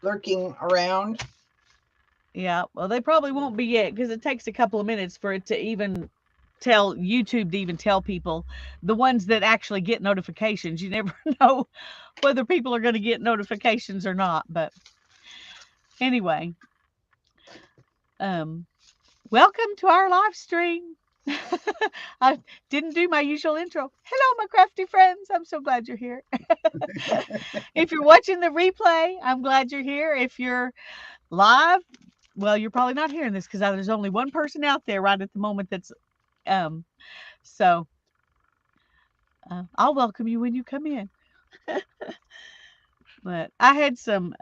lurking around. Yeah, well, they probably won't be yet because it takes a couple of minutes for it to even tell YouTube to even tell people, the ones that actually get notifications. You never know whether people are going to get notifications or not. But anyway, um, welcome to our live stream. I didn't do my usual intro. Hello, my crafty friends. I'm so glad you're here. If you're watching the replay, I'm glad you're here. If you're live, well, you're probably not hearing this because there's only one person out there right at the moment that's um so I'll welcome you when you come in. But I had some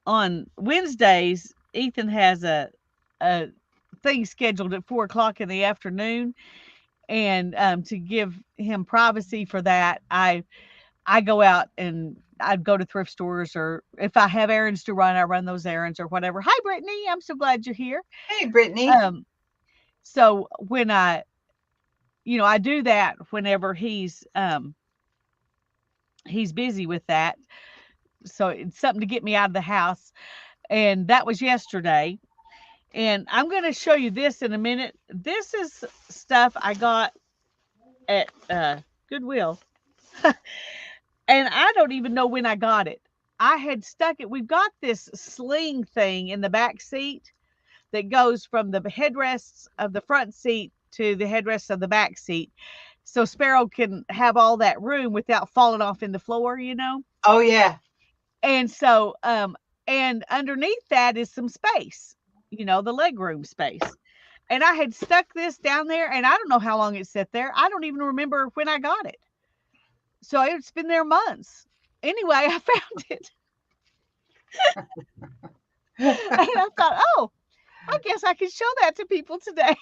on Wednesdays. Ethan has a thing scheduled at 4 o'clock in the afternoon, and to give him privacy for that, I go out and I'd go to thrift stores, or if I have errands to run, I run those errands or whatever. Hi, Brittany. I'm so glad you're here. Hey, Brittany. Um, so when I do that whenever he's busy with that. So it's something to get me out of the house. And that was yesterday. And I'm going to show you this in a minute. This is stuff I got at Goodwill. And I don't even know when I got it. I had stuck it. We've got this sling thing in the back seat that goes from the headrests of the front seat to the headrests of the back seat. So Sparrow can have all that room without falling off in the floor, you know? Oh yeah. And so, and underneath that is some space, the leg room space. And I had stuck this down there, and I don't know how long it sat there. I don't even remember when I got it. So it's been there months. Anyway, I found it. And I thought, oh, I guess I could show that to people today.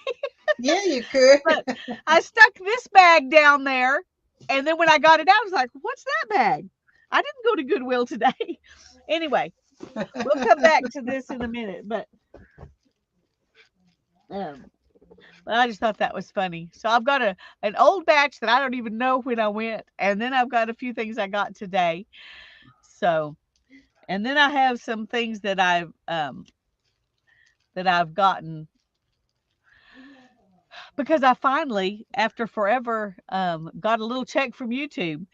Yeah, you could. But I stuck this bag down there. And then when I got it out, I was like, what's that bag? I didn't go to Goodwill today. Anyway, we'll come back to this in a minute. Um, but I just thought that was funny. So I've got an old batch that I don't even know when I went. And then I've got a few things I got today. So, and then I have some things that I've gotten because I finally, after forever, got a little check from YouTube.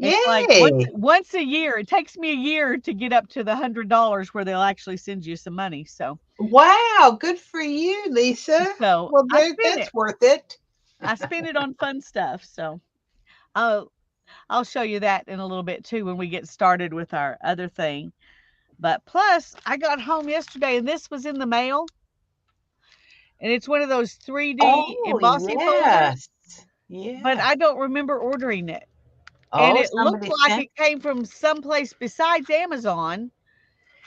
It's like once Yay. once a year. It takes me a year to get up to the $100 where they'll actually send you some money. So Wow, good for you, Lisa. so Well, I spent that's it. worth it. I spent it on fun stuff. So I'll I'll show you that in a little bit too when we get started with our other thing. But plus, I got home yesterday and this was in the mail, and it's one of those 3D Oh, embossing folders, yes. but Yeah. I don't remember ordering it. And Oh, it looked somebody like sent. it came from someplace besides Amazon,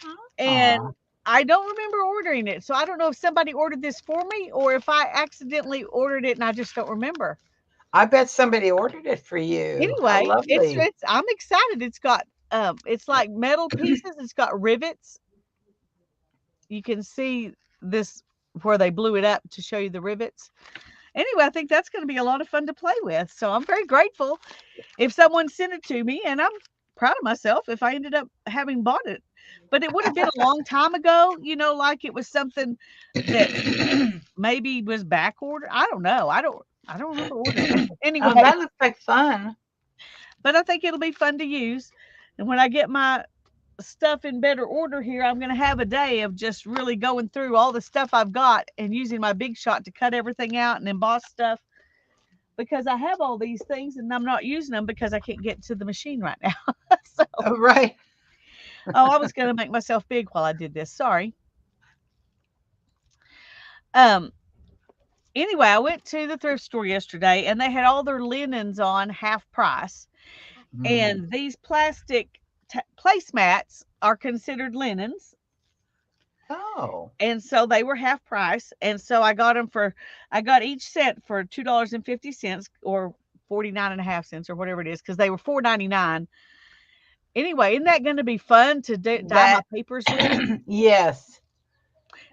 Aw. and I don't remember ordering it. So I don't know if somebody ordered this for me or if I accidentally ordered it and I just don't remember. I bet somebody ordered it for you. How Anyway, it's lovely. it's I'm excited. It's like metal pieces. It's got rivets. You can see this where they blew it up to show you the rivets. Anyway, I think that's going to be a lot of fun to play with. So I'm very grateful if someone sent it to me, and I'm proud of myself if I ended up having bought it. But it would have been a long time ago, like it was something that maybe was back ordered. I don't know. I don't remember ordering it. Oh, Anyway, that looks like fun. but I think it'll be fun to use. And when I get my stuff in better order here, I'm going to have a day of just really going through all the stuff I've got and using my Big Shot to cut everything out and emboss stuff, because I have all these things and I'm not using them because I can't get to the machine right now. So, Oh, right. I was going to make myself big while I did this. Sorry. Um. Anyway, I went to the thrift store yesterday and they had all their linens on half price. Mm. And these plastic placemats are considered linens. Oh, And so they were half price. And so I got each set for $2.50 or 49.5 cents or whatever it is, because they were $4.99. Anyway, isn't that going to be fun to dye my that papers with? yes.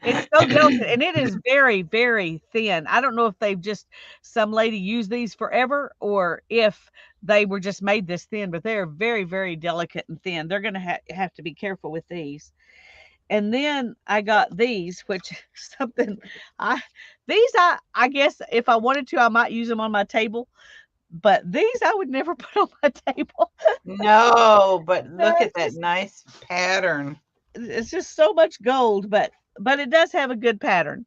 It's so delicate, and it is very, very thin. I don't know if they've just some lady used these forever or if they were just made this thin, but they're very, very delicate and thin. They're going to have to be careful with these. And then I got these, which something I guess if I wanted to, I might use them on my table, but these I would never put on my table. No, but look at It's that just nice pattern. it's just so much gold, but it does have a good pattern.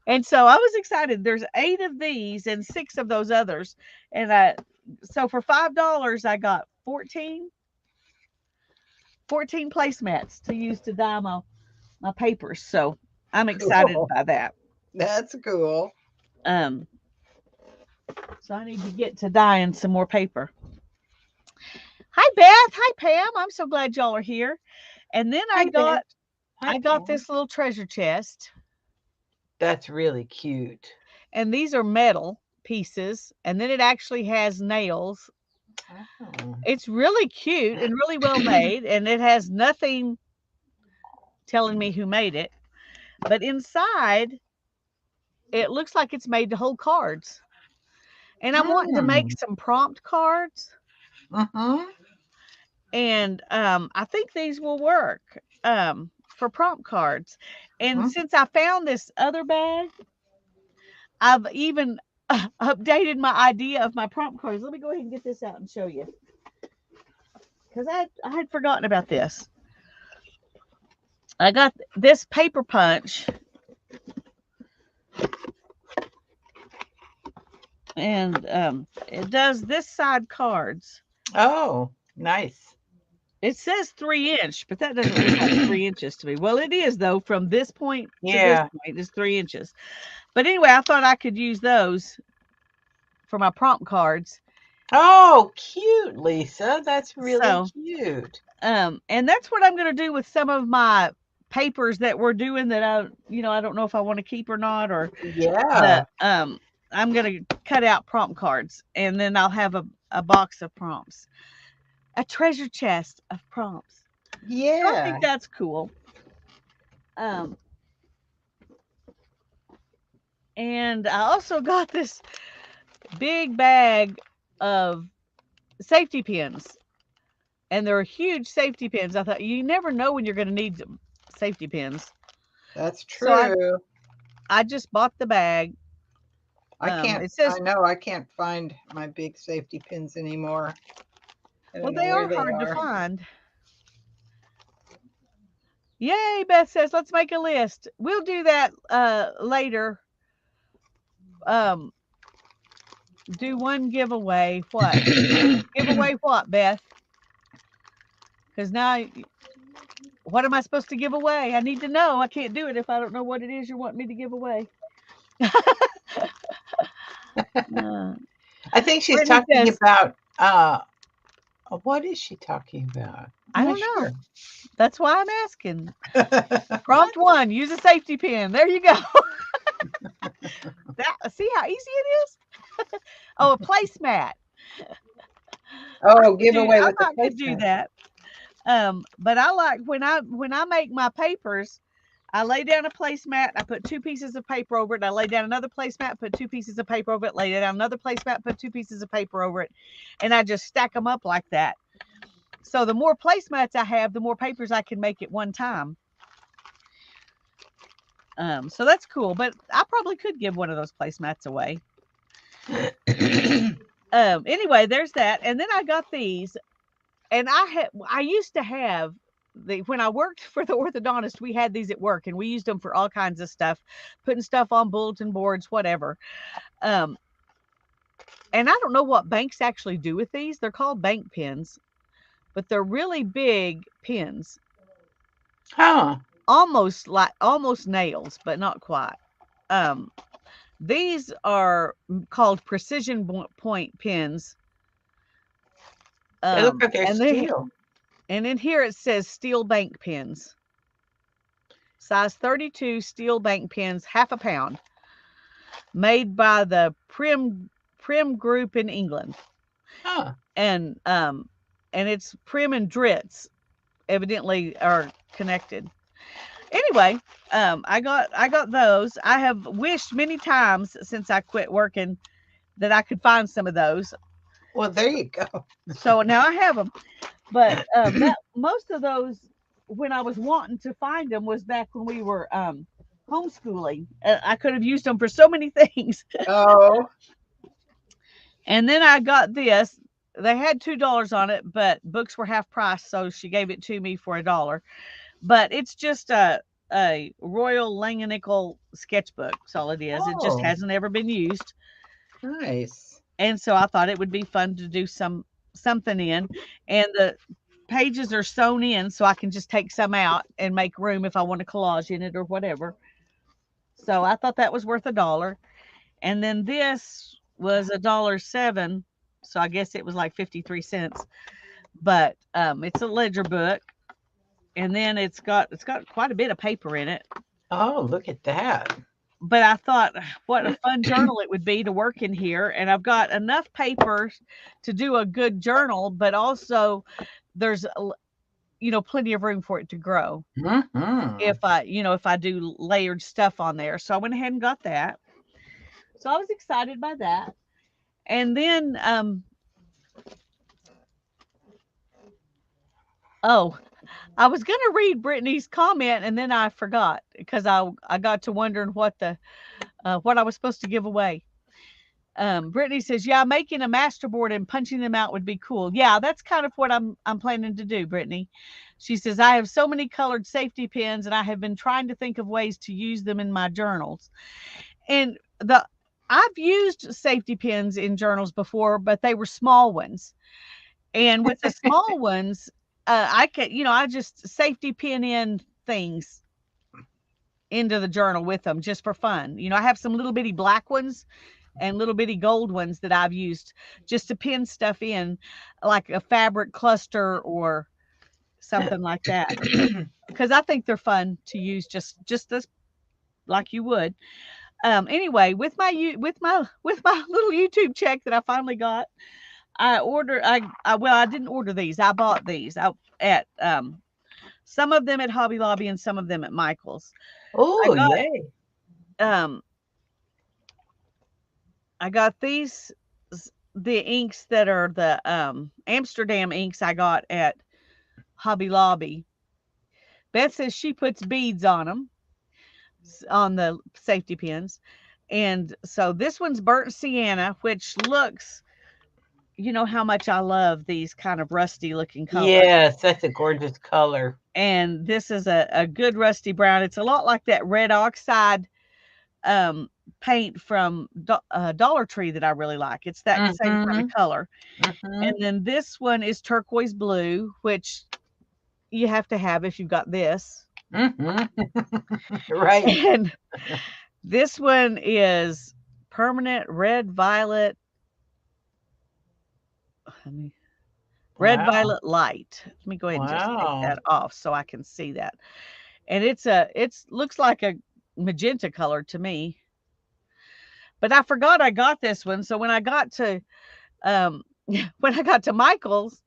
And so I was excited. There's 8 of these and 6 of those others. And so for $5 I got 14 placemats to use to dye my papers. So I'm excited Cool. by that. That's cool. Um so I need to get to dyeing some more paper. Hi Beth, hi Pam. I'm so glad y'all are here. And then Hi, Beth. Hi, I got Pam. this little treasure chest. That's really cute. And these are metal pieces, and then it actually has nails. Oh. It's really cute and really well made, and it has nothing telling me who made it. But inside, it looks like it's made to hold cards. And I'm wanting to make some prompt cards, Mm-hmm. and I think these will work for prompt cards. And since I found this other bag, I've even updated my idea of my prompt cards. Let me go ahead and get this out and show you. Because I had forgotten about this. I got this paper punch. And it does this side cards. Oh, nice. It says 3-inch, but that doesn't look like 3 inches to me. Well, it is, though. From this point to this point is 3 inches. But anyway, I thought I could use those for my prompt cards. Oh, cute, Lisa. That's really cute. And that's what I'm going to do with some of my papers that we're doing that I don't know if I want to keep or not, or I'm going to cut out prompt cards, and then I'll have a box of prompts, a treasure chest of prompts. Yeah. So I think that's cool. And I also got this big bag of safety pins, and they're huge safety pins. I thought you never know when you're going to need safety pins. That's true. So I just bought the bag. I can't find my big safety pins anymore. Well, they are hard to find. Yay, Beth says, let's make a list. We'll do that later. Do one giveaway. What? Giveaway what, Beth? Because now, what am I supposed to give away? I need to know. I can't do it if I don't know what it is you want me to give away. I think she's talking about, what is she talking about? I don't know. That's why I'm asking. Prompt 1, use a safety pin. There you go. See how easy it is? Oh, a placemat. Oh, give away with the placemat. I could do that. But I like when I make my papers, I lay down a placemat, I put 2 pieces of paper over it, I lay down another placemat, put 2 pieces of paper over it, lay down another placemat, put 2 pieces of paper over it, and I just stack them up like that. So the more placemats I have, the more papers I can make at one time. So that's cool, but I probably could give one of those placemats away. Anyway, there's that. And then I got these, and I used to have when I worked for the orthodontist, we had these at work, and we used them for all kinds of stuff, putting stuff on bulletin boards, whatever. And I don't know what banks actually do with these. They're called bank pins, but they're really big pins. Huh. Almost nails, but not quite. These are called precision point pins. They look like they're steel. And in here it says steel bank pins. Size 32 steel bank pins, half a pound. Made by the Prim Group in England. Huh. And it's Prim and Dritz evidently are connected. anyway, I got those. I have wished many times since I quit working that I could find some of those. Well, there you go. So now I have them. But that most of those, when I was wanting to find them, was back when we were homeschooling. I could have used them for so many things. Oh. And then I got this. They had $2 on it, but books were half price, so she gave it to me for $1. But it's just a Royal Langanickle sketchbook. That's all it is. It just hasn't ever been used. Nice. And so I thought it would be fun to do something in. And the pages are sewn in, so I can just take some out and make room if I want a collage in it or whatever. So I thought that was worth $1. And then this was $1.07, so I guess it was like 53 cents. But it's a ledger book, and then it's got quite a bit of paper in it. Oh, look at that. But I thought what a fun journal it would be to work in here. And I've got enough paper to do a good journal, but also there's, plenty of room for it to grow. Mm-hmm. If I do layered stuff on there. So I went ahead and got that. So I was excited by that. And then, I was going to read Brittany's comment, and then I forgot because I got to wondering what I was supposed to give away. Brittany says, yeah, making a masterboard and punching them out would be cool. Yeah, that's kind of what I'm planning to do, Brittany. She says, I have so many colored safety pins, and I have been trying to think of ways to use them in my journals. And I've used safety pins in journals before, but they were small ones. And with the small ones, I just safety pin in things into the journal with them just for fun. I have some little bitty black ones and little bitty gold ones that I've used just to pin stuff in, like a fabric cluster or something like that, because I think they're fun to use just this, like you would. Anyway, with my little YouTube check that I finally got, I didn't order these. I bought these at some of them at Hobby Lobby and some of them at Michael's. Oh, yay. I got these, the inks that are the Amsterdam inks I got at Hobby Lobby. Beth says she puts beads on them, on the safety pins. And so this one's burnt sienna, which looks, how much I love these kind of rusty looking colors. Yes, that's a gorgeous color. And this is a good rusty brown. It's a lot like that red oxide paint from Dollar Tree that I really like. It's that same kind of color. And then this one is turquoise blue, which you have to have if you've got this. Right. And this one is permanent red violet. Violet light. Let me go ahead and just take that off so I can see that. And it looks like a magenta color to me. But I forgot I got this one. So when I got to Michael's,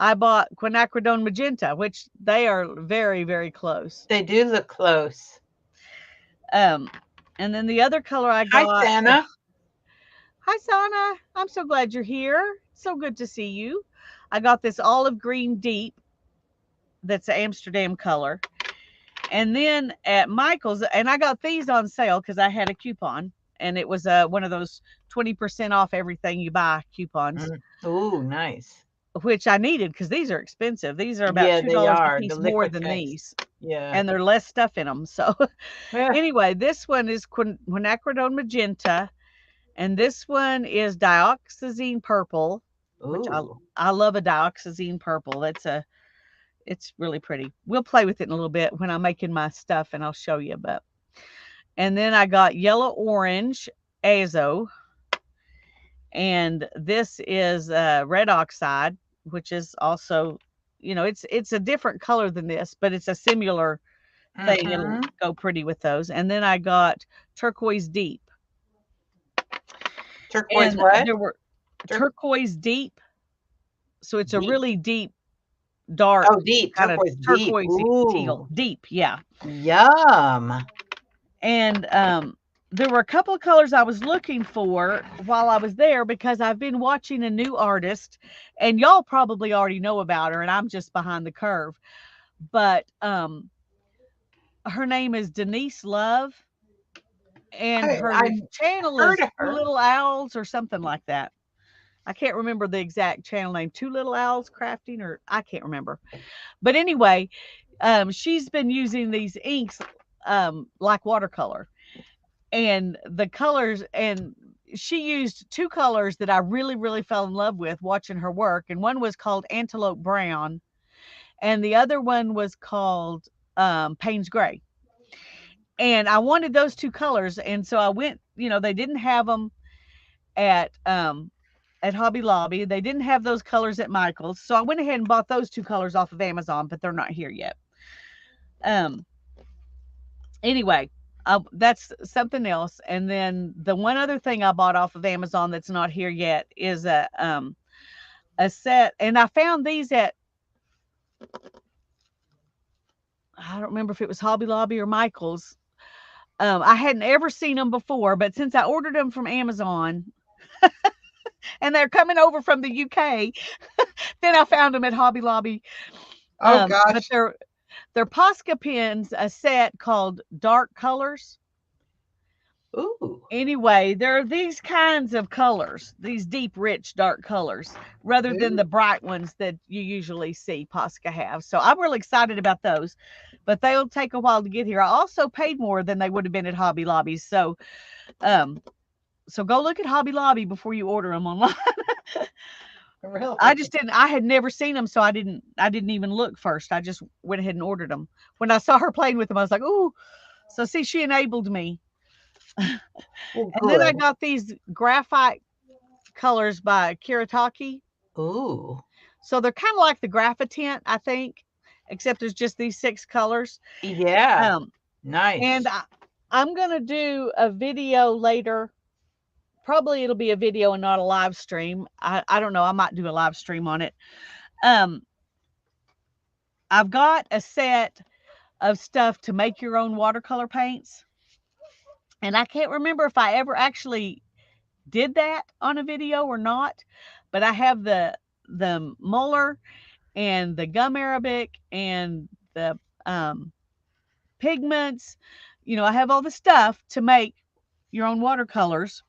I bought quinacridone magenta, which they are very, very close. They do look close. And then the other color I got. Hi, Santa. Hi, Sana. I'm so glad you're here. So good to see you. I got this olive green deep. That's an Amsterdam color. And then at Michael's, and I got these on sale because I had a coupon, and it was one of those 20% off everything you buy coupons. Oh, nice. Which I needed because these are expensive. These are about $2 a piece more than these. Yeah. And they're less stuff in them. So anyway, this one is quinacridone magenta. And this one is dioxazine purple, which I love a dioxazine purple. It's really pretty. We'll play with it in a little bit when I'm making my stuff, and I'll show you. And then I got yellow orange azo, and this is red oxide, which is also, it's a different color than this, but it's a similar thing. It'll go pretty with those. And then I got turquoise deep. Turquoise what? There were turquoise deep. So it's a really deep dark, Oh, deep, kind of turquoise deep. turquoise teal, Ooh, deep, yeah. yum. And there were a couple of colors I was looking for while I was there because I've been watching a new artist, and y'all probably already know about her, and I'm just behind the curve. But her name is Denise Love, and her I channel heard is of Two her. Little Owls or something like that. I can't remember the exact channel name. Two Little Owls Crafting, or I can't remember. But anyway, she's been using these inks like watercolor, and the colors, and she used two colors that I really, really fell in love with watching her work. And one was called Antelope Brown, and the other one was called Payne's Gray. And I wanted those two colors, and so I went. They didn't have them at Hobby Lobby. They didn't have those colors at Michael's, so I went ahead and bought those two colors off of Amazon, but they're not here yet. Anyway, that's something else. And then the one other thing I bought off of Amazon that's not here yet is a set, and I found these at, I don't remember if it was Hobby Lobby or Michael's. I hadn't ever seen them before, but since I ordered them from Amazon and they're coming over from the UK, then I found them at Hobby Lobby. Oh But gosh. they're Posca pens, a set called Dark Colors. Ooh. Anyway, there are these kinds of colors, these deep, rich, dark colors, rather than the bright ones that you usually see Posca have. So I'm really excited about those, but they'll take a while to get here. I also paid more than they would have been at Hobby Lobby. So go look at Hobby Lobby before you order them online. Really? I just didn't. I had never seen them, so I didn't even look first. I just went ahead and ordered them. When I saw her playing with them, I was like, "Ooh!" So see, she enabled me. Well, and then I good. got these graphite colors by Kiritaki. Ooh. So they're kind of like the Graphitint, I think, except there's just these 6 colors. Yeah. Nice. And I'm gonna do a video later. Probably it'll be a video and not a live stream. I don't know. I might do a live stream on it. I've got a set of stuff to make your own watercolor paints. And I can't remember if I ever actually did that on a video or not, but I have the Muller and the gum arabic and the pigments. I have all the stuff to make your own watercolors.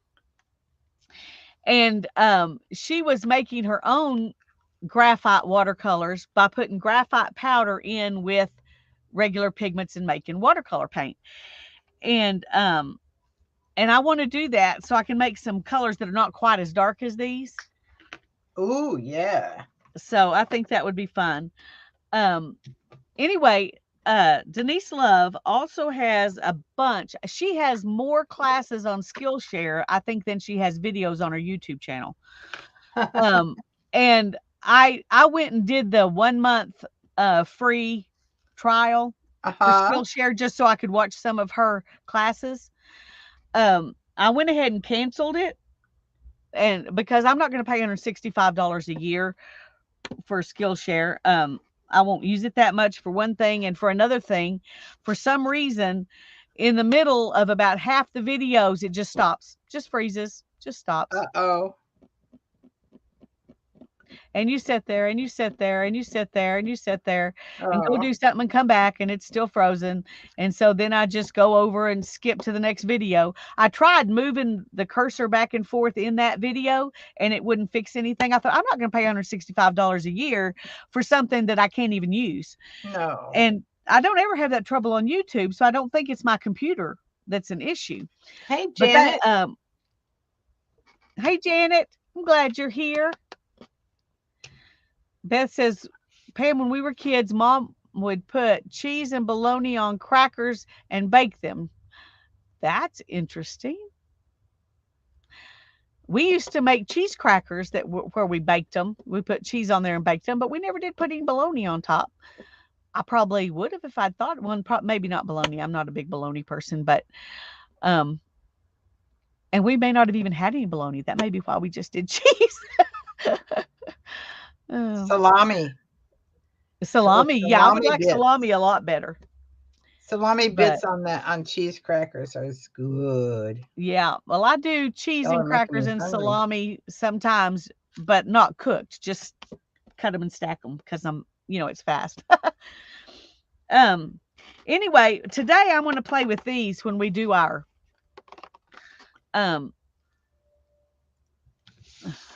And she was making her own graphite watercolors by putting graphite powder in with regular pigments and making watercolor paint. And I want to do that so I can make some colors that are not quite as dark as these. Ooh, yeah. So I think that would be fun. Anyway, Denise Love also has a bunch. She has more classes on Skillshare, I think, than she has videos on her YouTube channel. And I went and did the 1 month free trial for Skillshare just so I could watch some of her classes. I went ahead and canceled it, and because I'm not going to pay $165 a year for Skillshare. I won't use it that much, for one thing, and for another thing, for some reason, in the middle of about half the videos, it just stops, just freezes, just stops. Uh-oh. And you sit there and you sit there and you sit there and you sit there and go do something and come back and it's still frozen. And so then I just go over and skip to the next video. I tried moving the cursor back and forth in that video and it wouldn't fix anything. I thought, I'm not going to pay $165 a year for something that I can't even use. No. And I don't ever have that trouble on YouTube, so I don't think it's my computer that's an issue. Hey, Janet. Hey, Janet. I'm glad you're here. Beth says, Pam, when we were kids, Mom would put cheese and bologna on crackers and bake them. That's interesting. We used to make cheese crackers where we baked them. We put cheese on there and baked them, but we never did put any bologna on top. I probably would have if I'd thought one. Maybe not bologna. I'm not a big bologna person, but and we may not have even had any bologna. That may be why we just did cheese. Salami. Salami. So Yeah, I would salami like bits. salami a lot better. Salami But bits on cheese crackers are good. yeah, well, I do cheese Y'all and are making crackers me and hungry. salami sometimes, but not cooked. Just cut them and stack them because it's fast. um, anyway, today I want to play with these when we do um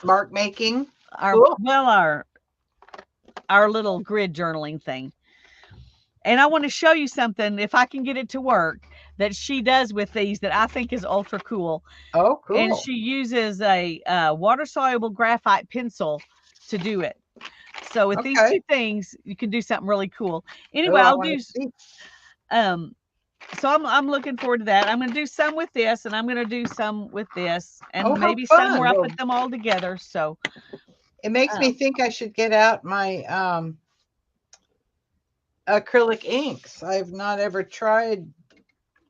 Mark making. our Cool. well our little grid journaling thing. And I want to show you something, if I can get it to work, that she does with these that I think is ultra cool. Oh, And cool. she uses a water-soluble graphite pencil to do it. So with these two things, you can do something really cool. Anyway, Oh, I I'll want do to see. so I'm looking forward to that. I'm going to do some with this, and I'm going to do some with this, and Oh, how maybe some where fun. I Well, put them all together. So it makes me think I should get out my acrylic inks. I've not ever tried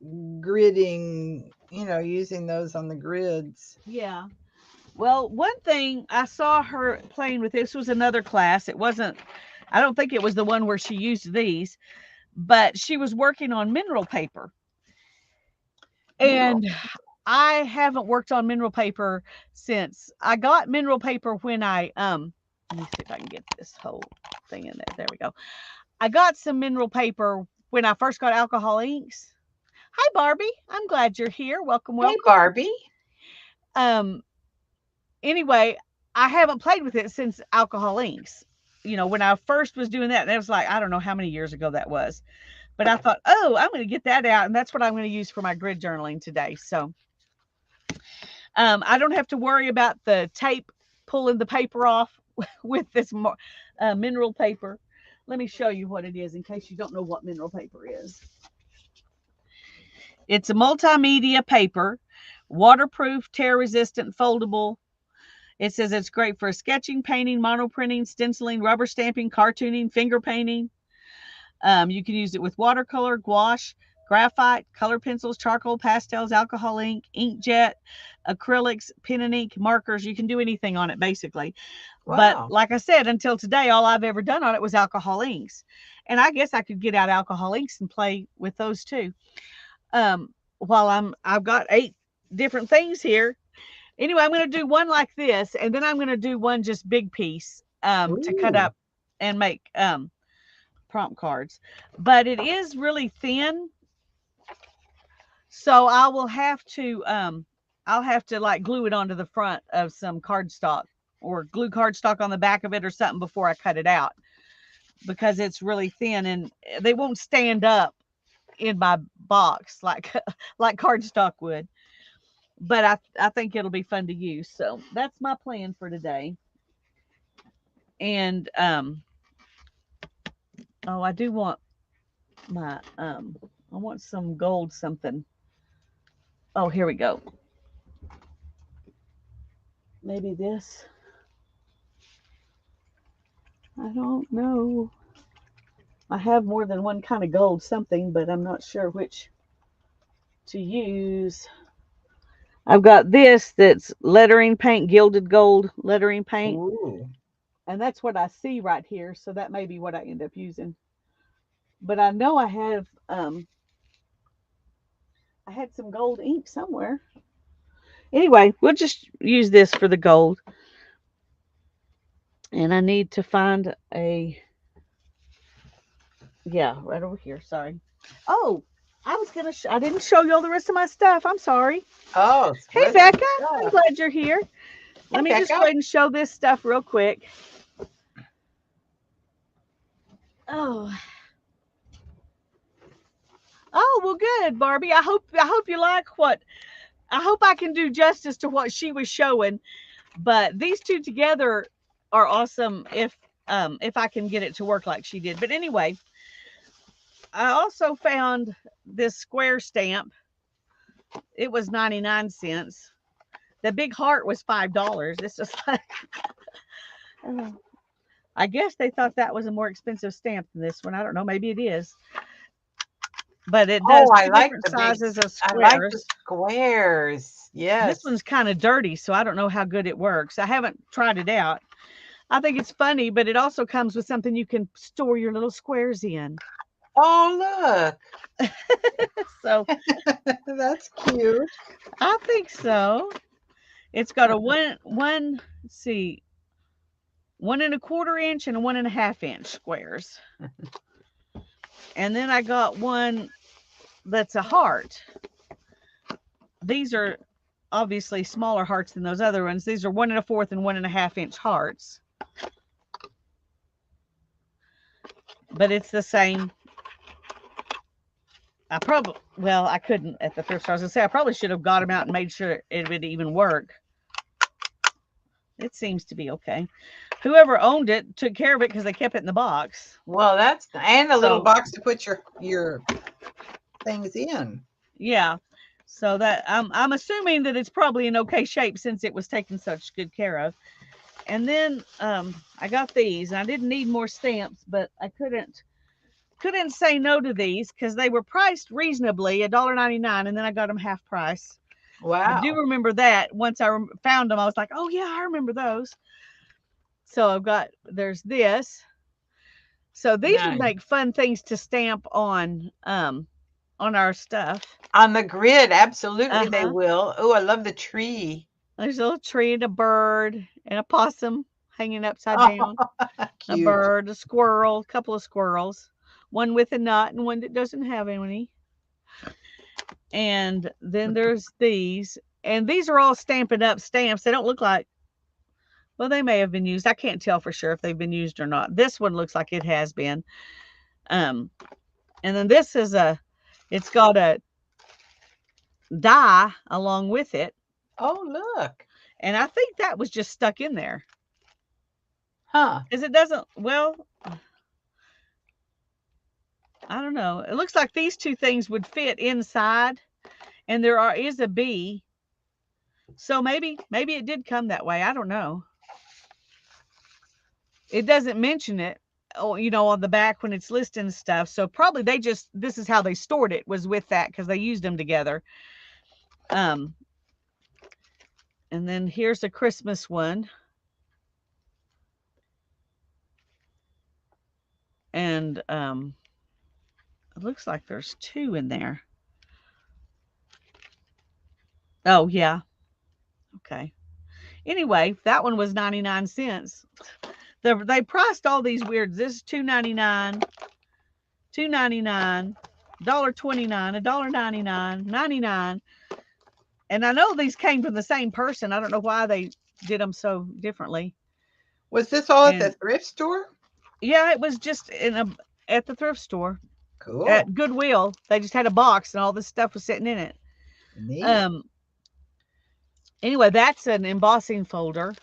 gridding, using those on the grids. yeah. Well, one thing I saw her playing with, this was another class. I don't think it was the one where she used these, but she was working on mineral paper. And I haven't worked on mineral paper since I got mineral paper when I let me see if I can get this whole thing in there. There we go. I got some mineral paper when I first got alcohol inks. Hi Barbie, I'm glad you're here. Welcome. Hey, Barbie. Anyway, I haven't played with it since alcohol inks. When I first was doing that, it was like, I don't know how many years ago that was. But I thought, oh, I'm going to get that out, and that's what I'm going to use for my grid journaling today. So I don't have to worry about the tape pulling the paper off with this mineral paper. Let me show you what it is in case you don't know what mineral paper is. It's a multimedia paper, waterproof, tear-resistant, foldable. It says it's great for sketching, painting, monoprinting, stenciling, rubber stamping, cartooning, finger painting. You can use it with watercolor, gouache, graphite, color pencils, charcoal, pastels, alcohol ink, inkjet, acrylics, pen and ink, markers. You can do anything on it, basically. Wow. But like I said, until today, all I've ever done on it was alcohol inks. And I guess I could get out alcohol inks and play with those too. While I've got 8 different things here. Anyway, I'm going to do one like this, and then I'm going to do one just big piece to cut up and make prompt cards. But it is really thin, so I will have to I'll have to like glue it onto the front of some cardstock or glue cardstock on the back of it or something before I cut it out, because it's really thin and they won't stand up in my box like cardstock would. But I think it'll be fun to use. So that's my plan for today. And oh, I do want my I want some gold something. Oh, here we go. Maybe this. I don't know. I have more than one kind of gold something, but I'm not sure which to use. I've got this that's lettering paint, gilded gold lettering paint. Ooh. And that's what I see right here. So that may be what I end up using. But I know I have, I had some gold ink somewhere. Anyway, we'll just use this for the gold. And I need to find a, yeah, right over here. Sorry. Oh, I was going to, I didn't show you all the rest of my stuff. I'm sorry. Oh, hey, Becca. I'm glad you're here. Let me just go ahead and show this stuff real quick. Oh, well, good, Barbie. I hope you like I hope I can do justice to what she was showing. But these two together are awesome if I can get it to work like she did. But anyway, I also found this square stamp. It was 99 cents. The big heart was $5. It's just like, I guess they thought that was a more expensive stamp than this one. I don't know. Maybe it is. But it does different sizes of squares. I like the squares. Yes. This one's kind of dirty, so I don't know how good it works. I haven't tried it out. I think it's funny, but it also comes with something you can store your little squares in. Oh, look. So That's cute. I think so. It's got a let's see, 1¼ inch and a 1½ inch squares. And then I got one that's a heart. These are obviously smaller hearts than those other ones. These are 1¼ and 1½ inch hearts. But it's the same. I couldn't at the thrift store. I was gonna say I probably should have got them out and made sure it would even work. It seems to be okay. Whoever owned it took care of it because they kept it in the box. Well, and a little box to put your things in. Yeah. So that I'm assuming that it's probably in okay shape since it was taken such good care of. And then I got these, and I didn't need more stamps, but I couldn't say no to these because they were priced reasonably, $1.99, and then I got them half price. Wow. I do remember that. Once I found them, I was like, oh yeah, I remember those. So there's this. So these would make fun things to stamp on our stuff. On the grid, absolutely they will. Oh, I love the tree. There's a little tree and a bird and a possum hanging upside down. Cute. A bird, a squirrel, a couple of squirrels. One with a nut and one that doesn't have any. And then there's these. And these are all Stampin' Up! Stamps. They don't look like, well, they may have been used. I can't tell for sure if they've been used or not. This one looks like it has been. And then this is it's got a die along with it. Oh, look. And I think that was just stuck in there. Huh. Because it doesn't, well, I don't know. It looks like these two things would fit inside. And is a bee. So maybe it did come that way. I don't know. It doesn't mention it, on the back when it's listing stuff. So probably this is how they stored it, was with that, because they used them together. And then here's a Christmas one. And it looks like there's two in there. Oh, yeah. Okay. Anyway, that one was 99 cents. They priced all these weird. This is $2.99, $2.99, $1.29, $1.99, 99. And I know these came from the same person. I don't know why they did them so differently. Was this all at the thrift store? Yeah, it was just at the thrift store. Cool. At Goodwill. They just had a box and all this stuff was sitting in it. Neat. Anyway, that's an embossing folder.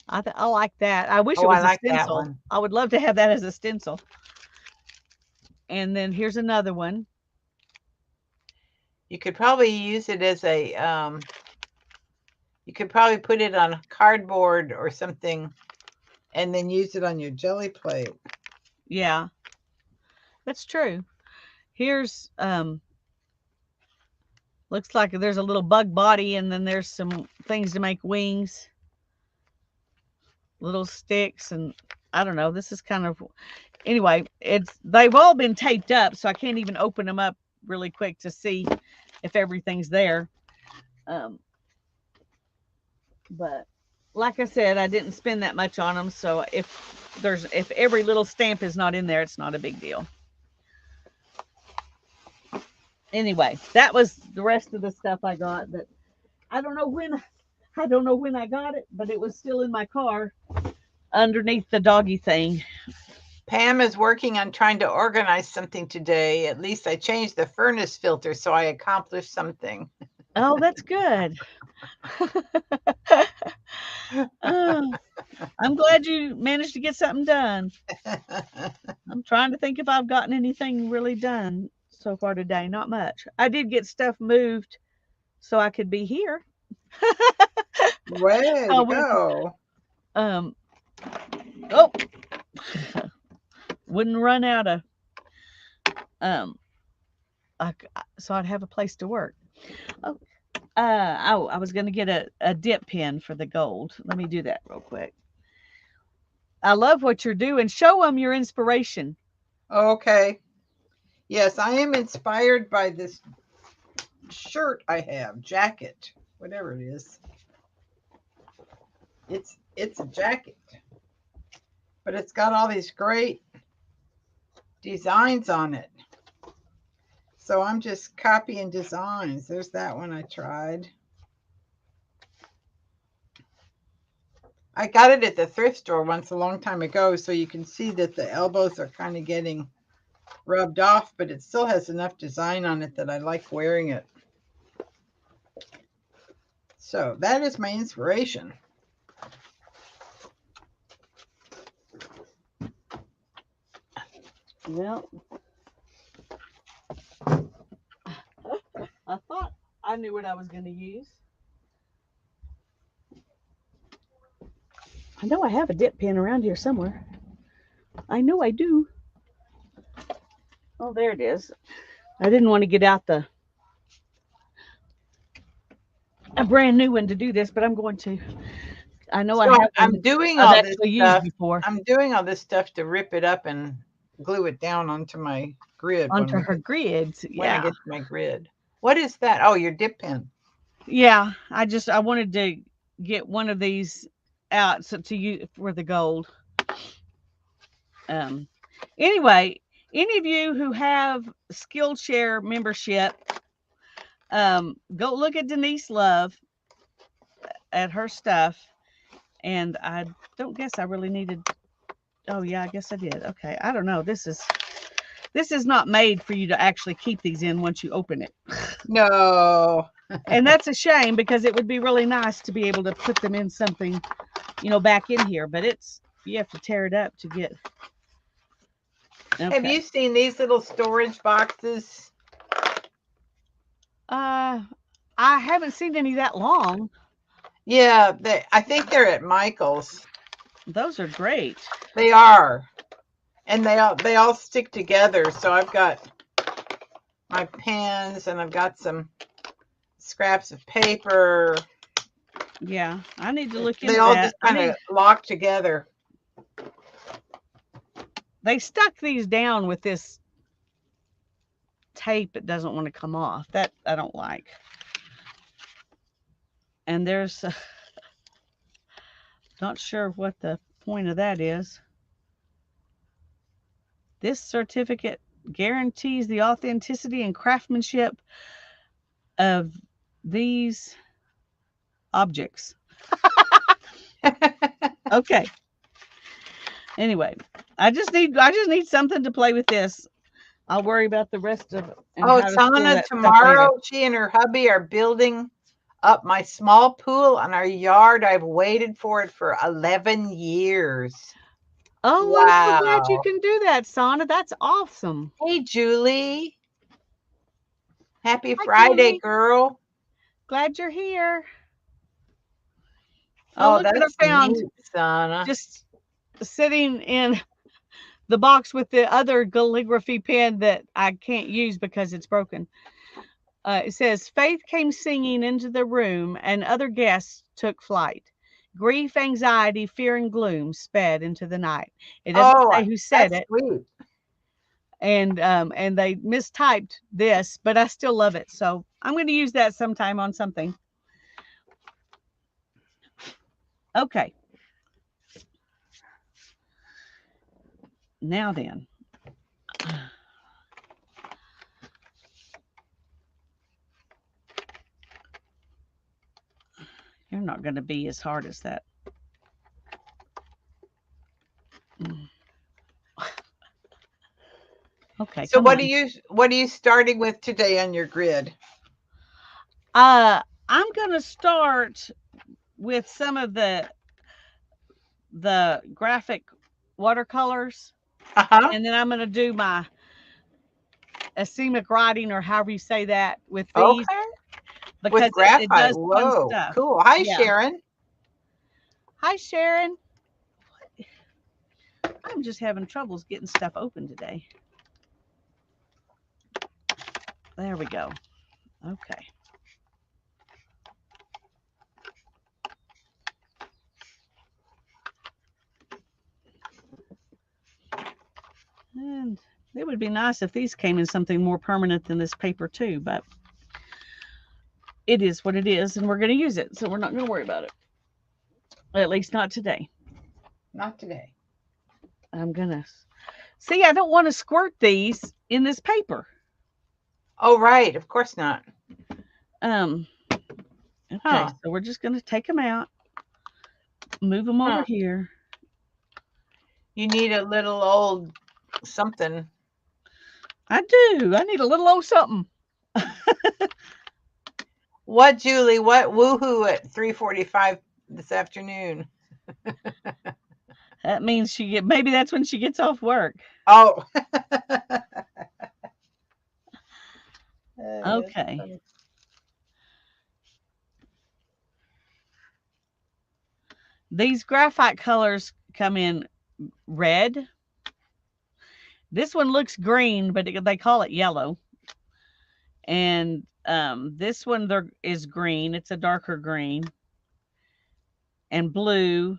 I like that. I wish it was a stencil. That one. I would love to have that as a stencil. And then here's another one. You could probably use it as a, you could probably put it on cardboard or something and then use it on your jelly plate. Yeah, that's true. Here's, looks like there's a little bug body, and then there's some things to make wings. Little sticks, and I don't know. This is kind of, anyway, they've all been taped up, so I can't even open them up really quick to see if everything's there. But like I said, I didn't spend that much on them, so if every little stamp is not in there, it's not a big deal. Anyway, that was the rest of the stuff I got. That I don't know when I got it, but it was still in my car underneath the doggy thing. Pam is working on trying to organize something today. At least I changed the furnace filter, so I accomplished something. Oh, that's good. I'm glad you managed to get something done. I'm trying to think if I've gotten anything really done so far today. Not much. I did get stuff moved so I could be here. Way to go. Wouldn't run out of so I'd have a place to work. I was going to get a dip pen for the gold. Let me do that real quick. I love what you're doing. Show them your inspiration. Okay. Yes, I am inspired by this shirt I have, jacket, whatever it is. It's a jacket, but it's got all these great designs on it. So I'm just copying designs. There's that one I tried. I got it at the thrift store once a long time ago, so you can see that the elbows are kind of getting rubbed off, but it still has enough design on it that I like wearing it. So that is my inspiration. Well, I thought I knew what I was going to use. I know I have a dip pen around here somewhere. I know I do. Oh, there it is. I didn't want to get out a brand new one to do this, but I'm going to. I know I So have I'm one doing I've all this actually used stuff. before I'm doing all this stuff to rip it up and glue it down onto my grid onto her grids. when I Yeah. get to my grid. What is that? Oh, your dip pen. Yeah. I wanted to get one of these out to use for the gold. Anyway, any of you who have Skillshare membership, go look at Denise Love at her stuff. And I don't guess I really needed. Oh yeah, I guess I did. Okay, I don't know. This is not made for you to actually keep these in once you open it. No. And that's a shame because it would be really nice to be able to put them in something, back in here. But you have to tear it up to get. Okay. Have you seen these little storage boxes? I haven't seen any that long. Yeah, I think they're at Michael's. Those are great. They are. And they all stick together. So I've got my pens and I've got some scraps of paper. Yeah, I need to look into They all that. just kind of lock together. They stuck these down with this tape that doesn't want to come off. That I don't like. And there's not sure what the point of that is. This certificate guarantees the authenticity and craftsmanship of these objects. Okay. Anyway, I just need something to play with this. I'll worry about the rest of it. Sana tomorrow, she and her hubby are building up my small pool on our yard. I've waited for it for 11 years. Oh, wow. I'm so glad you can do that, Sana. That's awesome. Hey, Julie. Happy Friday, Julie. Girl. Glad you're here. Oh, look what I found, neat, Sana. Just sitting in the box with the other calligraphy pen that I can't use because it's broken. It says, Faith came singing into the room and other guests took flight. Grief, anxiety, fear, and gloom sped into the night. It doesn't say who said it. Sweet. And they mistyped this, but I still love it. So I'm going to use that sometime on something. Okay. Now then. You're not going to be as hard as that. Okay. So what are you starting with today on your grid? I'm going to start with some of the graphic watercolors. And then I'm going to do my asemic writing, or however you say that, with these. Okay. Because with graphite. It does Whoa, fun stuff. Cool. Hi, Sharon. Hi, Sharon. I'm just having troubles getting stuff open today. There we go. Okay. And it would be nice if these came in something more permanent than this paper too, but it is what it is, and we're going to use it, so we're not going to worry about it. At least not today. Not today. I'm going to... See, I don't want to squirt these in this paper. Oh, right. Of course not. Okay, so we're just going to take them out, move them over here. You need a little old something. I do. I need a little old something. What, Julie? What woohoo at 3:45 this afternoon? That means maybe that's when she gets off work. Oh. Okay. These graphite colors come in red. This one looks green, but they call it yellow. And this one is green. It's a darker green. And blue.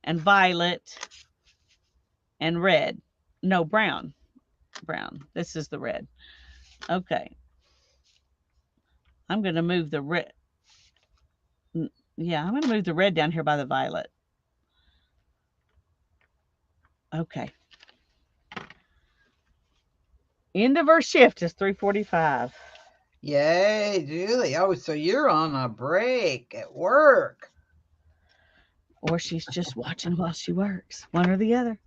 And violet. And red. No, brown. Brown. This is the red. Okay. I'm going to move the red. Yeah, I'm going to move the red down here by the violet. Okay. End of our shift is 3:45. Yay, Julie. Oh, so you're on a break at work. Or she's just watching while she works. One or the other.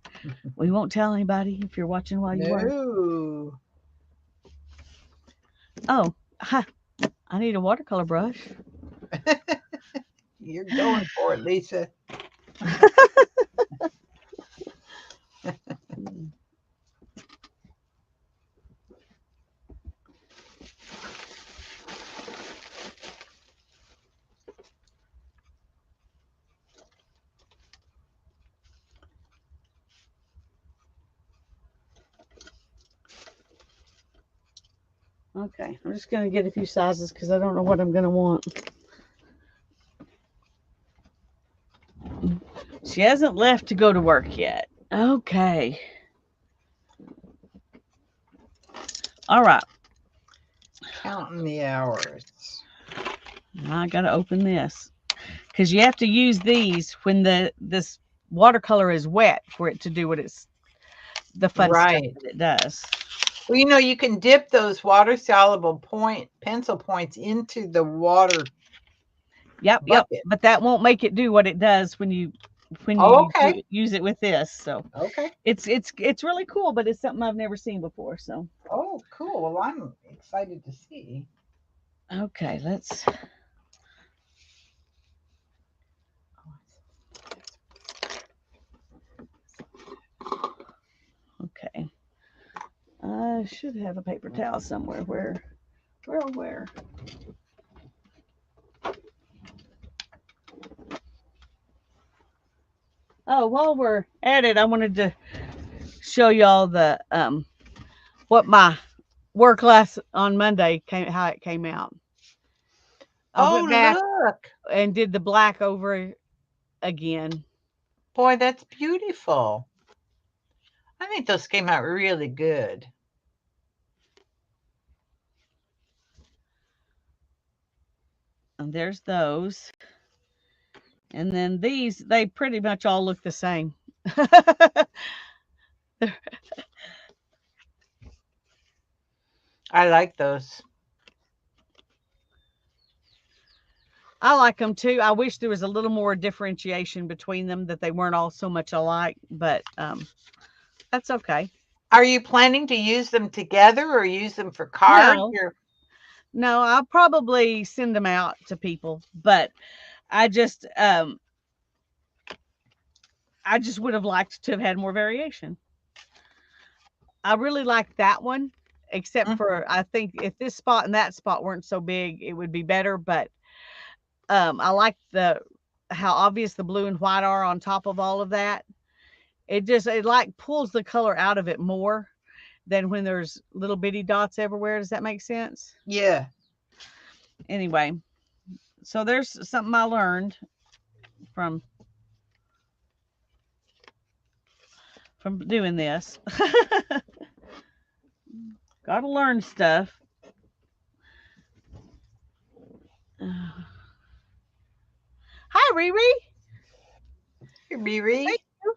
We won't tell anybody if you're watching while you work. Oh, I need a watercolor brush. You're going for it, Lisa. Okay, I'm just going to get a few sizes because I don't know what I'm going to want. She hasn't left to go to work yet. Okay. All right. Counting the hours. Now I got to open this because you have to use these when this watercolor is wet for it to do what the fun stuff that it does. Well, you can dip those water-soluble pencil points into the water. Yep. But that won't make it do what it does when you use it with this. So it's really cool, but it's something I've never seen before. So cool. Well, I'm excited to see. Okay, let's. Okay. I should have a paper towel somewhere. Where? Oh, while we're at it, I wanted to show y'all the what my work class on Monday how it came out. I went back and did the black over again. Boy, that's beautiful. I think those came out really good. And there's those. And then these, they pretty much all look the same. I like those. I like them too. I wish there was a little more differentiation between them, that they weren't all so much alike, but that's okay. Are you planning to use them together or use them for cards? No, I'll probably send them out to people, but I just would have liked to have had more variation. I really like that one, except for I think if this spot and that spot weren't so big, it would be better. But I like how obvious the blue and white are on top of all of that. It like pulls the color out of it more than when there's little bitty dots everywhere. Does that make sense? Yeah. Anyway, so there's something I learned from from doing this. Gotta learn stuff. Hi, Riri. Hey, Riri. Thank you.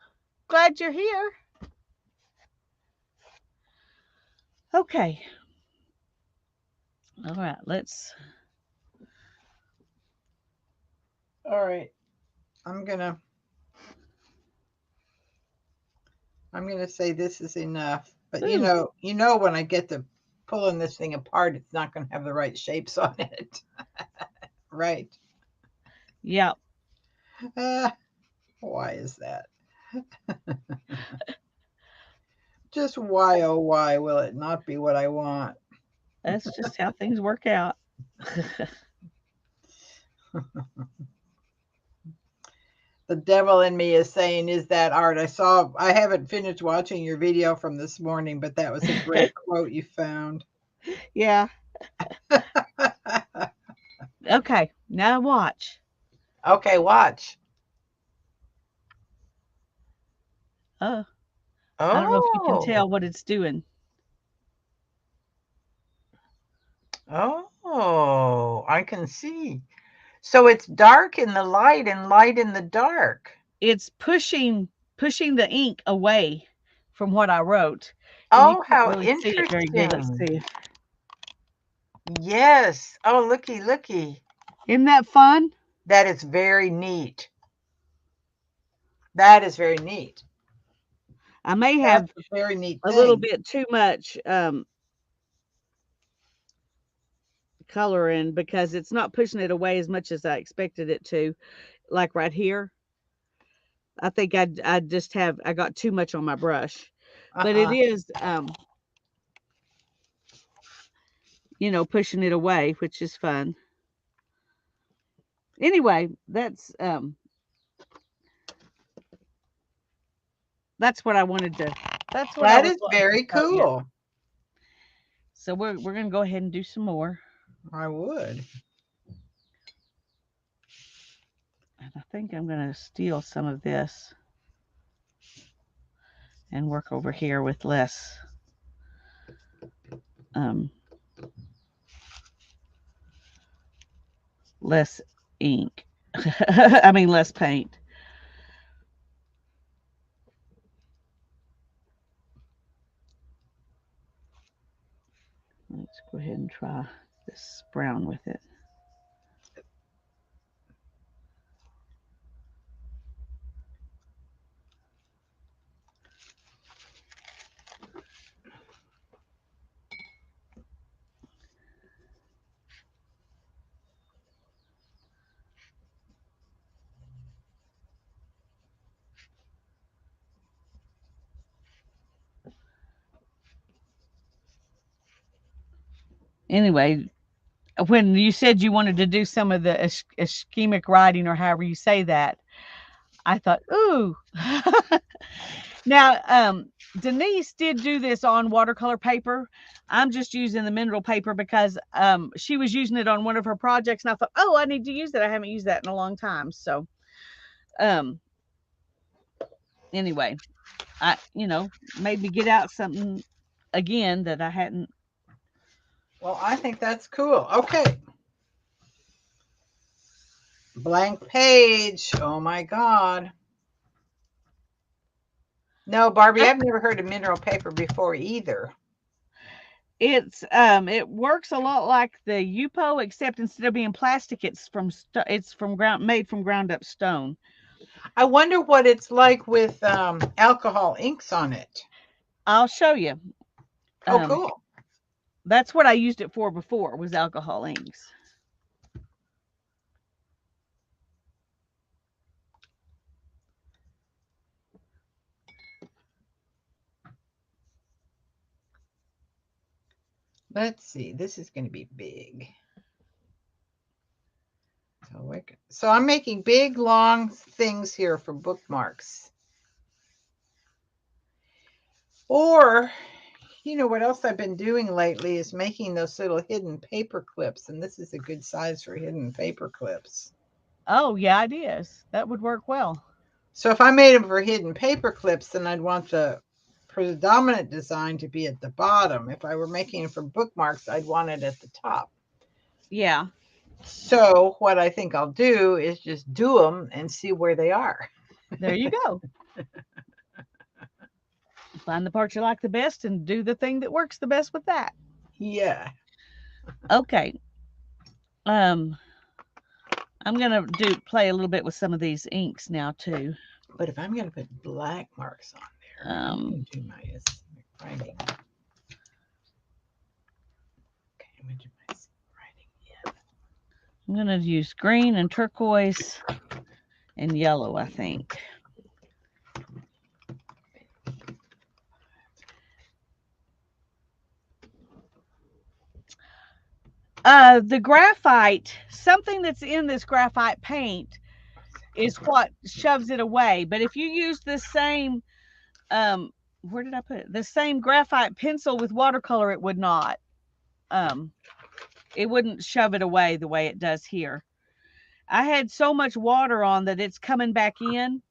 Glad you're here. Okay. All right. All right. I'm gonna say this is enough. But Ooh. you know when I get to pulling this thing apart, it's not gonna have the right shapes on it. Right. Yeah. Why is that? Just why, oh why will it not be what I want? That's just how things work out. The devil in me is saying, is that art? I haven't finished watching your video from this morning, but that was a great quote you found. Yeah. Okay. Now watch. Okay, watch. Oh, I don't know if you can Oh, tell what it's doing. oh, I can see. So it's dark in the light and light in the dark. It's pushing the ink away from what I wrote. And you Oh, can't how really see it very good. Let's interesting. see. Yes. Oh, looky, looky. Isn't that fun? That is very neat. That is very neat. I may That's have a very neat a little thing. bit too much color in because it's not pushing it away as much as I expected it to. Like right here, I think I got too much on my brush, but it Uh-uh. is pushing it away, which is fun. Anyway, that's what I wanted to. That's what I That was is wanting to very show you. cool. So we're gonna go ahead and do some more. I would. And I think I'm gonna steal some of this and work over here with less um, less ink. I mean less paint. Let's go ahead and try this brown with it. Anyway, when you said you wanted to do some of the ischemic writing or however you say that, I thought, ooh. Now, Denise did do this on watercolor paper. I'm just using the mineral paper because she was using it on one of her projects, and I thought, oh, I need to use that. I haven't used that in a long time. So, anyway, I maybe get out something again that I hadn't. Well, I think that's cool. Okay. Blank page. Oh my God. No, Barbie, I've never heard of mineral paper before either. It works a lot like the Yupo, except instead of being plastic, it's made from ground up stone. I wonder what it's like with alcohol inks on it. I'll show you. Oh, cool. That's what I used it for before, was alcohol inks. Let's see. This is going to be big. So I'm making big, long things here for bookmarks. Or, what else I've been doing lately is making those little hidden paper clips. And this is a good size for hidden paper clips. Oh, yeah, it is. That would work well. So if I made them for hidden paper clips, then I'd want the predominant design to be at the bottom. If I were making it for bookmarks, I'd want it at the top. Yeah. So what I think I'll do is just do them and see where they are. There you go. Find the part you like the best and do the thing that works the best with that. Yeah. Okay. I'm gonna play a little bit with some of these inks now too. But if I'm going to put black marks on there, I'm going to do my writing. Okay, I'm going to do my writing. I'm gonna use green and turquoise and yellow, I think. The graphite, something that's in this graphite paint is what shoves it away. But if you use the same, where did I put it? The same graphite pencil with watercolor, it would not. It wouldn't shove it away the way it does here. I had so much water on that it's coming back in.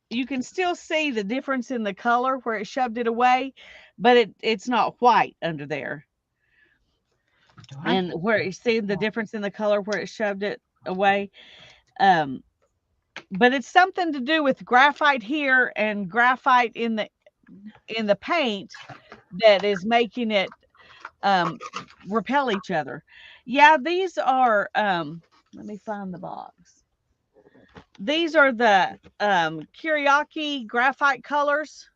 You can still see the difference in the color where it shoved it away, but it's not white under there. And where you see the difference in the color where it shoved it away. But it's something to do with graphite here and graphite in the paint that is making it repel each other. Yeah, these are let me find the box. These are the Kuretake graphite colors.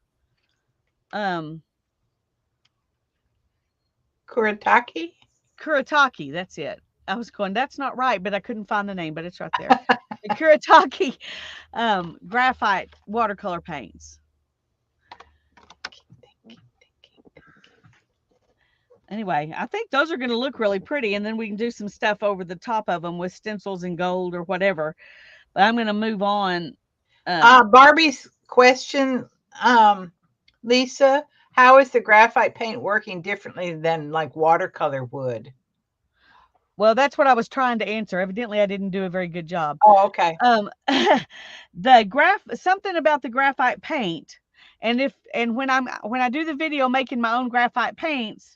Kuretake? Kuretake, that's it. I was going, that's not right, but I couldn't find the name, but it's right there. The Kuretake graphite watercolor paints. Anyway, I think those are going to look really pretty, and then we can do some stuff over the top of them with stencils and gold or whatever. But I'm going to move on. Barbie's question, Lisa, how is the graphite paint working differently than like watercolor would? Well, that's what I was trying to answer. Evidently, I didn't do a very good job. Oh, okay. Something about the graphite paint, and when I do the video making my own graphite paints,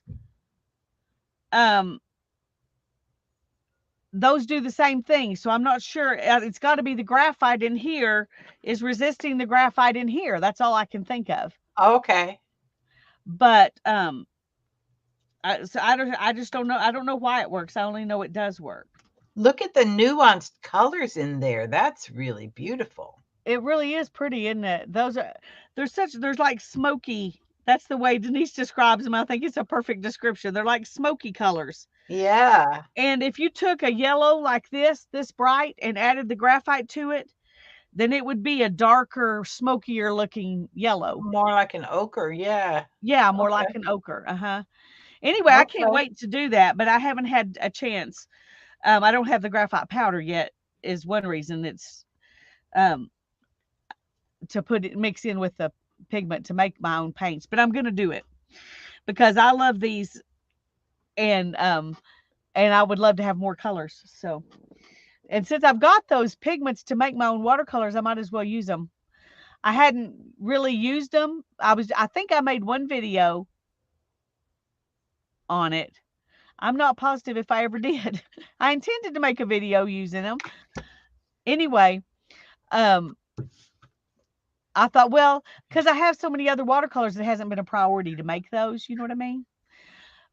those do the same thing. So I'm not sure. It's got to be the graphite in here is resisting the graphite in here. That's all I can think of. Okay. But I just don't know. I don't know why it works. I only know it does work. Look at the nuanced colors in there. That's really beautiful. It really is pretty, isn't it? There's like smoky. That's the way Denise describes them. I think it's a perfect description. They're like smoky colors. Yeah. And if you took a yellow like this bright, and added the graphite to it, then it would be a darker, smokier looking yellow. More like an ochre, yeah. Yeah, more like an ochre. Anyway, I can't wait to do that, but I haven't had a chance. I don't have the graphite powder yet, is one reason. It's to mix in with the pigment to make my own paints, but I'm going to do it because I love these, and I would love to have more colors. So, and since I've got those pigments to make my own watercolors, I might as well use them. I hadn't really used them. I think I made one video on it. I'm not positive if I ever did. I intended to make a video using them. Anyway, I thought, well, because I have so many other watercolors, it hasn't been a priority to make those. You know what I mean?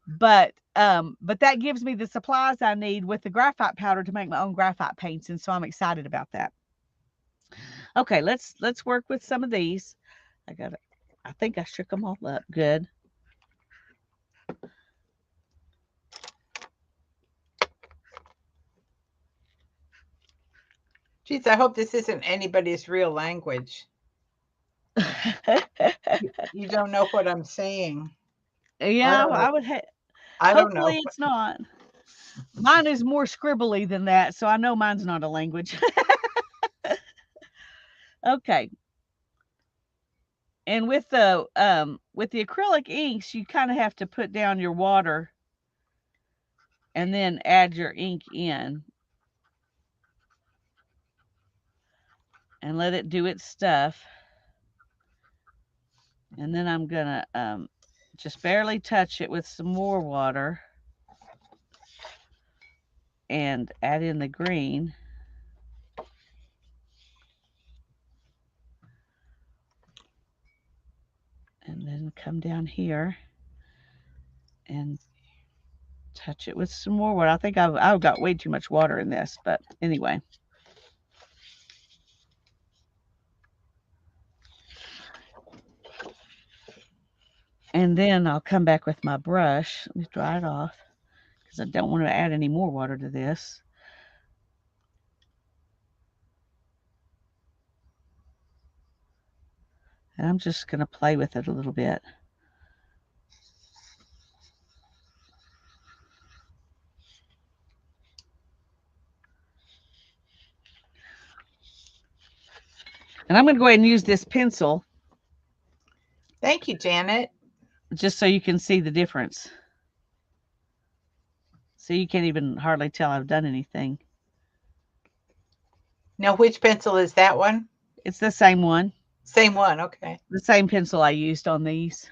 But that gives me the supplies I need with the graphite powder to make my own graphite paints, and so I'm excited about that. Okay, let's work with some of these. I think I shook them all up good. Geez, I hope this isn't anybody's real language. You don't know what I'm saying. Yeah, I would have. I don't know. Hopefully it's not. Mine is more scribbly than that, so I know mine's not a language. Okay. And with the acrylic inks, you kind of have to put down your water and then add your ink in. and let it do its stuff. And then I'm going to just barely touch it with some more water and add in the green. And then come down here and touch it with some more water. I think I've got way too much water in this, but anyway. And then I'll come back with my brush. Let me dry it off because I don't want to add any more water to this. And I'm just going to play with it a little bit. And I'm going to go ahead and use this pencil. Thank you, Janet. Just so you can see the difference. So you can't even hardly tell I've done anything. Now, which pencil is that one? It's the same one. Same one, okay. The same pencil I used on these.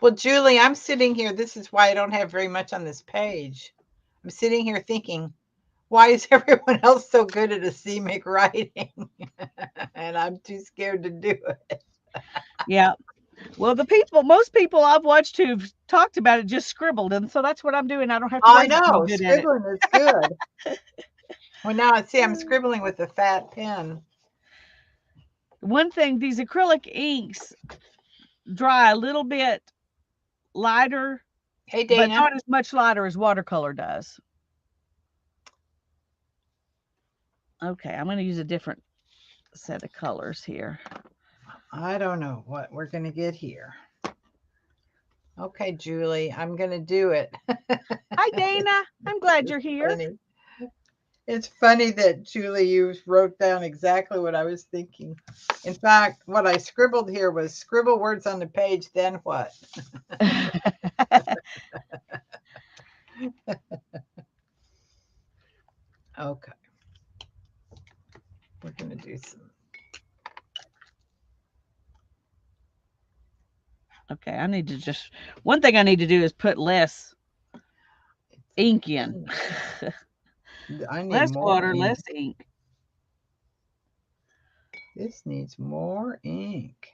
Well, Julie, I'm sitting here. This is why I don't have very much on this page. I'm sitting here thinking, why is everyone else so good at acemic writing? And I'm too scared to do it. Yeah. Well, most people I've watched who've talked about it just scribbled, and so that's what I'm doing. I don't have to I worry about know, being good at it. scribbling is good. Well, now I see I'm scribbling with a fat pen. One thing, these acrylic inks dry a little bit lighter, Hey, but Dana. not as much lighter as watercolor does. Okay, I'm going to use a different set of colors here. I don't know what we're going to get here. Okay, Julie, I'm going to do it. Hi, Dana. I'm glad you're here. Funny. It's funny that, Julie, you wrote down exactly what I was thinking. In fact, what I scribbled here was scribble words on the page, then what? Okay. We're going to do some. Okay, I need to just, one thing I need to do is put less ink in. I need Less more water, ink. less ink. This needs more ink.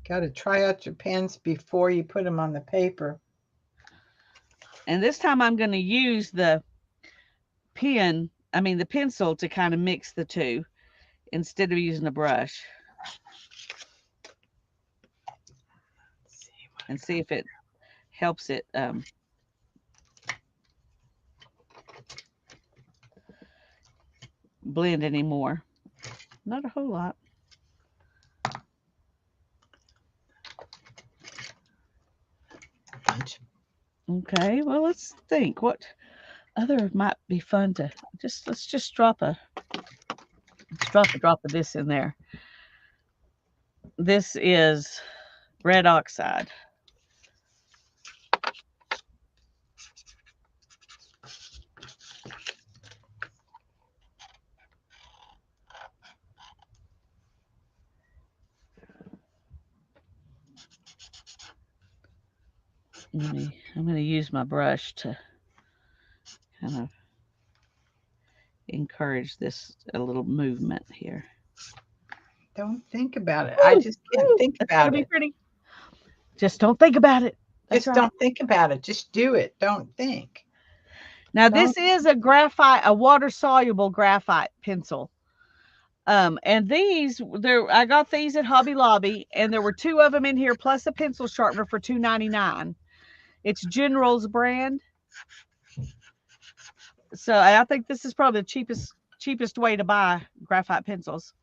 Got to try out your pens before you put them on the paper. And this time I'm going to use the pencil to kind of mix the two instead of using a brush. And see if it helps it blend anymore. Not a whole lot. Okay, well, let's think. What other might be fun to let's just drop a drop of this in there. This is red oxide. I'm going to use my brush to kind of encourage this a little movement here. Don't think about it. I just can't think about it. Pretty. Just don't think about it. Just don't think about it. Just do it. Don't think. Now, this is a water-soluble graphite pencil. And these, I got these at Hobby Lobby, and there were 2 of them in here, plus a pencil sharpener for $2.99. It's General's brand. So I think this is probably the cheapest way to buy graphite pencils.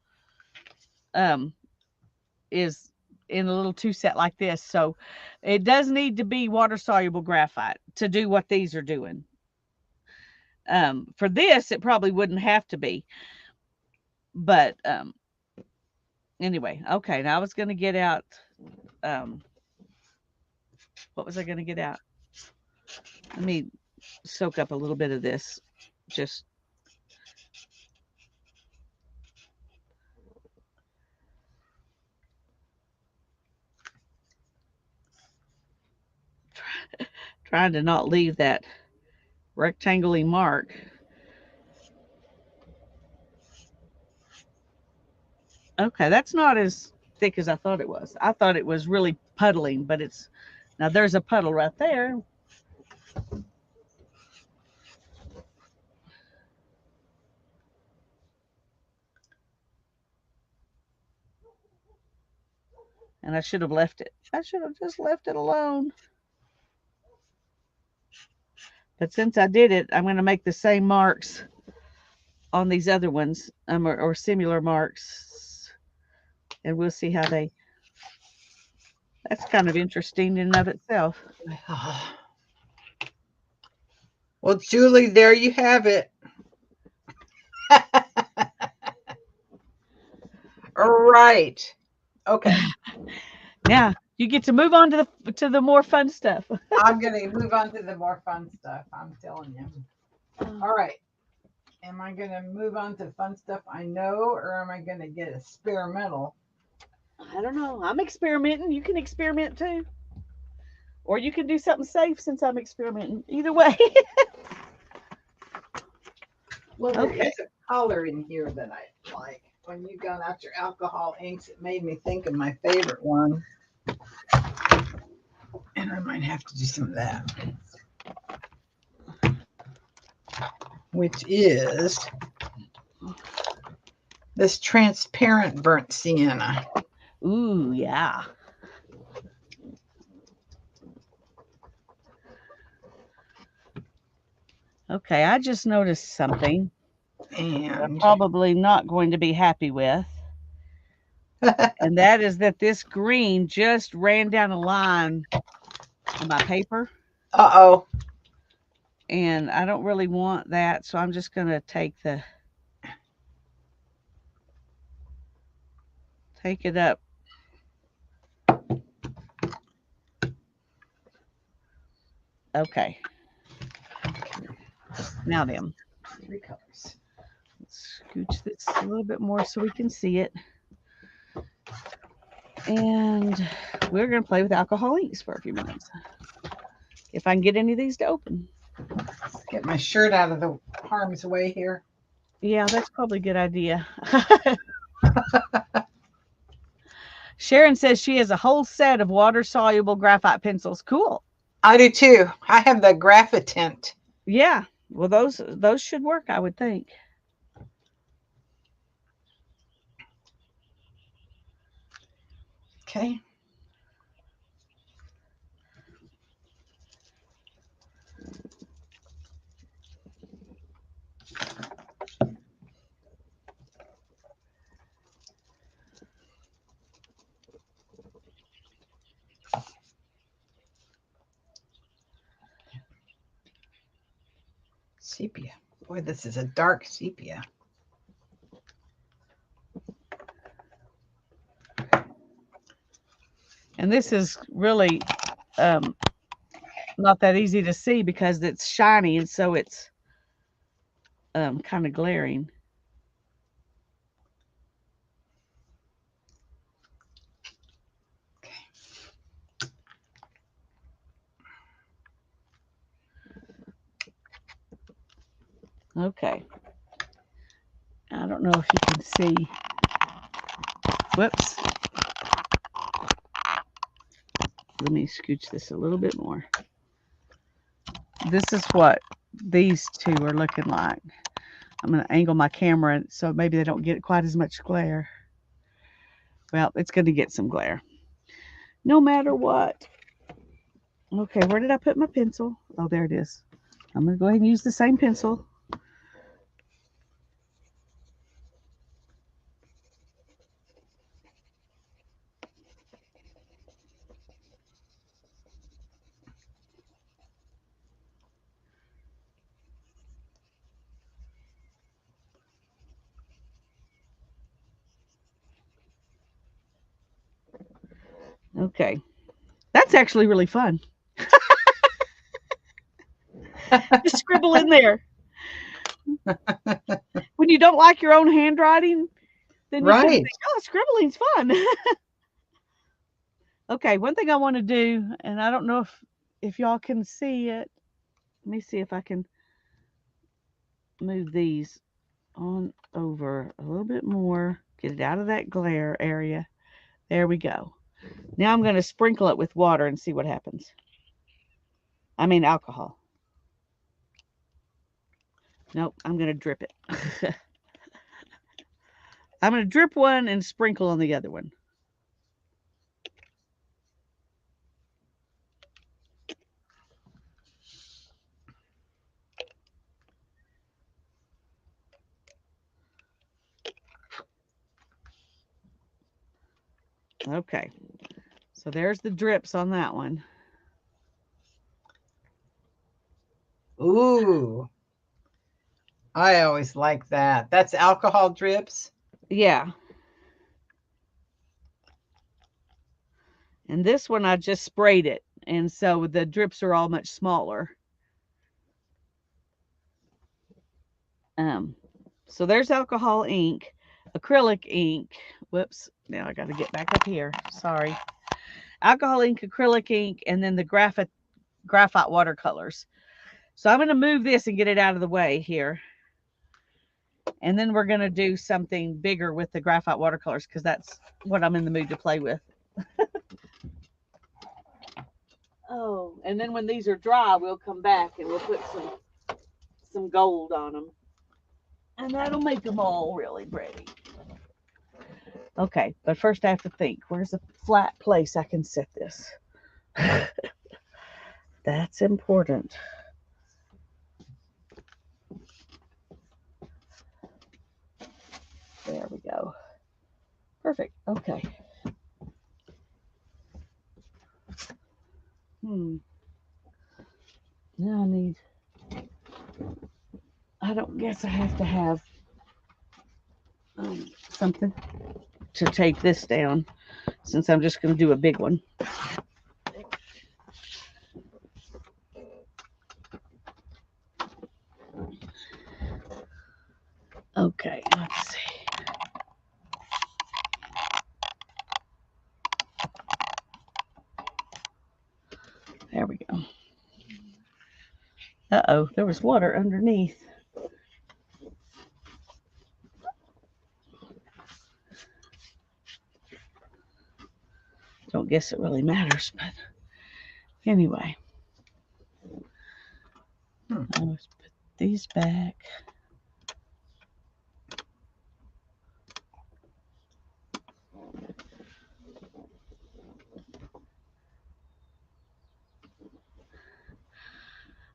Is in a little 2-set like this. So it does need to be water-soluble graphite to do what these are doing. For this, it probably wouldn't have to be. But anyway, okay. Now I was going to get out. What was I going to get out? Let me soak up a little bit of this just trying to not leave that rectangle-y mark. Okay, that's not as thick as I thought it was. I thought it was really puddling, but it's now there's a puddle right there. And I should have left it. I should have just left it alone. But since I did it, I'm going to make the same marks on these other ones, or similar marks, and we'll see how they. That's kind of interesting in and of itself. Well, Julie, there you have it. All right. Okay. Now you get to move on to the more fun stuff. I'm going to move on to the more fun stuff. I'm telling you. All right. Am I going to move on to fun stuff I know, or am I going to get experimental? I don't know. I'm experimenting. You can experiment too. Or you can do something safe since I'm experimenting. Either way. Well, okay. There's a color in here that I like. When you got out your alcohol inks, it made me think of my favorite one. And I might have to do some of that. Which is this transparent burnt sienna. Ooh, yeah. Okay, I just noticed something. And I'm probably not going to be happy with. And that is that this green just ran down a line on my paper. Uh-oh. And I don't really want that, so I'm just going to take it up. Okay. Now then. 3 colors. Let's scooch this a little bit more so we can see it. And we're going to play with alcohol inks for a few minutes. If I can get any of these to open. Get my shirt out of the harm's way here. Yeah, that's probably a good idea. Sharon says she has a whole set of water-soluble graphite pencils. Cool. I do too. I have the Graphitint. Yeah. Well, those should work, I would think. Okay. Sepia. Boy, this is a dark sepia. And this is really not that easy to see because it's shiny, and so it's kind of glaring. Okay. I don't know if you can see. Whoops. Let me scooch this a little bit more. This is what these two are looking like. I'm going to angle my camera so maybe they don't get quite as much glare. Well, it's going to get some glare. No matter what. Okay, where did I put my pencil? Oh, there it is. I'm going to go ahead and use the same pencil. Okay. That's actually really fun. Just scribble in there. When you don't like your own handwriting, then you can think, Right. oh, scribbling's fun. Okay, one thing I want to do, and I don't know if y'all can see it. Let me see if I can move these on over a little bit more. Get it out of that glare area. There we go. Now I'm going to sprinkle it with water and see what happens. I mean alcohol. Nope, I'm going to drip it. I'm going to drip one and sprinkle on the other one. Okay, so there's the drips on that one. Ooh, I always like that. That's alcohol drips. Yeah. And this one, I just sprayed it. And so the drips are all much smaller. So there's alcohol ink, acrylic ink. Whoops. Now I got to get back up here. Sorry. Alcohol ink, acrylic ink, and then the graphite watercolors. So I'm going to move this and get it out of the way here. And then we're going to do something bigger with the graphite watercolors because that's what I'm in the mood to play with. Oh, and then when these are dry, we'll come back and we'll put some gold on them. And that'll make them all really pretty. Okay, but first I have to think, where's a flat place I can set this? That's important. There we go. Perfect. Okay. Now I don't guess I have to have something to take this down since I'm just going to do a big one. Okay, let's see. There we go. Uh-oh, there was water underneath. Don't guess it really matters, but anyway. Let's put these back.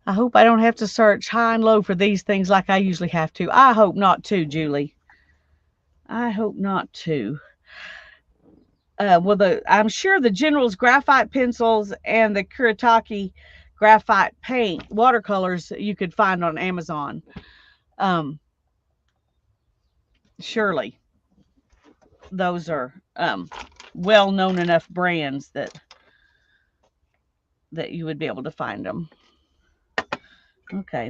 I hope I don't have to search high and low for these things like I usually have to. I hope not to, Julie. I hope not to. Well, I'm sure the General's graphite pencils and the Kuretake graphite paint watercolors you could find on Amazon. Surely those are well-known enough brands that you would be able to find them. Okay,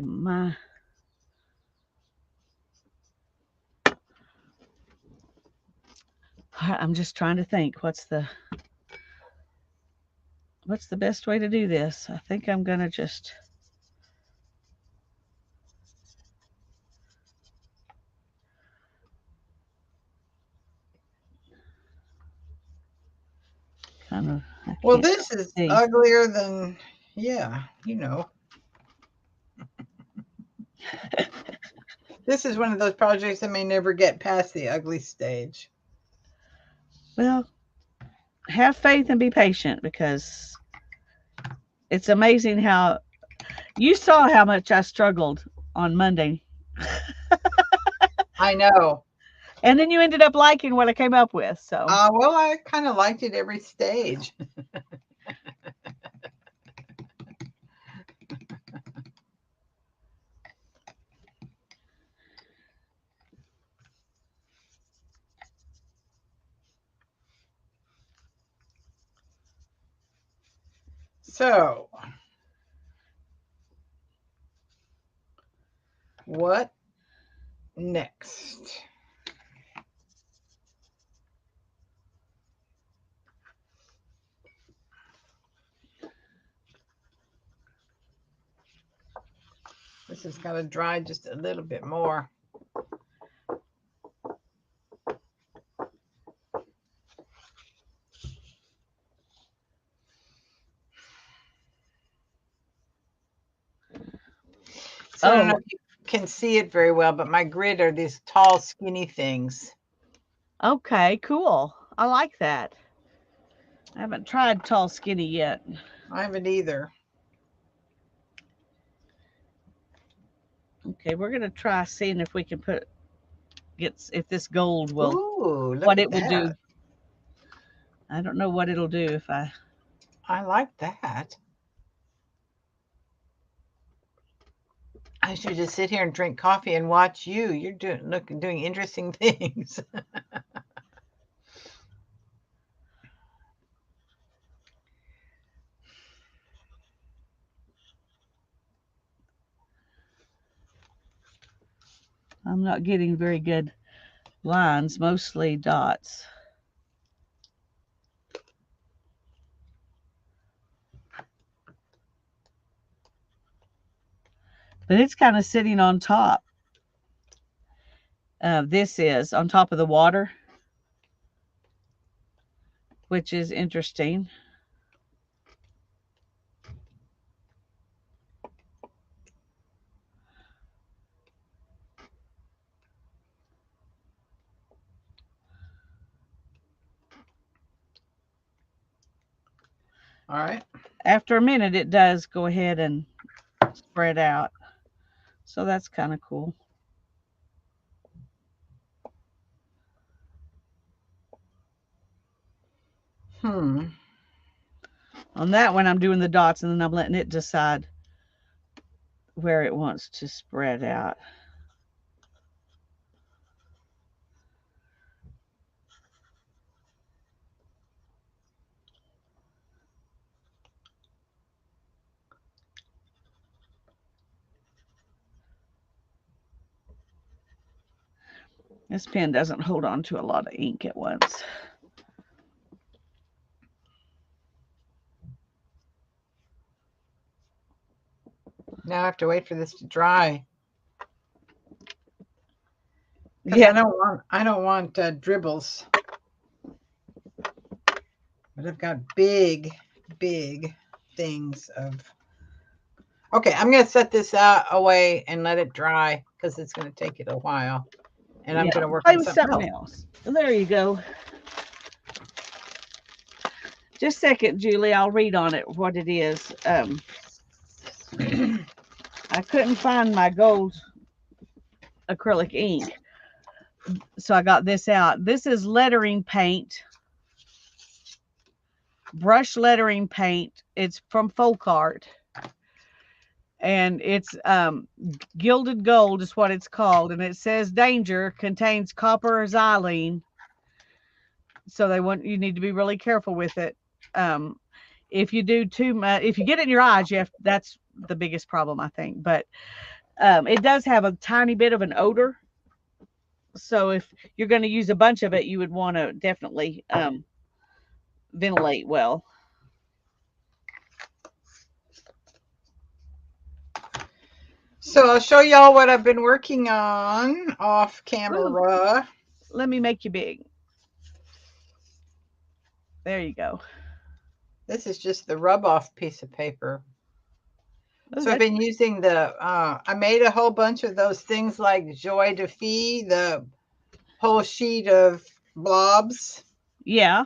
I'm just trying to think what's the best way to do this. I think I'm going to just kind of. Well, this is uglier than, yeah, you know. This is one of those projects that may never get past the ugly stage. Well, have faith and be patient because it's amazing how you saw how much I struggled on Monday. I know. And then you ended up liking what I came up with. So, well, I kind of liked it every stage. So, what next. This has got to dry just a little bit more. So I don't know if you can see it very well, but my grid are these tall, skinny things. Okay, cool. I like that. I haven't tried tall skinny yet. I haven't either. Okay, we're gonna try seeing if we can if this gold will Ooh, look what at it will that. do. I don't know what it'll do if I like that. I should just sit here and drink coffee and watch you. You're doing interesting things. I'm not getting very good lines, mostly dots. But it's kind of sitting on top. This is on top of the water, which is interesting. All right. After a minute, it does go ahead and spread out. So that's kind of cool. On that one, I'm doing the dots and then I'm letting it decide where it wants to spread out. This pen doesn't hold on to a lot of ink at once. Now I have to wait for this to dry. Yeah, I don't want dribbles. But I've got big things of. Okay, I'm going to set this away and let it dry because it's going to take it a while. And I'm going to work on something else. There you go. Just a second, Julie. I'll read on it what it is. I couldn't find my gold acrylic ink, so I got this out. This is lettering paint, brush lettering paint. It's from Folk Art, and it's gilded gold is what it's called, and it says danger, contains copper xylene, so you need to be really careful with it. If you do too much, if you get it in your eyes, that's the biggest problem, I think. But it does have a tiny bit of an odor, so if you're going to use a bunch of it, you would want to definitely ventilate well. So I'll show y'all what I've been working on off camera. Ooh, let me make you big. There you go. This is just the rub off piece of paper. Ooh, so I've been using I made a whole bunch of those things like Joie de Fille, the whole sheet of blobs. Yeah.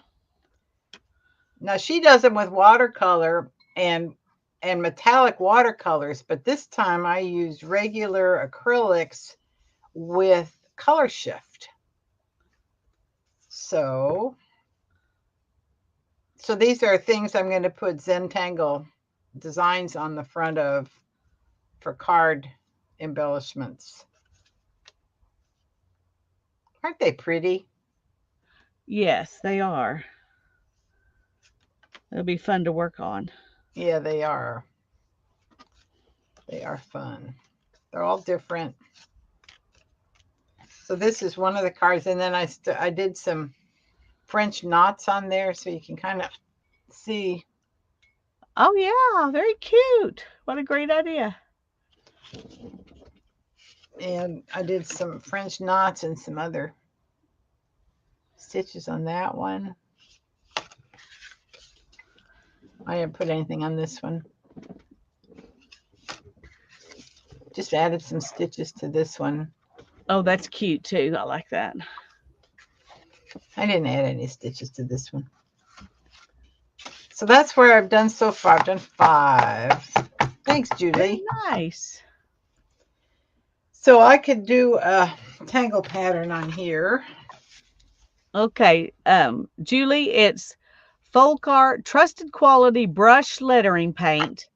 Now she does them with watercolor and metallic watercolors, but this time I used regular acrylics with color shift. So these are things I'm going to put Zentangle designs on the front of for card embellishments. Aren't they pretty? Yes, they are. It'll be fun to work on. Yeah, they are. They are fun. They're all different. So this is one of the cards, and then I did some French knots on there so you can kind of see. Oh yeah, very cute. What a great idea. And I did some French knots and some other stitches on that one. I didn't put anything on this one. Just added some stitches to this one. Oh, that's cute too. I like that. I didn't add any stitches to this one. So that's where I've done so far. I've done 5. Thanks, Very Julie. nice. So I could do a tangle pattern on here. Okay, Julie, it's Folk-Art Trusted Quality Brush Lettering Paint,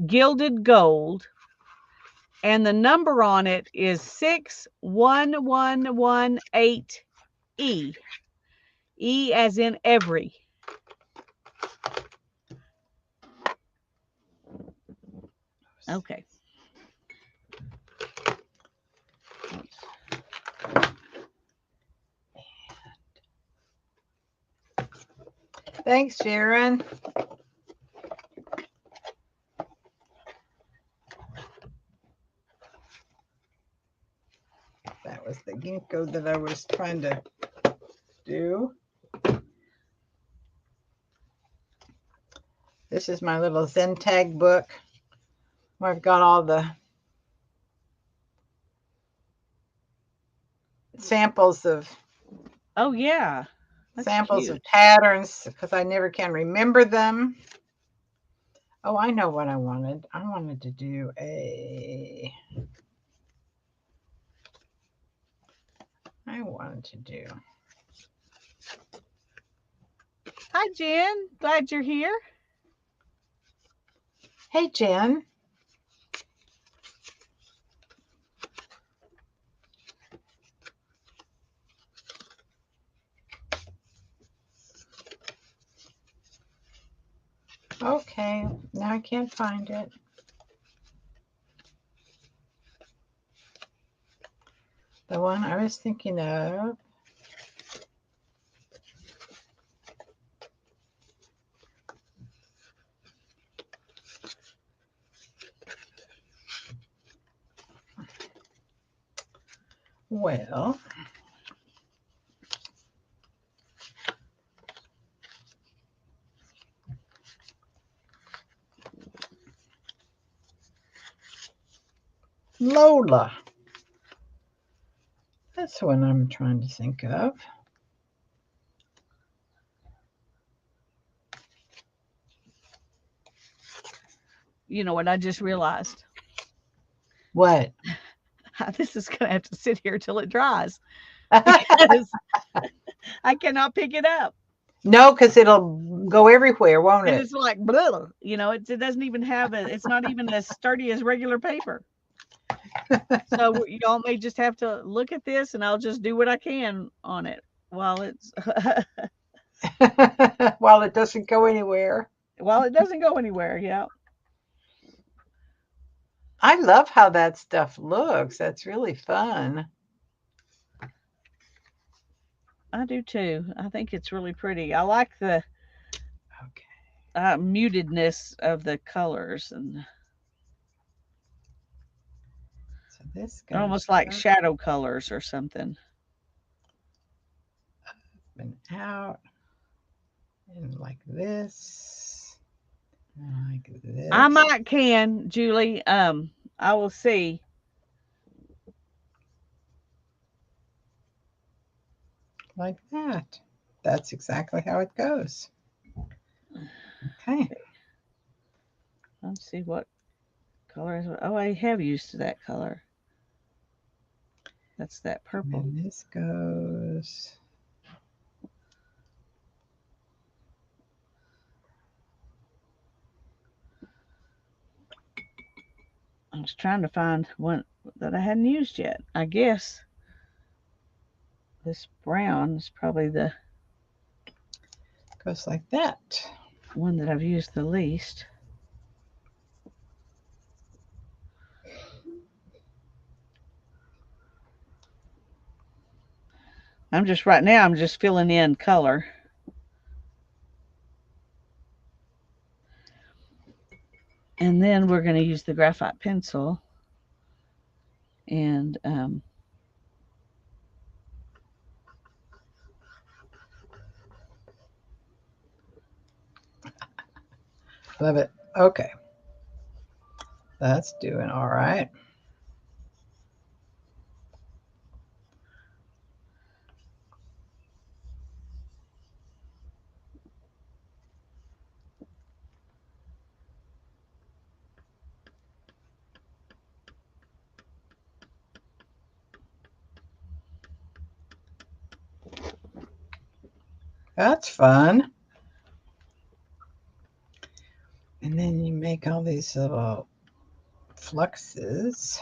Gilded Gold, and the number on it is 61118E. E as in every. Okay. Thanks, Sharon. That was the ginkgo that I was trying to do. This is my little Zen-Tag book where I've got all the samples of Oh yeah. That's samples cute. of patterns because I never can remember them. Oh, I know what I wanted. I wanted to do Hi Jen, glad you're here. Hey, Jen. Okay, now I can't find it. The one I was thinking of. Well, Lola. That's what I'm trying to think of. You know what I just realized? What? This is gonna have to sit here till it dries because I cannot pick it up. No, because it'll go everywhere, won't And it? it's like, blah, you know, it doesn't even have a, it's not even as sturdy as regular paper. So y'all may just have to look at this and I'll just do what I can on it while it's, While it doesn't go anywhere. while it doesn't go anywhere. Yeah. I love how that stuff looks. That's really fun. I do too. I think it's really pretty. I like the Okay. mutedness of the colors and So this they're goes almost like up shadow colors or something. and out and like this. And like this. I might can, Julie. I will see. Like that. That's exactly how it goes. Okay. Let's see what color is. Oh, I have used that color. That's that purple. And this goes. I was trying to find one that I hadn't used yet. I guess this brown is probably the Goes like that. one that I've used the least. I'm just filling in color. And then we're going to use the graphite pencil and Love it. Okay. That's doing all right. That's fun. And then you make all these little fluxes.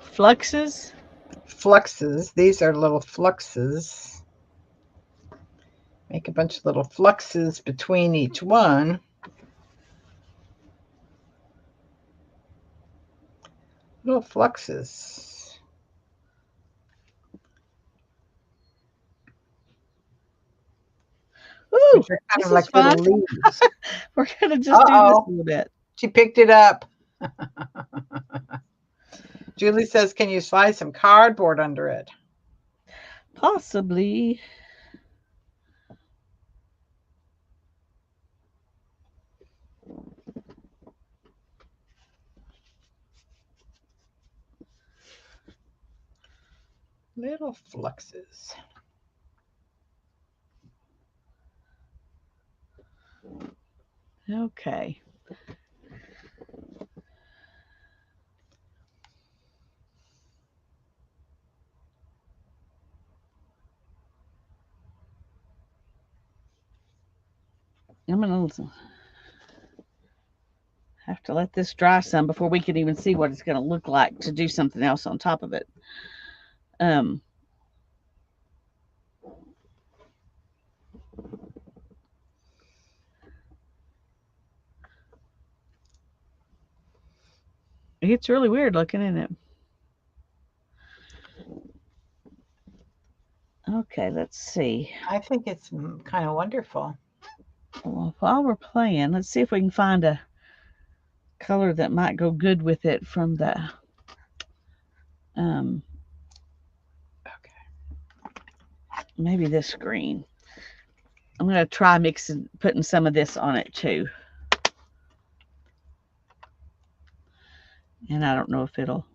fluxes. Fluxes. These are little fluxes. Make a bunch of little fluxes between each one. Little fluxes. Ooh, Which are kind this of is like fun. little leaves. We're going to just do this a Uh-oh. little bit. She picked it up. Julie says, can you slide some cardboard under it? Possibly. Little fluxes. Okay. I'm going to have to let this dry some before we can even see what it's going to look like to do something else on top of it. It's really weird looking, isn't it? Okay, let's see. I think it's kind of wonderful. Well, while we're playing, let's see if we can find a color that might go good with it from the Okay. maybe this green. I'm going to try putting some of this on it too. And I don't know if it'll.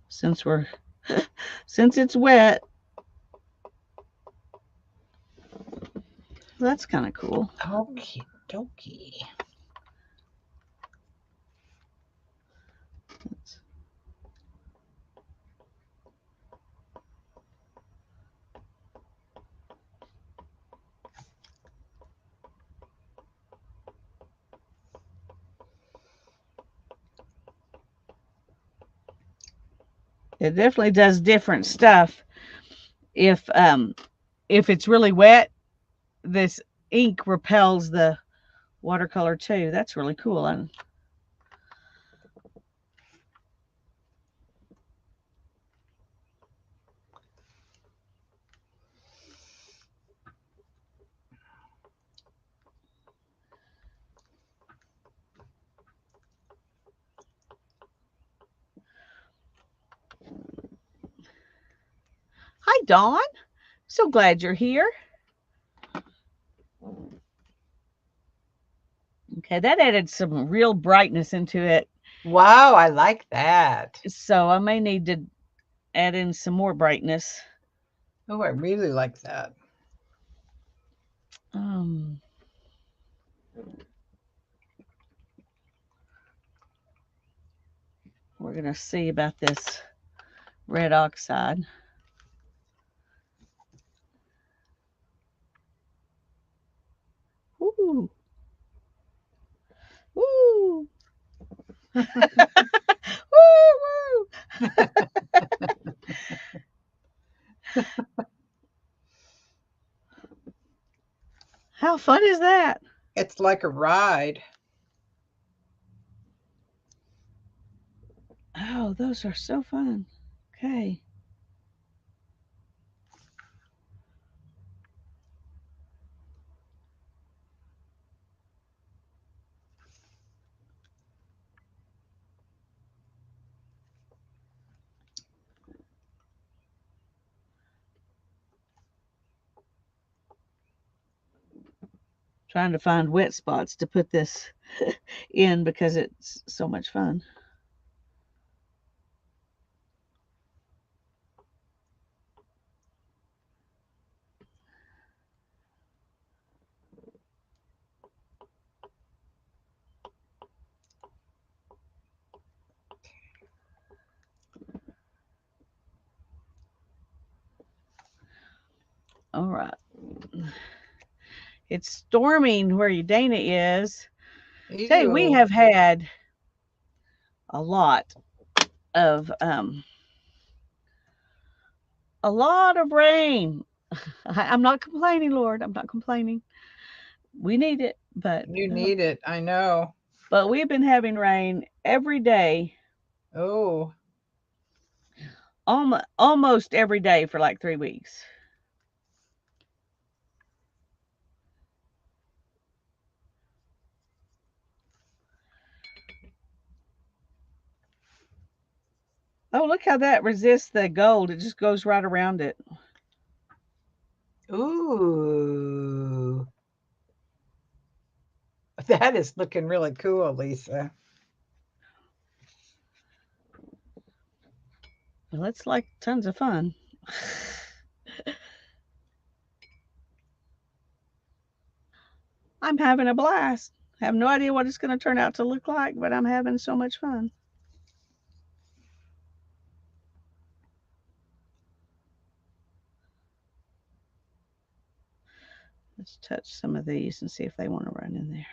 Since it's wet. That's kind of cool. Okie dokie. It definitely does different stuff. If it's really wet, this ink repels the watercolor too. That's really cool. And hi, Dawn. So glad you're here. Okay, that added some real brightness into it. Wow, I like that. So I may need to add in some more brightness. Oh, I really like that. We're going to see about this red oxide. Ooh. Woo! Woo! Woo! How fun is that? It's like a ride. Oh, those are so fun. Okay. Trying to find wet spots to put this in because it's so much fun. All right. It's storming where Dana is. Tell you, we Ew. have had a lot of rain. I'm not complaining, Lord. I'm not complaining. We need it, You need it. I know. but we've been having rain every day, Oh, almost every day for like 3 weeks. Oh, look how that resists the gold. It just goes right around it. ooh. That is looking really cool, Lisa. Well, it's like tons of fun. I'm having a blast. I have no idea what it's going to turn out to look like, but I'm having so much fun. Let's touch some of these and see if they want to run in there.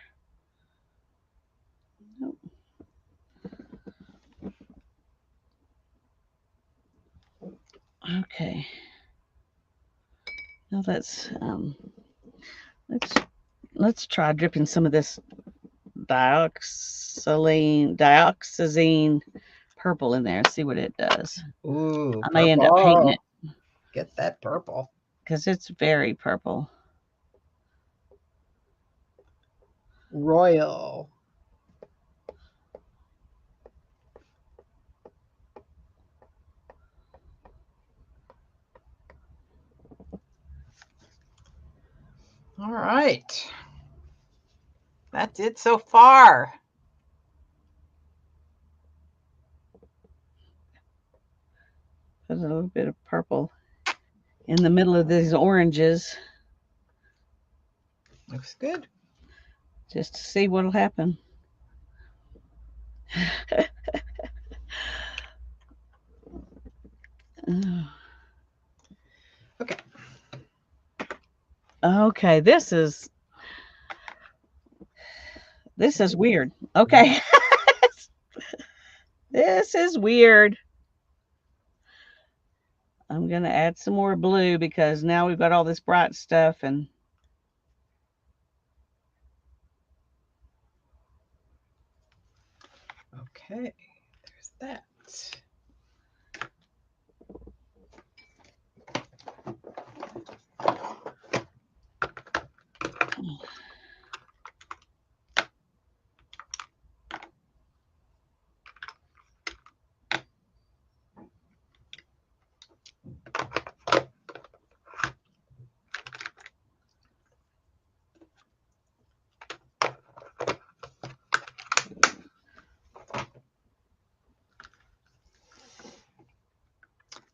Nope. Okay. Now let's let's try dripping some of this dioxazine purple in there and see what it does. Ooh, I may end up hating it purple. Get that purple. because it's very purple. Royal. All right. That's it so far. Put a little bit of purple in the middle of these oranges Looks good. just to see what'll happen. Okay. Okay, this is weird. Okay. This is weird. I'm going to add some more blue because now we've got all this bright stuff and Okay. There's that.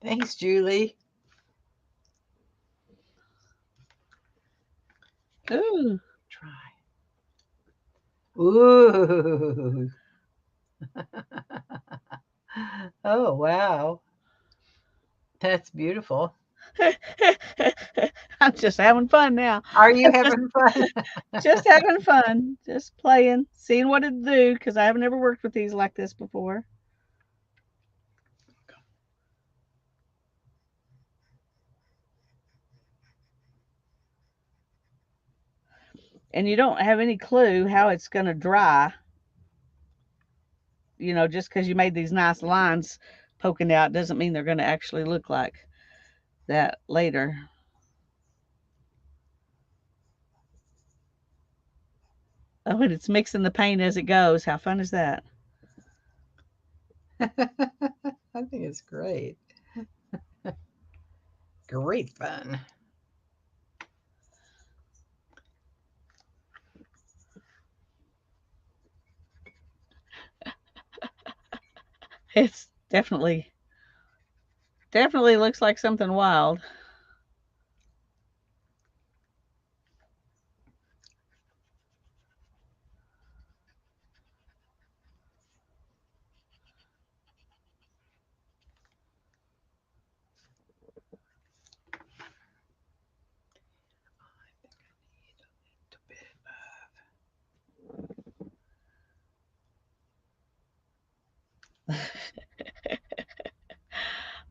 Thanks, Julie. ooh. Try. Ooh. Oh, wow. That's beautiful. I'm just having fun now. Are you having fun? Just having fun. Just playing, seeing what it do because I haven't ever worked with these like this before. and you don't have any clue how it's going to dry, you know, just because you made these nice lines poking out doesn't mean they're going to actually look like that later. Oh, and it's mixing the paint as it goes. How fun is that? I think it's great. Great fun. It's definitely looks like something wild.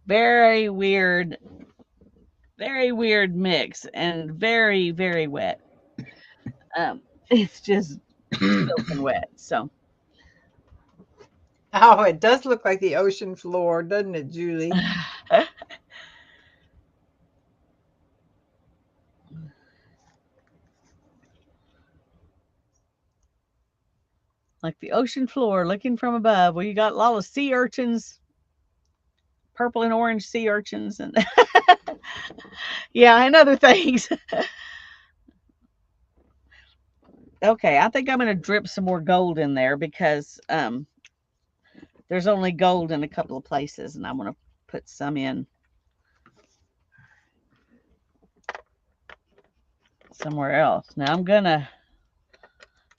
Very weird, very weird mix and very, very wet. It's just soaking wet. So Oh, it does look like the ocean floor, doesn't it, Julie? like the ocean floor looking from above. Well, you got a lot of sea urchins, purple and orange sea urchins, and yeah, and other things. Okay, I think I'm going to drip some more gold in there because there's only gold in a couple of places, and I want to put some in somewhere else. Now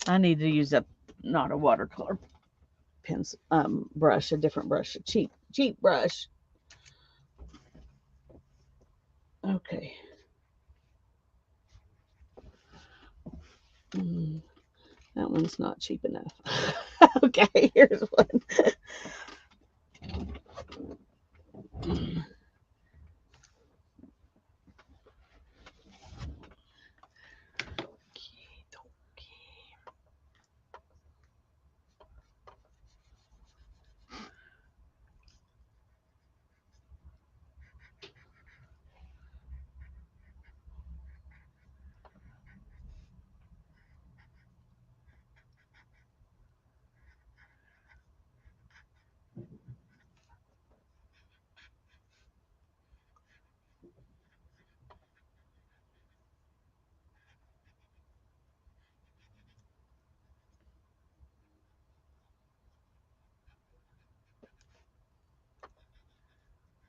I need to use a not a watercolor pencil brush, a different brush, a cheap brush. Okay. That one's not cheap enough. Okay, here's one.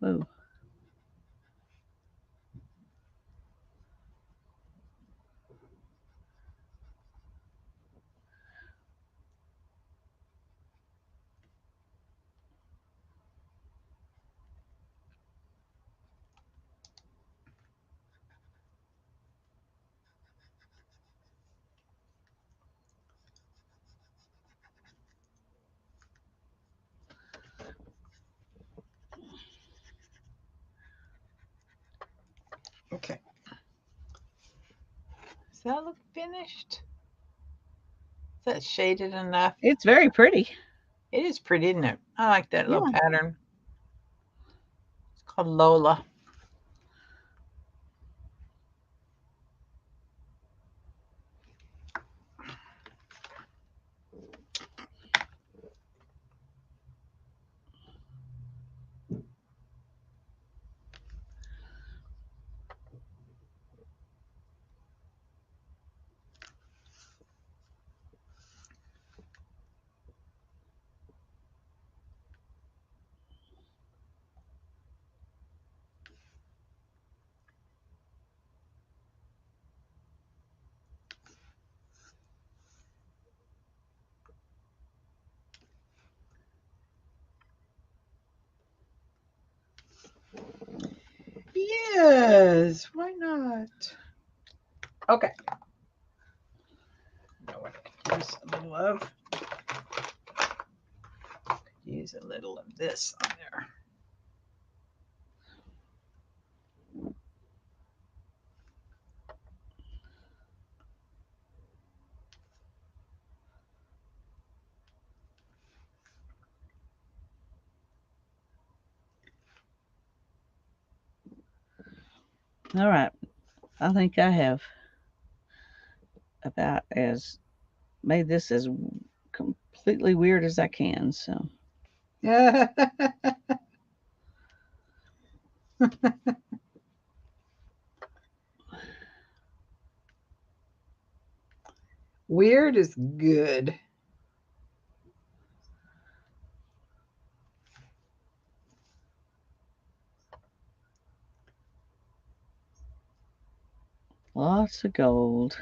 Ooh. Okay. Does that look finished? Is that shaded enough? It's very pretty. It is pretty, isn't it? I like that little Yeah. pattern. It's called Lola. Yes, why not? Okay. I know what I could use a little of. Use a little of this on there. All right. I think I have about as made this as completely weird as I can. So Yeah. Weird is good. lots of gold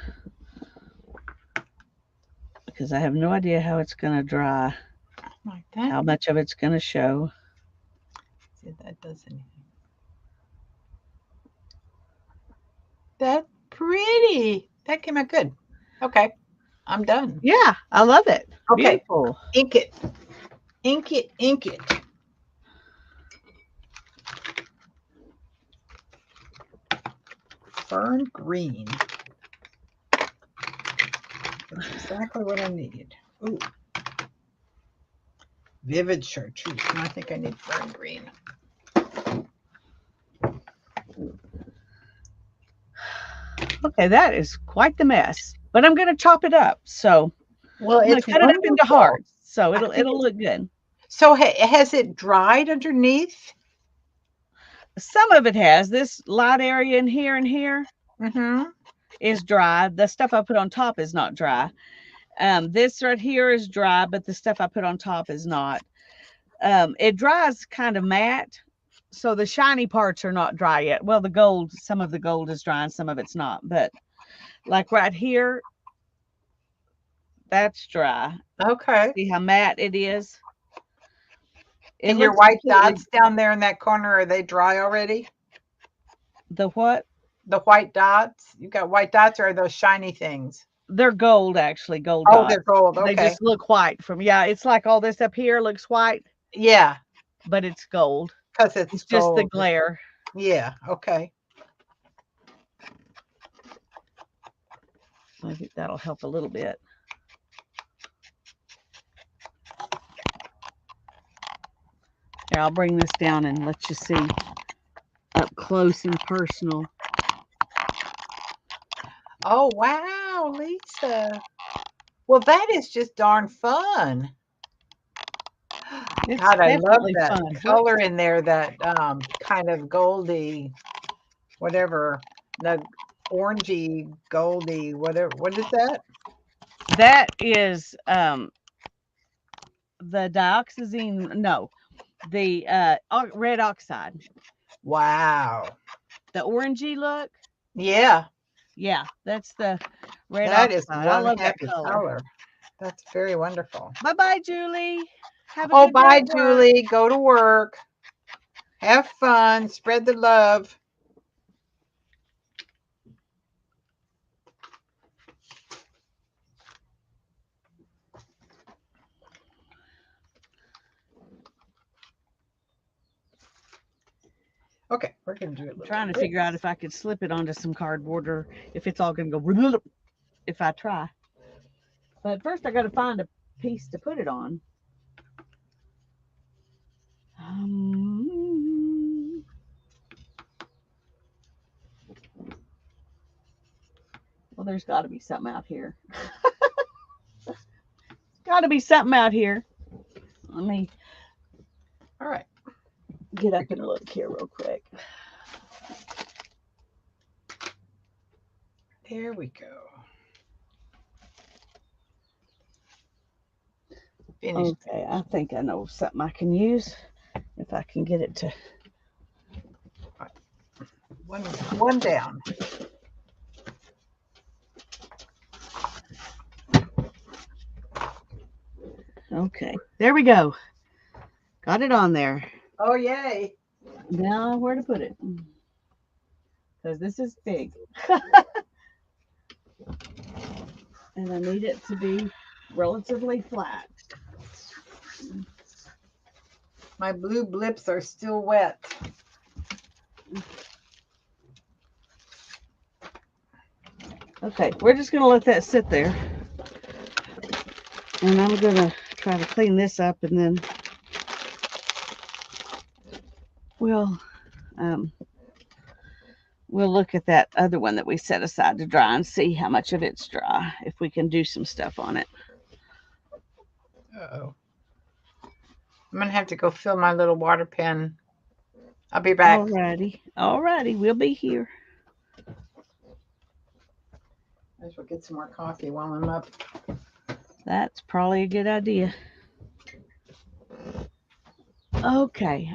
because I have no idea how it's going to dry, Like that. how much of it's going to show. See if that does anything. That's pretty. That came out good. Okay. I'm done. Yeah, I love it. Okay. Beautiful. Ink it. Ink it. Ink it. Fern green. That's exactly what I need. Ooh. Vivid chartreuse. I think I need fern green. Okay, that is quite the mess, but I'm going to chop it up. So Well, I'm going it's to cut it up into wonderful. hearts. So I think it'll it's look good. so. Has it dried underneath? Some of it has this light area in here and here Mm-hmm. is dry. The stuff I put on top is not dry. This right here is dry, but the stuff I put on top is not. It dries kind of matte, so the shiny parts are not dry yet. Well, the gold, some of the gold is dry and some of it's not, but like right here, that's dry. Okay. See how matte it is? It And your looks white completely dots down there in that corner, are they dry already? the what? The white dots? You got white dots or are those shiny things? They're gold actually, gold Oh, dots. they're gold. They Okay. just look white from yeah, it's like all this up here looks white, Yeah, but it's gold. because it's It's just the gold. glare. Yeah, okay. Maybe that'll help a little bit. Here, I'll bring this down and let you see up close and personal. Oh, wow, Lisa. Well, that is just darn fun. It's God, I love definitely that fun. color in there, that kind of goldy, whatever, the orangey, goldy, whatever. What is that? That is the dioxazine, no, the red oxide. Wow. The orangey look. Yeah, Yeah, that's the red that is oxide. I one love that happy color. color. That's very wonderful. Bye bye, Julie. Have a Oh, good day bye, at work. Julie. Go to work. Have fun. Spread the love. Okay, we're going to do it. I'm trying to figure out if I could slip it onto some cardboard or if it's all going to go if I try. But first, I got to find a piece to put it on. Well, there's got to be something out here. Got to be something out here. Let me. All right. Get up and look here real quick. There we go. Finished. Okay, I think I know something I can use if I can get it to. One down. Okay, there we go. Got it on there. Oh, yay. Now where to put it? Because this is big. And I need it to be relatively flat. My blue blips are still wet. Okay, we're just going to let that sit there. And I'm going to try to clean this up and then we'll look at that other one that we set aside to dry and see how much of it's dry, if we can do some stuff on it. Uh-oh. I'm going to have to go fill my little water pen. I'll be back. Alrighty, we'll be here. Might as well get some more coffee while I'm up. That's probably a good idea. Okay,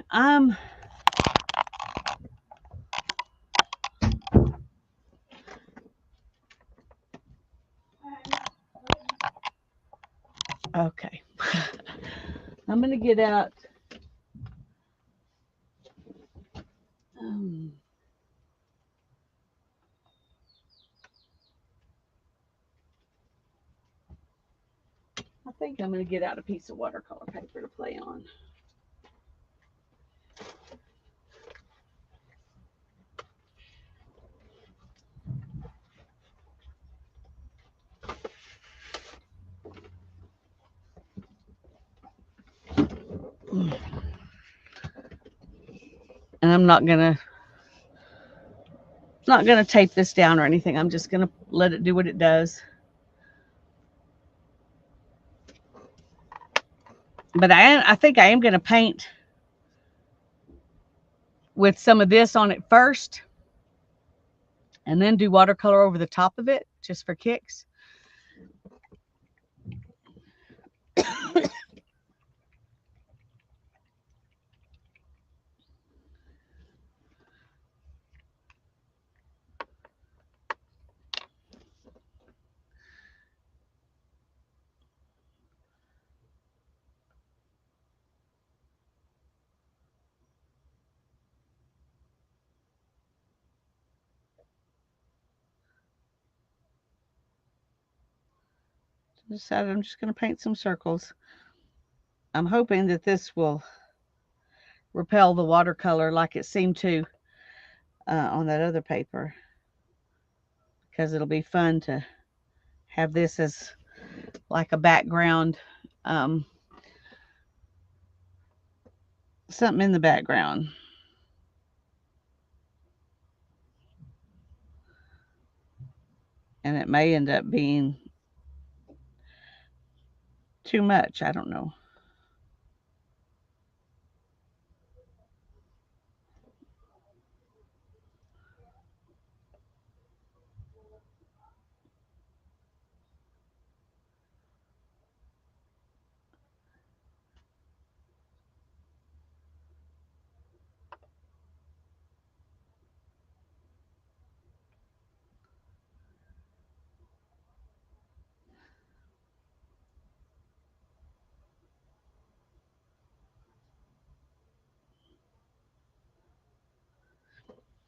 okay. I'm gonna get out. I think I'm gonna get out a piece of watercolor paper to play on. And I'm not gonna tape this down or anything. I'm just gonna let it do what it does. But I think I am gonna paint with some of this on it first, and then do watercolor over the top of it, just for kicks. Decided I'm just going to paint some circles. I'm hoping that this will repel the watercolor like it seemed to on that other paper, because it'll be fun to have this as like a background, something in the background. And it may end up being too much. I don't know.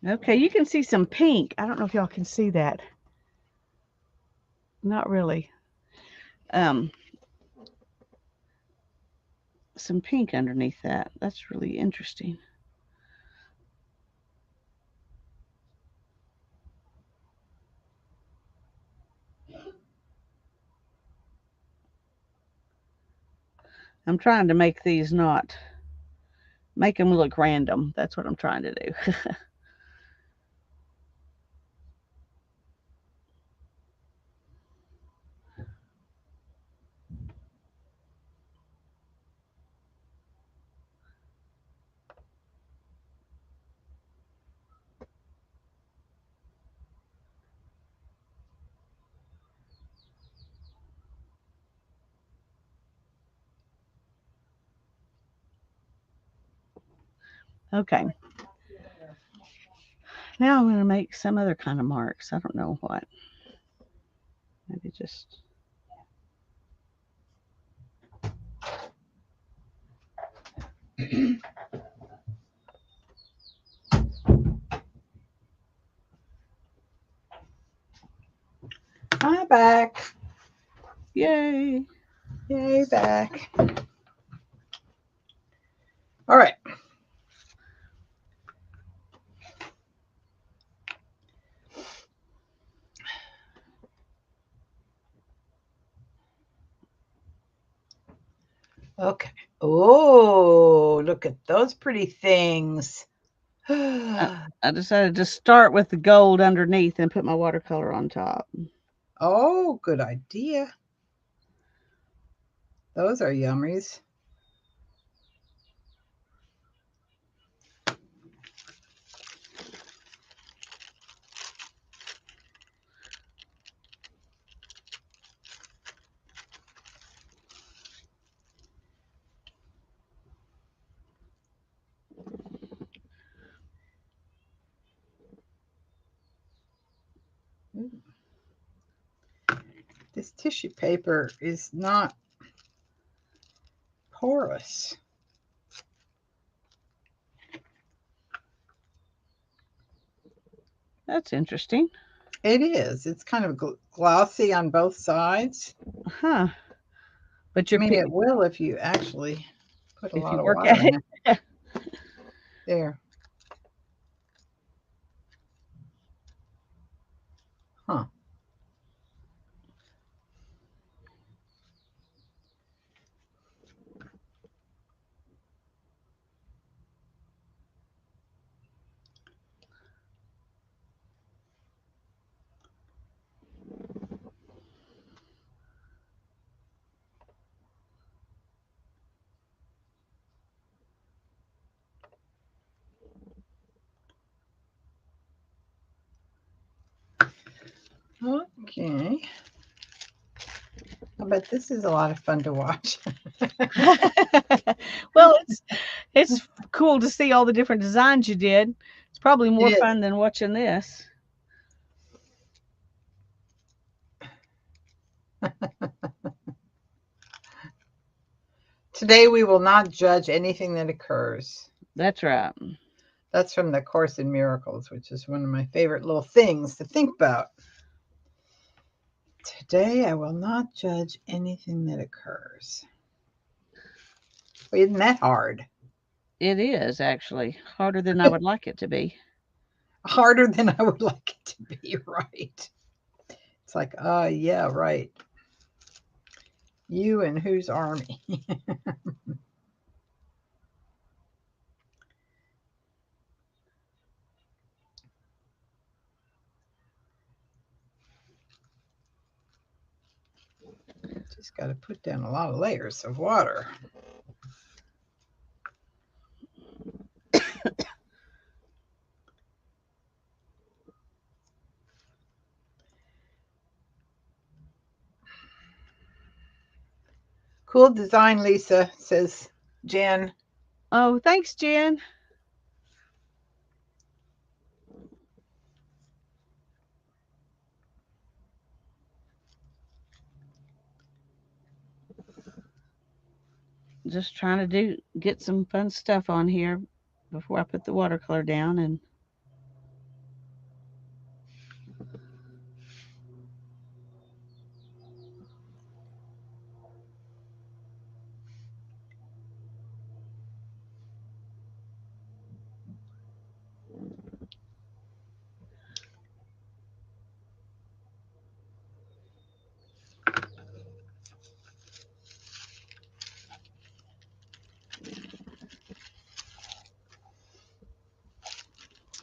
Okay, you can see some pink. I don't know if y'all can see that. Not really. Some pink underneath that. That's really interesting. I'm trying to make these not make them look random. That's what I'm trying to do. Okay. Now I'm going to make some other kind of marks. I don't know what. Maybe just... I'm back. Yay. Yay, back. All right. Okay. Oh, look at those pretty things. I decided to start with the gold underneath and put my watercolor on top. Oh, good idea. Those are yummies. This tissue paper is not porous. That's interesting. It is. It's kind of glossy on both sides. Huh. But I you're mean, it will if you actually put a if lot you of work water at in it. it. There. Huh. Okay. I bet this is a lot of fun to watch. Well, it's cool to see all the different designs you did. It's probably more It fun than watching this. Today we will not judge anything that occurs. That's right. That's from the Course in Miracles, which is one of my favorite little things to think about. Today I will not judge anything that occurs. Well, isn't that hard? It is actually harder than I would like it to be. Harder than I would like it to be, right? It's like, yeah, right. You and whose army? Just got to put down a lot of layers of water. Cool design, Lisa, says Jen. Oh, thanks, Jen. Just trying to get some fun stuff on here before I put the watercolor down and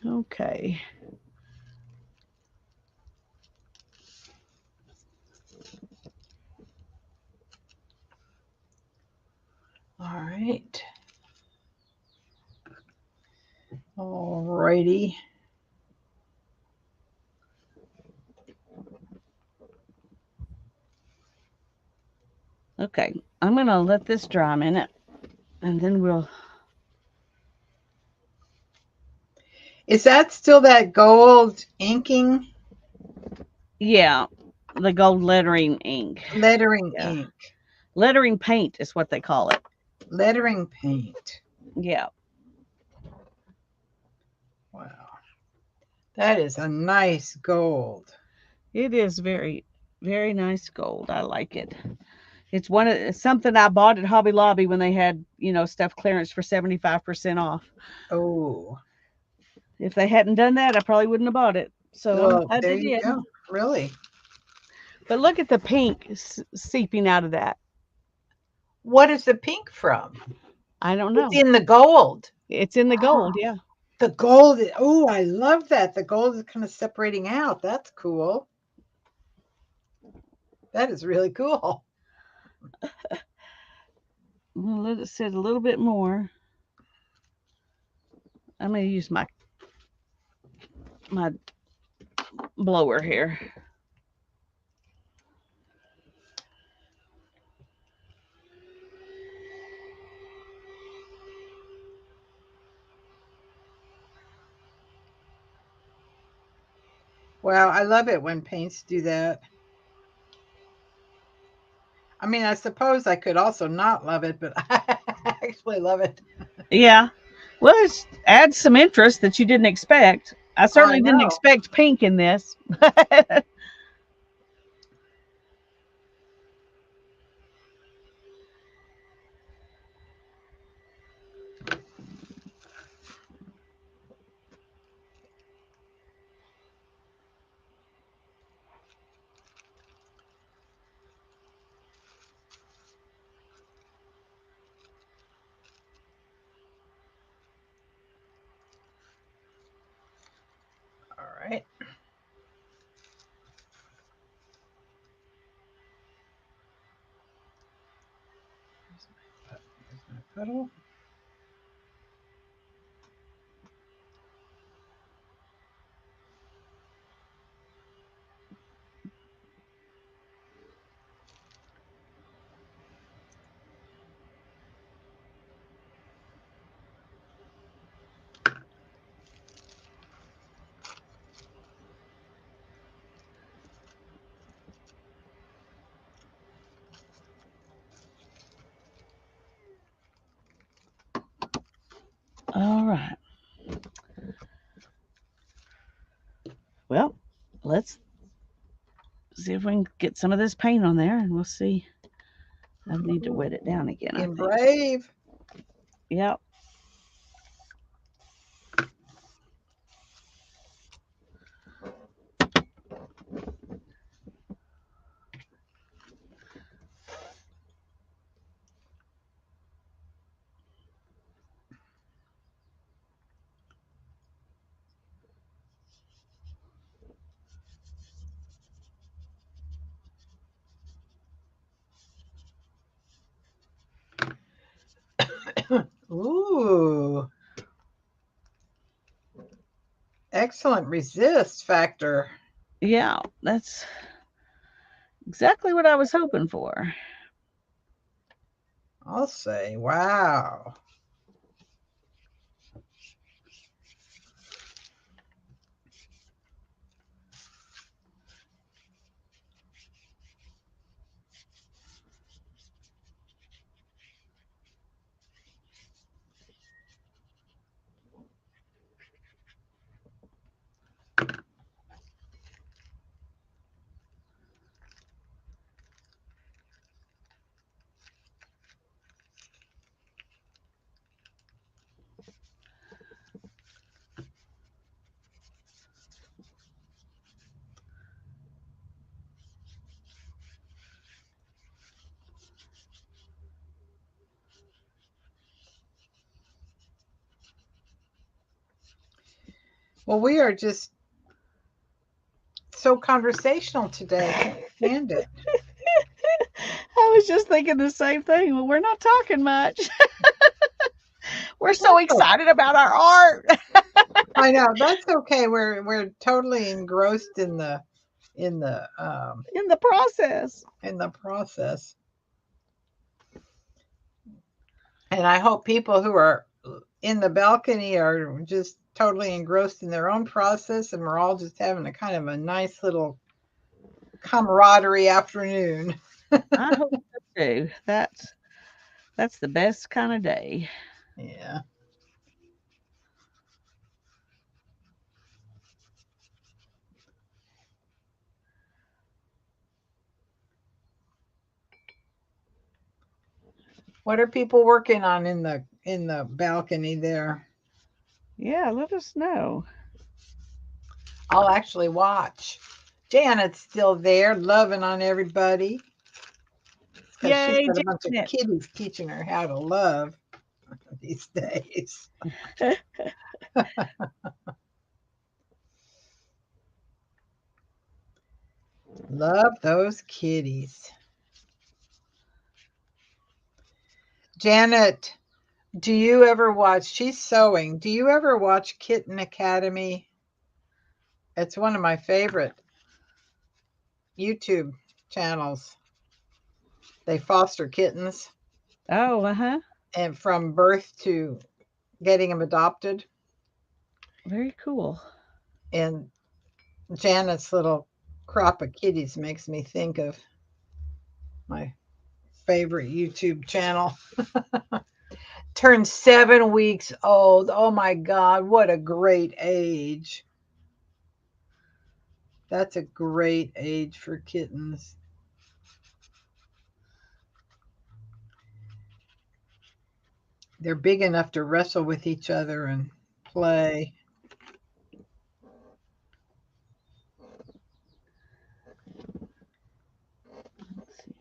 okay. All right. All righty. Okay. I'm gonna let this dry a minute and then we'll Is that still that gold inking? yeah, the gold lettering ink. Lettering Yeah. ink. Lettering paint is what they call it. Lettering paint. Yeah. Wow. That is a nice gold. It is very, very nice gold. I like it. It's something I bought at Hobby Lobby when they had, stuff clearance for 75% off. Oh. If they hadn't done that, I probably wouldn't have bought it. So I'm Well, glad there they you did. go. Really? But look at the pink seeping out of that. What is the pink from? I don't know. It's in the gold. It's in the gold, yeah. The gold. Oh, I love that. The gold is kind of separating out. That's cool. That is really cool. I'm gonna let it sit a little bit more. I'm gonna use my blower here. Wow, I love it when paints do that. I mean, I suppose I could also not love it, but I actually love it. Yeah. Well, it adds some interest that you didn't expect. I I certainly didn't know. expect pink in this. All right. There's my puddle. All right. Well, let's see if we can get some of this paint on there, and we'll see. I need to wet it down again, I Being think. brave. Yep. Ooh, excellent resist factor. Yeah, that's exactly what I was hoping for. I'll say, wow. Well, we are just so conversational today. I can't stand it. I was just thinking the same thing. Well, we're not talking much. We're so That's okay. excited about our art. I know that's okay. We're totally engrossed In the process. in the process, and I hope people who are in the balcony are just totally engrossed in their own process, and we're all just having a kind of a nice little camaraderie afternoon. I hope so too. That's the best kind of day. Yeah. What are people working on in the balcony there? Yeah, let us know. I'll actually watch. Janet's still there, loving on everybody because she's Yay, got a bunch of Janet. kiddies teaching her how to love. these days. Love those kitties. Janet, do you ever watch? She's sewing. Do you ever watch Kitten Academy? It's one of my favorite YouTube channels. They foster kittens Oh, uh-huh. and from birth to getting them adopted. Very cool. And Janet's little crop of kitties makes me think of my favorite YouTube channel. Turned 7 weeks old. Oh my God, what a great age. That's a great age for kittens. They're big enough to wrestle with each other and play. Let's see.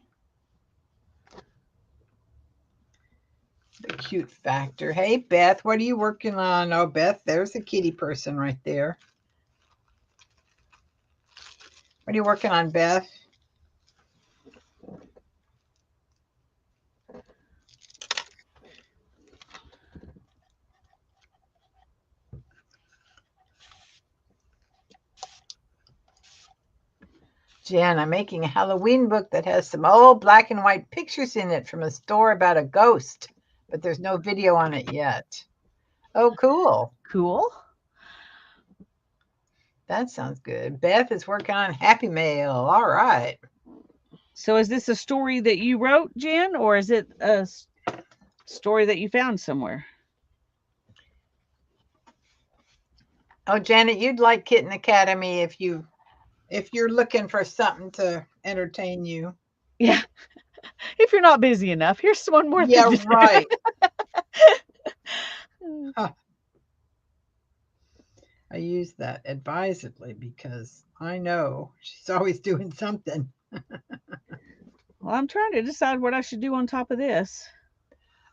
The cute factor. Hey, Beth, what are you working on? Oh, Beth, there's a kitty person right there. What are you working on, Beth? Jen, I'm making a Halloween book that has some old black and white pictures in it from a store about a ghost, but there's no video on it yet. Oh, cool. Cool. That sounds good. Beth is working on Happy Mail. All right. So is this a story that you wrote, Jen, or is it a story that you found somewhere? Oh, Janet, you'd like Kitten Academy if you're looking for something to entertain you. Yeah. If you're not busy enough, here's one more Yeah, thing to right. do. I use that advisedly because I know she's always doing something. Well, I'm trying to decide what I should do on top of this.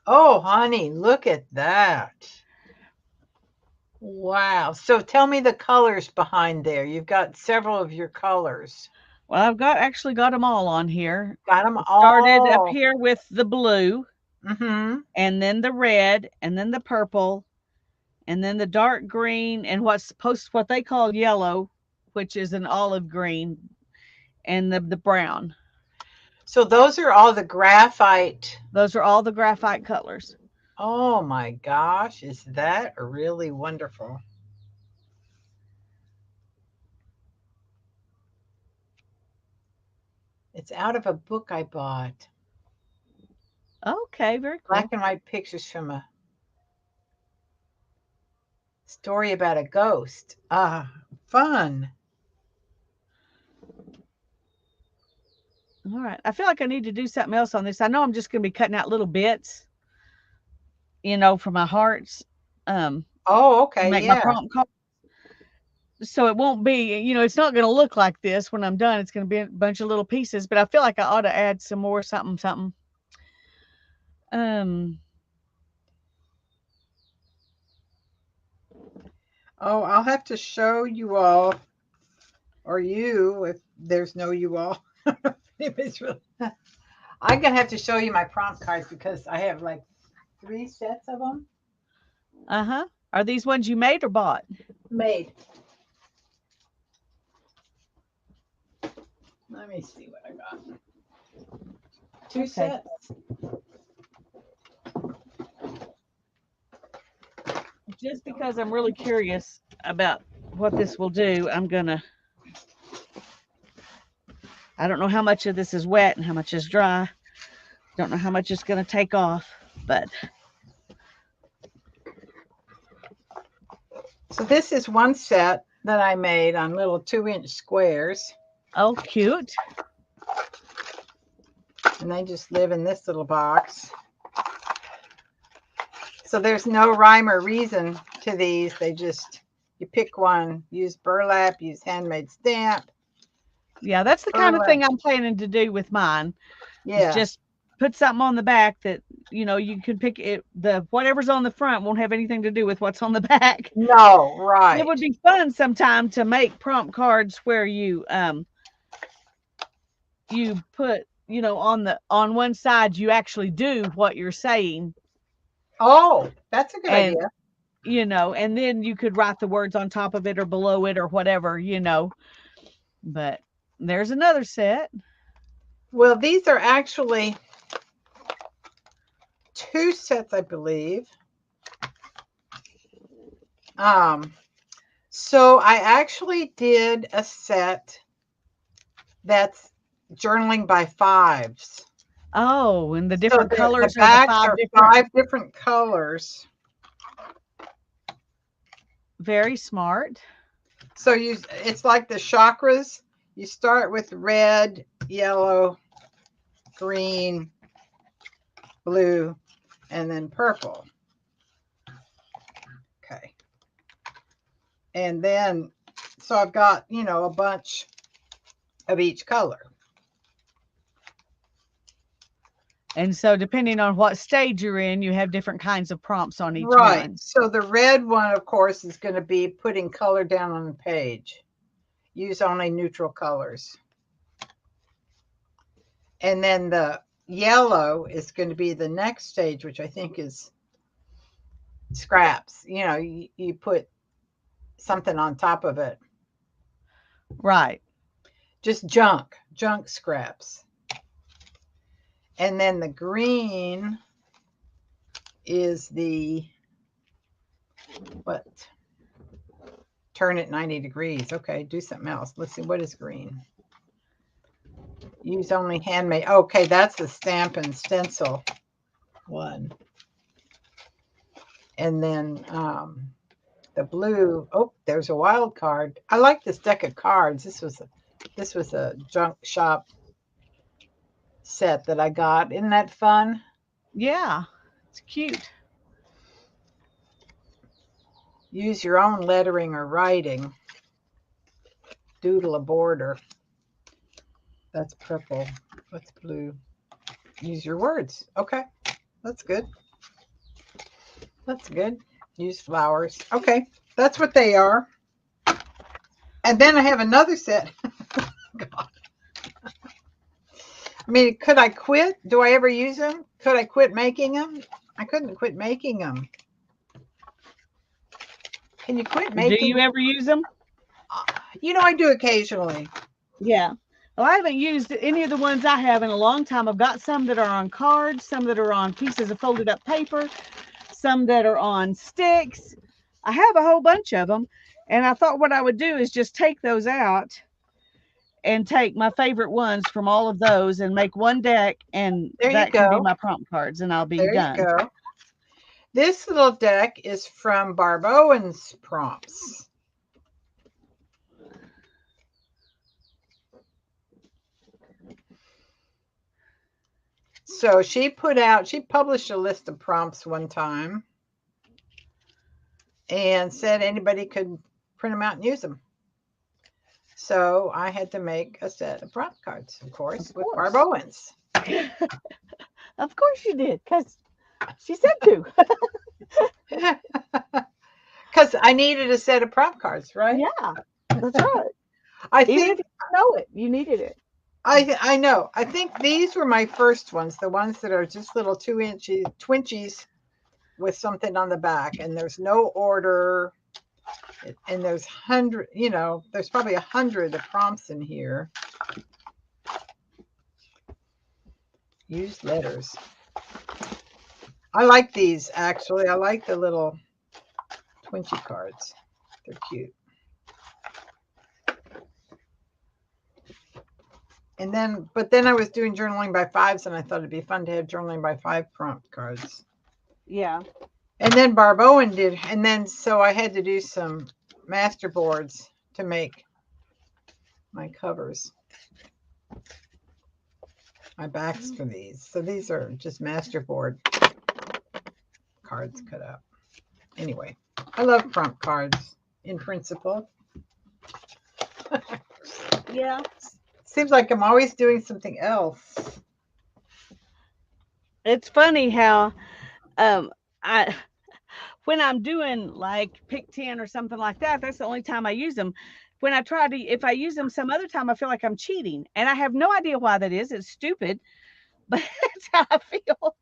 Oh, honey, look at that. Wow. So tell me the colors behind there. You've got several of your colors. Well, I've actually got them all on here. Got them Started up all. here with the blue, Mm-hmm. and then the red, and then the purple, and then the dark green, and what they call yellow, which is an olive green, and the brown. So those are all the graphite. Those are all the graphite colors. Oh my gosh, is that really wonderful? It's out of a book I bought. Okay, very cool. Black and white pictures from a story about a ghost. Ah, fun. All right. I feel like I need to do something else on this. I know I'm just going to be cutting out little bits, for my hearts. Oh, okay, Make my yeah. prompt call. So it won't be, it's not going to look like this when I'm done. It's going to be a bunch of little pieces, but I feel like I ought to add some more something. Oh, I'll have to show you all, or you, if there's no you all. I'm gonna have to show you my prompt cards because I have like 3 sets of them. Uh-huh. Are these ones you made or bought? Made. Let me see what I got. 2 sets. Just because I'm really curious about what this will do, I don't know how much of this is wet and how much is dry. Don't know how much it's going to take off, but. So this is one set that I made on little 2-inch squares. Oh, cute. And they just live in this little box. So there's no rhyme or reason to these. You pick one, use burlap, use handmade stamp. Yeah, that's the kind of thing I'm planning to do with mine. Yeah. Just put something on the back that, you know, you can pick it. The whatever's on the front won't have anything to do with what's on the back. No, It right. would be fun sometime to make prompt cards where you put, you know, on one side you actually do what you're saying, Oh, that's a good and idea. you know, and then you could write the words on top of it or below it or whatever, you know. But there's another set. Well, these are actually 2 sets, I believe. So I actually did a set that's journaling by 5s. Oh, and the So different the colors are the backs 5 are different. 5 different colors. Very smart. So it's like the chakras. You start with red, yellow, green, blue, and then purple. Okay. And then, so I've got, you know, a bunch of each color. And so depending on what stage you're in, you have different kinds of prompts on each Right. one. So the red one, of course, is going to be putting color down on the page. Use only neutral colors. And then the yellow is going to be the next stage, which I think is scraps. You know, you put something on top of it. Right. Just junk scraps. And then the green is the, what? Turn it 90 degrees. Okay, do something else. Let's see, what is green? Use only handmade. Okay, that's the stamp and stencil one. And then the blue, oh, there's a wild card. I like this deck of cards. This was a junk shop set that I got. Isn't that fun? Yeah. It's cute. Use your own lettering or writing. Doodle a border. That's purple. What's blue? Use your words. Okay, that's good. That's good. Use flowers. Okay, that's what they are. And then I have another set. God. I mean, could I quit? Do I ever use them? Could I quit making them? I couldn't quit making them. Can you quit making? Do you ever use them? You know, I do occasionally. Yeah. Well, I haven't used any of the ones I have in a long time. I've got some that are on cards, some that are on pieces of folded up paper, some that are on sticks. I have a whole bunch of them. And I thought what I would do is just take those out and take my favorite ones from all of those and make one deck, and There you that can be go. my prompt cards, and I'll be There done. you go. This little deck is from Barb Owens Prompts. So she published a list of prompts one time and said anybody could print them out and use them. So I had to make a set of prompt cards, of course. With Barb Owens. Of course you did, because she said to. Because I needed a set of prompt cards, right? Yeah, that's right. I Even think if you didn't know it, you needed it. I know. I think these were my first ones, the ones that are just little 2-inch twinchies with something on the back, and there's no order, and there's there's probably 100 of prompts in here. Use letters. I like these, actually. I like the little twinchy cards. They're cute. But then I was doing journaling by 5s, and I thought it'd be fun to have journaling by 5 prompt cards. Yeah. And then Barb Owen did, and then so I had to do some master boards to make my covers, my backs for these. So these are just master board cards cut out. Anyway, I love prompt cards in principle. Yeah. Seems like I'm always doing something else. It's funny how I when I'm doing like pick 10 or something like that, that's the only time I use them. When I try to, if I use them some other time, I feel like I'm cheating. And I have no idea why that is. It's stupid, but that's how I feel.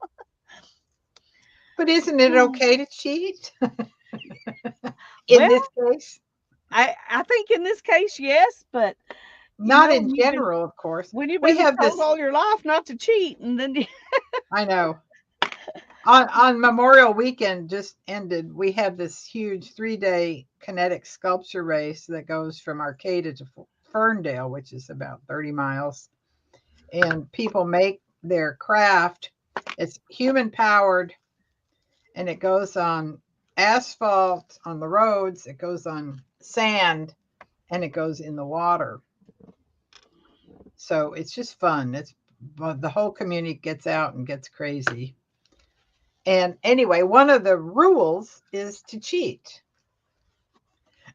But isn't it okay to cheat in Well, this case? I think in this case, yes, but Not in general, of course. when you've We been have told this, all your life not to cheat, and then I know. On Memorial Weekend just ended, we have this huge 3-day kinetic sculpture race that goes from Arcata to Ferndale, which is about 30 miles. And people make their craft. It's human powered, and it goes on asphalt on the roads, it goes on sand, and it goes in the water. So it's just fun. It's the whole community gets out and gets crazy. And anyway, one of the rules is to cheat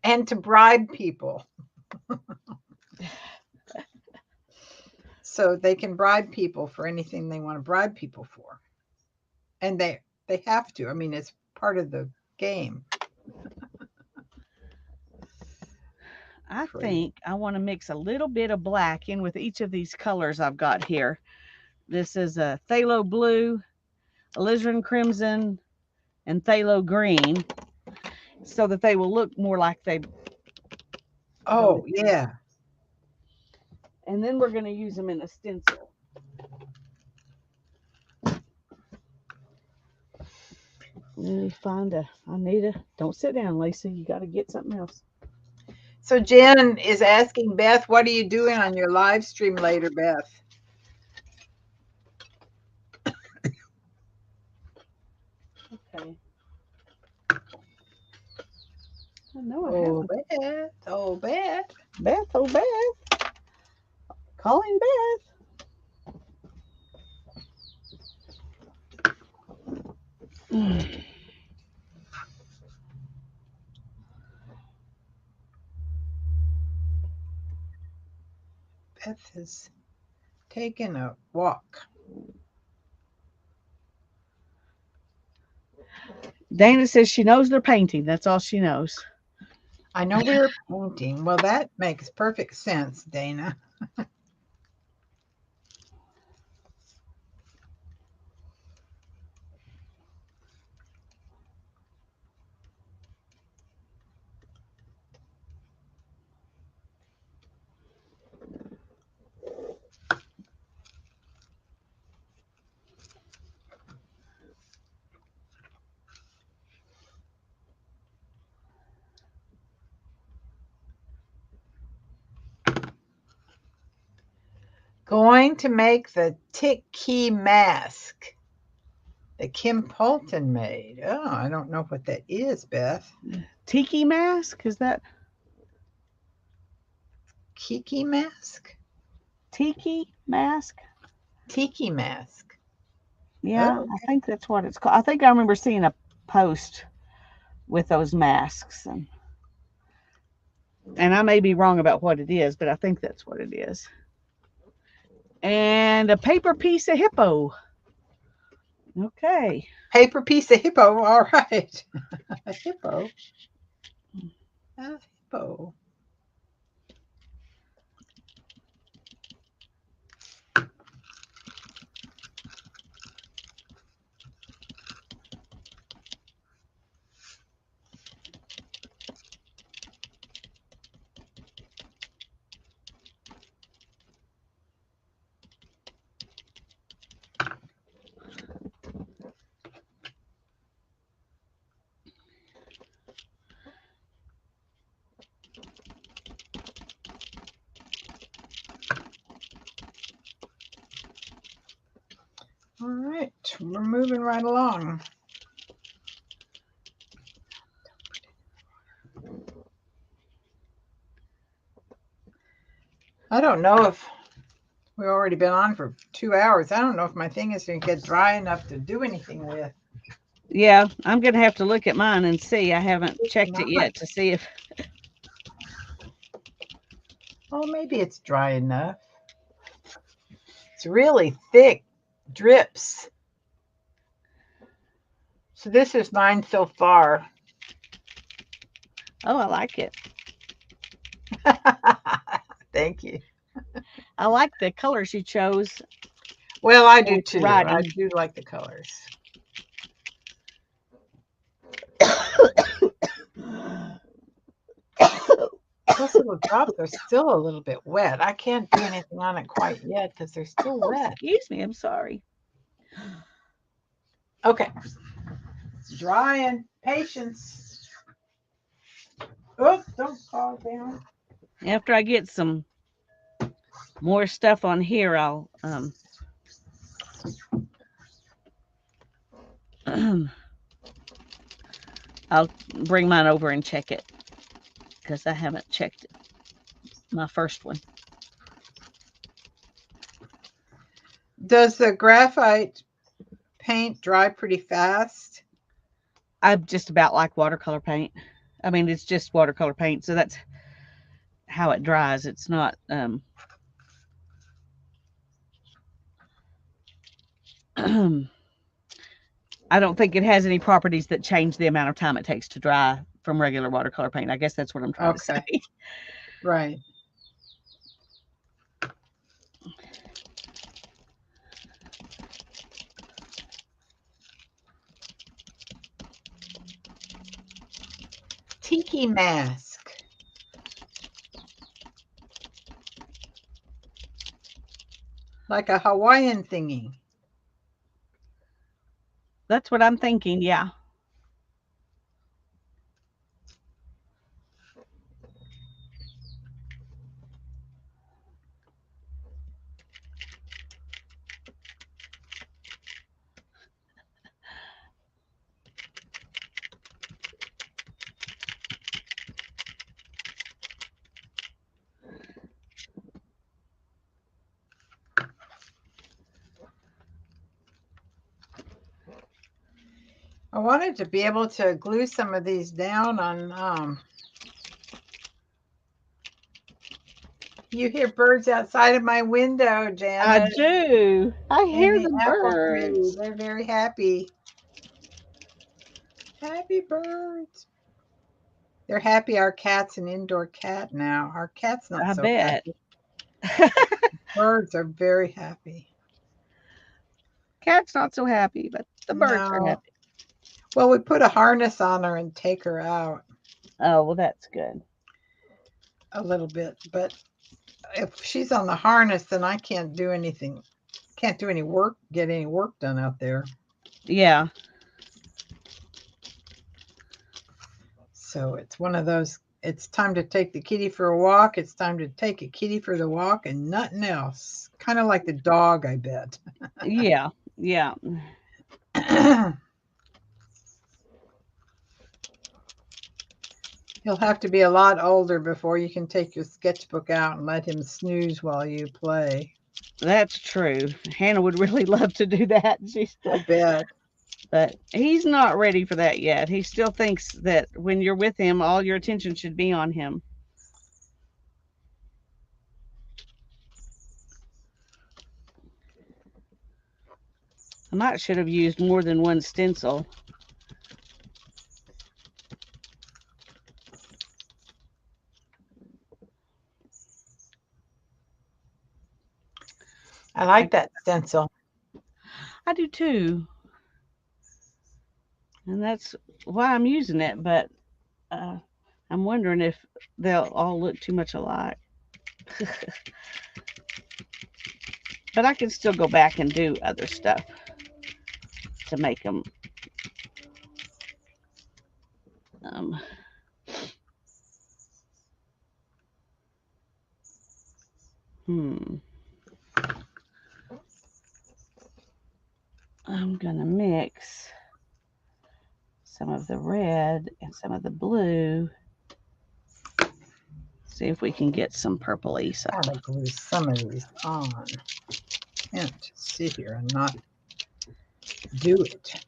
and to bribe people. So they can bribe people for anything they want to bribe people for. And they have to. I mean, it's part of the game. I Crazy. think I want to mix a little bit of black in with each of these colors I've got here. This is a phthalo blue, alizarin crimson, and phthalo green, so that they will look more like they go Oh, together. yeah. And then we're going to use them in a stencil. Let me find a. I need a. Don't sit down, Lisa. You got to get something else. So Jen is asking Beth, what are you doing on your live stream later, Beth? Okay. I know I Oh, haven't. Beth. Oh, Beth. Beth, oh Beth, calling Beth. Beth has taken a walk. Dana says she knows they're painting. That's all she knows. I know we were painting. Well, that makes perfect sense, Dana. Going to make the tiki mask that Kim Polton made. Oh, I don't know what that is, Beth. Tiki mask? Is that Kiki mask? tiki mask? Tiki mask. Yeah, Oh, I think that's what it's called. I think I remember seeing a post with those masks, and I may be wrong about what it is, but I think that's what it is. And a paper piece of hippo. Okay. paper piece of hippo. All right. A hippo. A hippo. All right, we're moving right along. I don't know if we've already been on for 2 hours. I don't know if my thing is going to get dry enough to do anything with. Yeah, I'm going to have to look at mine and see. I haven't It's checked it not. yet to see if. Oh, maybe it's dry enough. It's really thick drips. So this is mine so far. Oh, I like it. Thank you. I like the colors you chose. Well, I do With too. I writing. do like the colors. Those little drops are still a little bit wet. I can't do anything on it quite yet because they're still wet. Excuse me, I'm sorry. Okay. It's drying. Patience. Oh, don't fall down. After I get some more stuff on here, I'll I'll bring mine over and check it because I haven't checked it. My first one. Does the graphite paint dry pretty fast? I just about like watercolor paint. I mean, it's just watercolor paint, so that's how it dries. It's not I don't think it has any properties that change the amount of time it takes to dry from regular watercolor paint. I guess that's what I'm trying to say. Right. Tiki mask. Like a Hawaiian thingy. That's what I'm thinking, yeah. I wanted to be able to glue some of these down on you hear birds outside of my window, I Janet. do. I In hear the the apple tree. birds. They're very happy. Happy birds. They're happy our cat's an indoor cat now. Our cat's not I so bet. happy. Birds are very happy. Cat's not so happy, but the birds are No. happy. Well, we put a harness on her and take her out Oh, well, that's good. a little bit. But if she's on the harness, then I can't do anything. Can't do any work, get any work done out there. Yeah. So it's one of those, it's time to take the kitty for a walk. It's time to take a kitty for the walk and nothing else. Kind of like the dog, I bet. Yeah. Yeah. He'll have to be a lot older before you can take your sketchbook out and let him snooze while you play. That's true. Hannah would really love to do that. I bet. But he's not ready for that yet. He still thinks that when you're with him, all your attention should be on him. I might should have used more than one stencil. I like that stencil. I do too. And that's why I'm using it, but I'm wondering if they'll all look too much alike. But I can still go back and do other stuff to make them. I'm going to mix some of the red and some of the blue. See if we can get some purpley stuff. Gotta glue some of these on. Can't just sit here and not do it.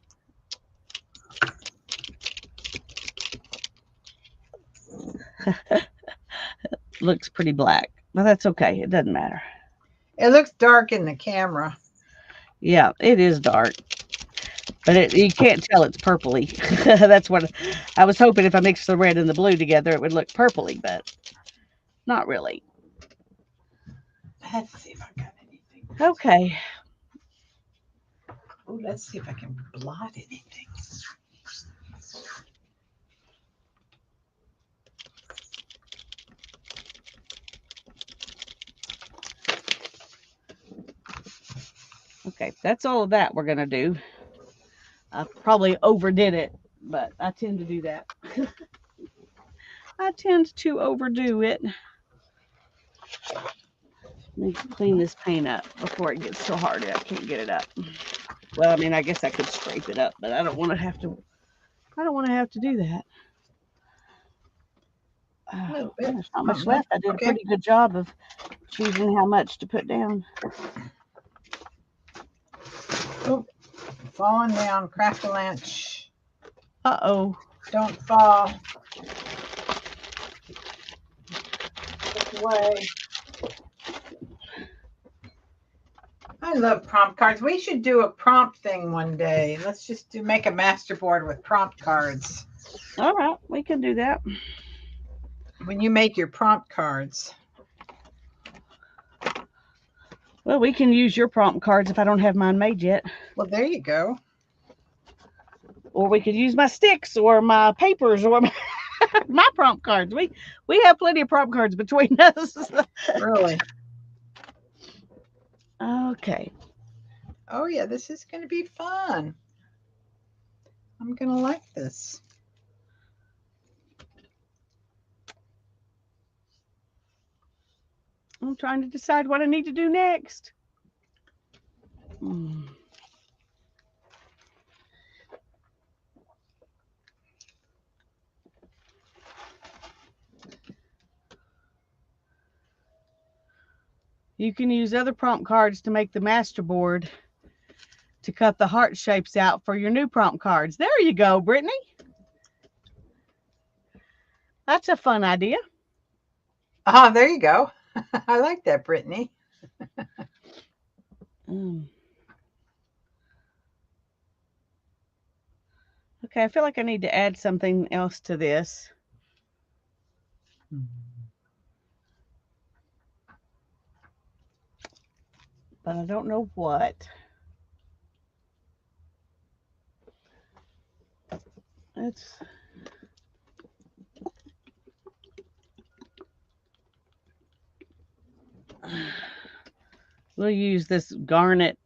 Looks pretty black, but that's okay. It doesn't matter. It looks dark in the camera. Yeah, it is dark. But you can't tell it's purpley. That's what I was hoping. If I mix the red and the blue together, it would look purpley, but not really. Let's see if I got anything. Okay. Oh, let's see if I can blot anything. Okay, that's all of that we're going to do. I probably overdid it, but I tend to do that. I tend to overdo it. Let me clean this paint up before it gets so hard I can't get it up. Well, I mean, I guess I could scrape it up, but I don't want to have to. I don't want to have to do that. There's not much left. I did a pretty good job of choosing how much to put down. Oh, falling down, crack-a-lanch. Uh-oh. Don't fall. Look away. I love prompt cards. We should do a prompt thing one day. Let's just make a master board with prompt cards. All right, we can do that. When you make your prompt cards. Well, we can use your prompt cards if I don't have mine made yet. Well, there you go. Or we could use my sticks or my papers or my prompt cards. We have plenty of prompt cards between us. Really? Okay. Oh, yeah, this is going to be fun. I'm going to like this. I'm trying to decide what I need to do next. You can use other prompt cards to make the master board to cut the heart shapes out for your new prompt cards. There you go, Brittany. That's a fun idea. Ah, there you go. I like that, Brittany. Okay, I feel like I need to add something else to this. But I don't know what. We'll use this garnet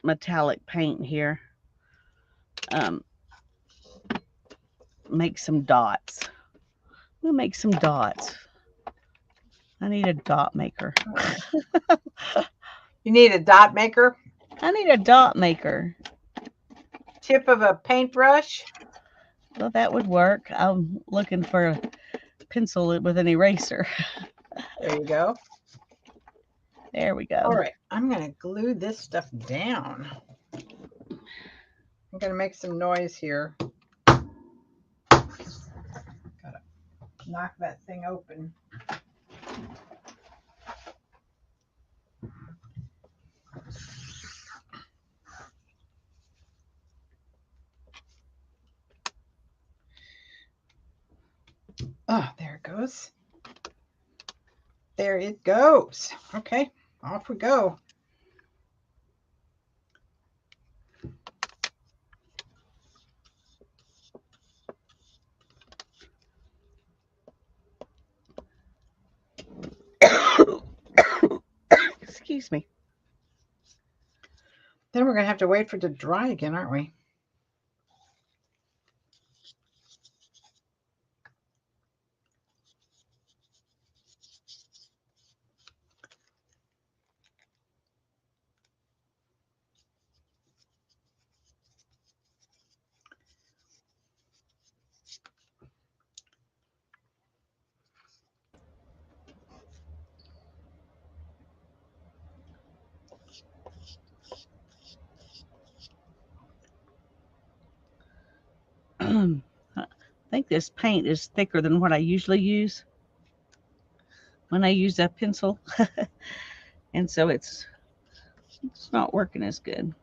metallic paint here. Make some dots. We'll make some dots. I need a dot maker. You need a dot maker? I need a dot maker. Tip of a paintbrush? Well, that would work. I'm looking for a pencil with an eraser. There you go. There we go. All right, I'm going to glue this stuff down. I'm going to make some noise here. Gotta knock that thing open. Oh, there it goes. There it goes. Okay, off we go. Excuse me. Then we're going to have to wait for it to dry again, aren't we? I think this paint is thicker than what I usually use when I use a pencil. And so it's not working as good.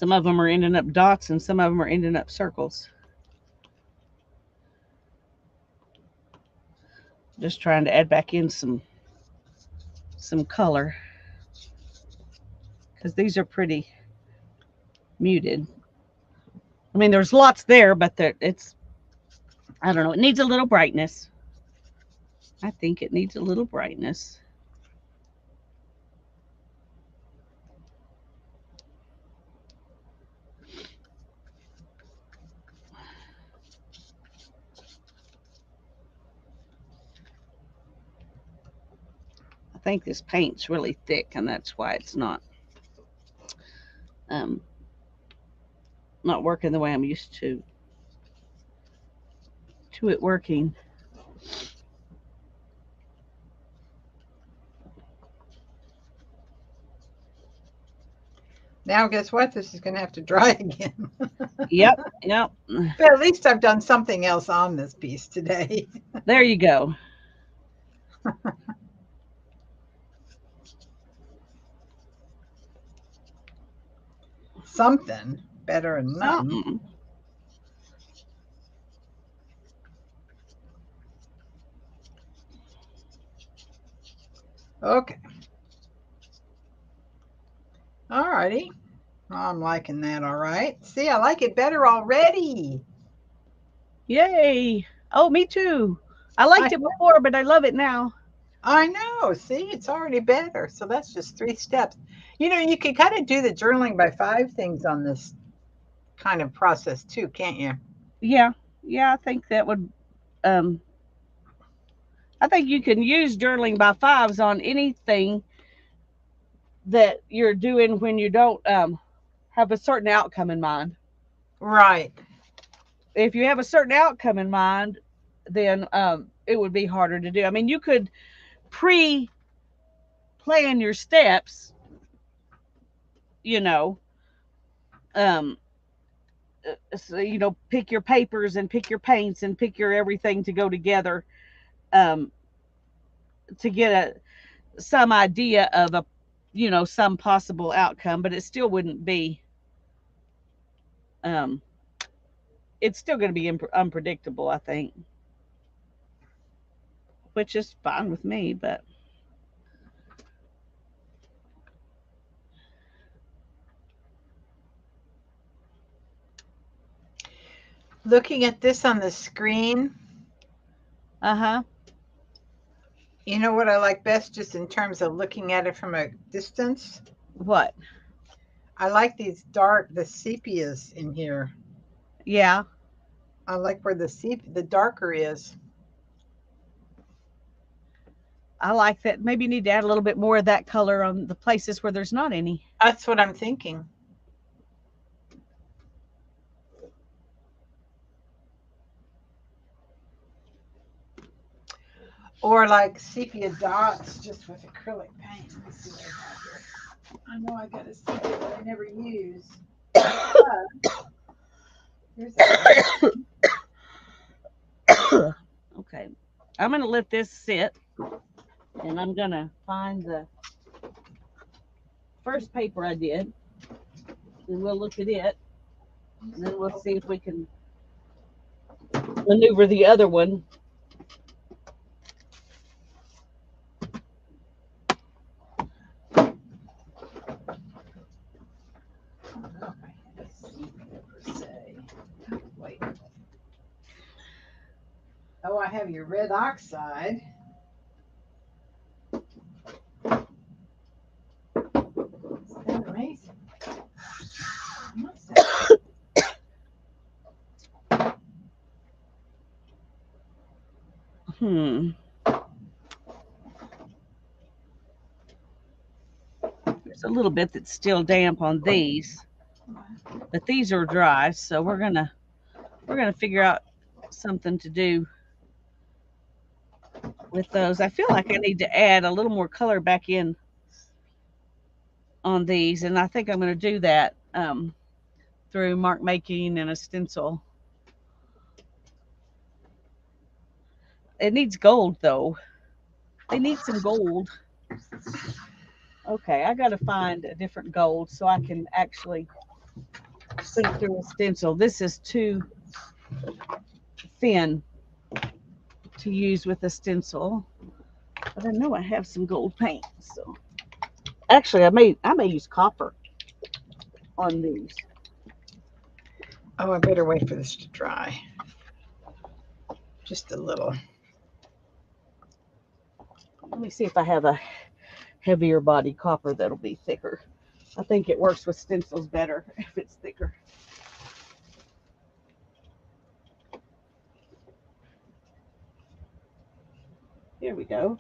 Some of them are ending up dots and some of them are ending up circles. Just trying to add back in some color because these are pretty muted. I mean, there's lots there, but it's, I don't know, it needs a little brightness. I think it needs a little brightness. I think this paint's really thick, and that's why it's not working the way I'm used to it working. Now, guess what? This is going to have to dry again. Yep. But at least I've done something else on this piece today. There you go. Something better than nothing. Something. Okay. All righty. I'm liking that. All right. See, I like it better already. Yay. Oh, me too. I liked it before, but I love it now. I know. See, it's already better. So that's just 3 steps. You know, you can kind of do the journaling by 5 things on this kind of process too, can't you? Yeah. I think that would I think you can use journaling by 5s on anything that you're doing when you don't have a certain outcome in mind. Right. If you have a certain outcome in mind, then it would be harder to do. I mean, you could pre-plan your steps, you know, so, you know, pick your papers and pick your paints and pick your everything to go together, to get some idea of a, you know, some possible outcome, but it still wouldn't be, it's still going to be unpredictable, I think, which is fine with me, but. Looking at this on the screen. You know what I like best just in terms of looking at it from a distance? What? I like the sepias in here. Yeah. I like where the darker is. I like that. Maybe you need to add a little bit more of that color on the places where there's not any. That's what I'm thinking. Or like sepia dots just with acrylic paint. Let me see what I got here. I know I got a sepia that I never use. Okay. I'm going to let this sit, and I'm going to find the first paper I did, and we'll look at it, and then we'll see if we can maneuver the other one. Oh, I have your red oxide. Isn't that amazing? There's a little bit that's still damp on these, but these are dry, so we're gonna figure out something to do with those. I feel like I need to add a little more color back in on these, and I think I'm going to do that through mark making and a stencil. It needs gold though. They need some gold. Okay, I got to find a different gold so I can actually see-through stencil. This is too thin to use with a stencil, but I know I have some gold paint. So actually, I may use copper on these. Oh, I better wait for this to dry. Just a little. Let me see if I have a heavier body copper that'll be thicker. I think it works with stencils better if it's thicker. Here we go.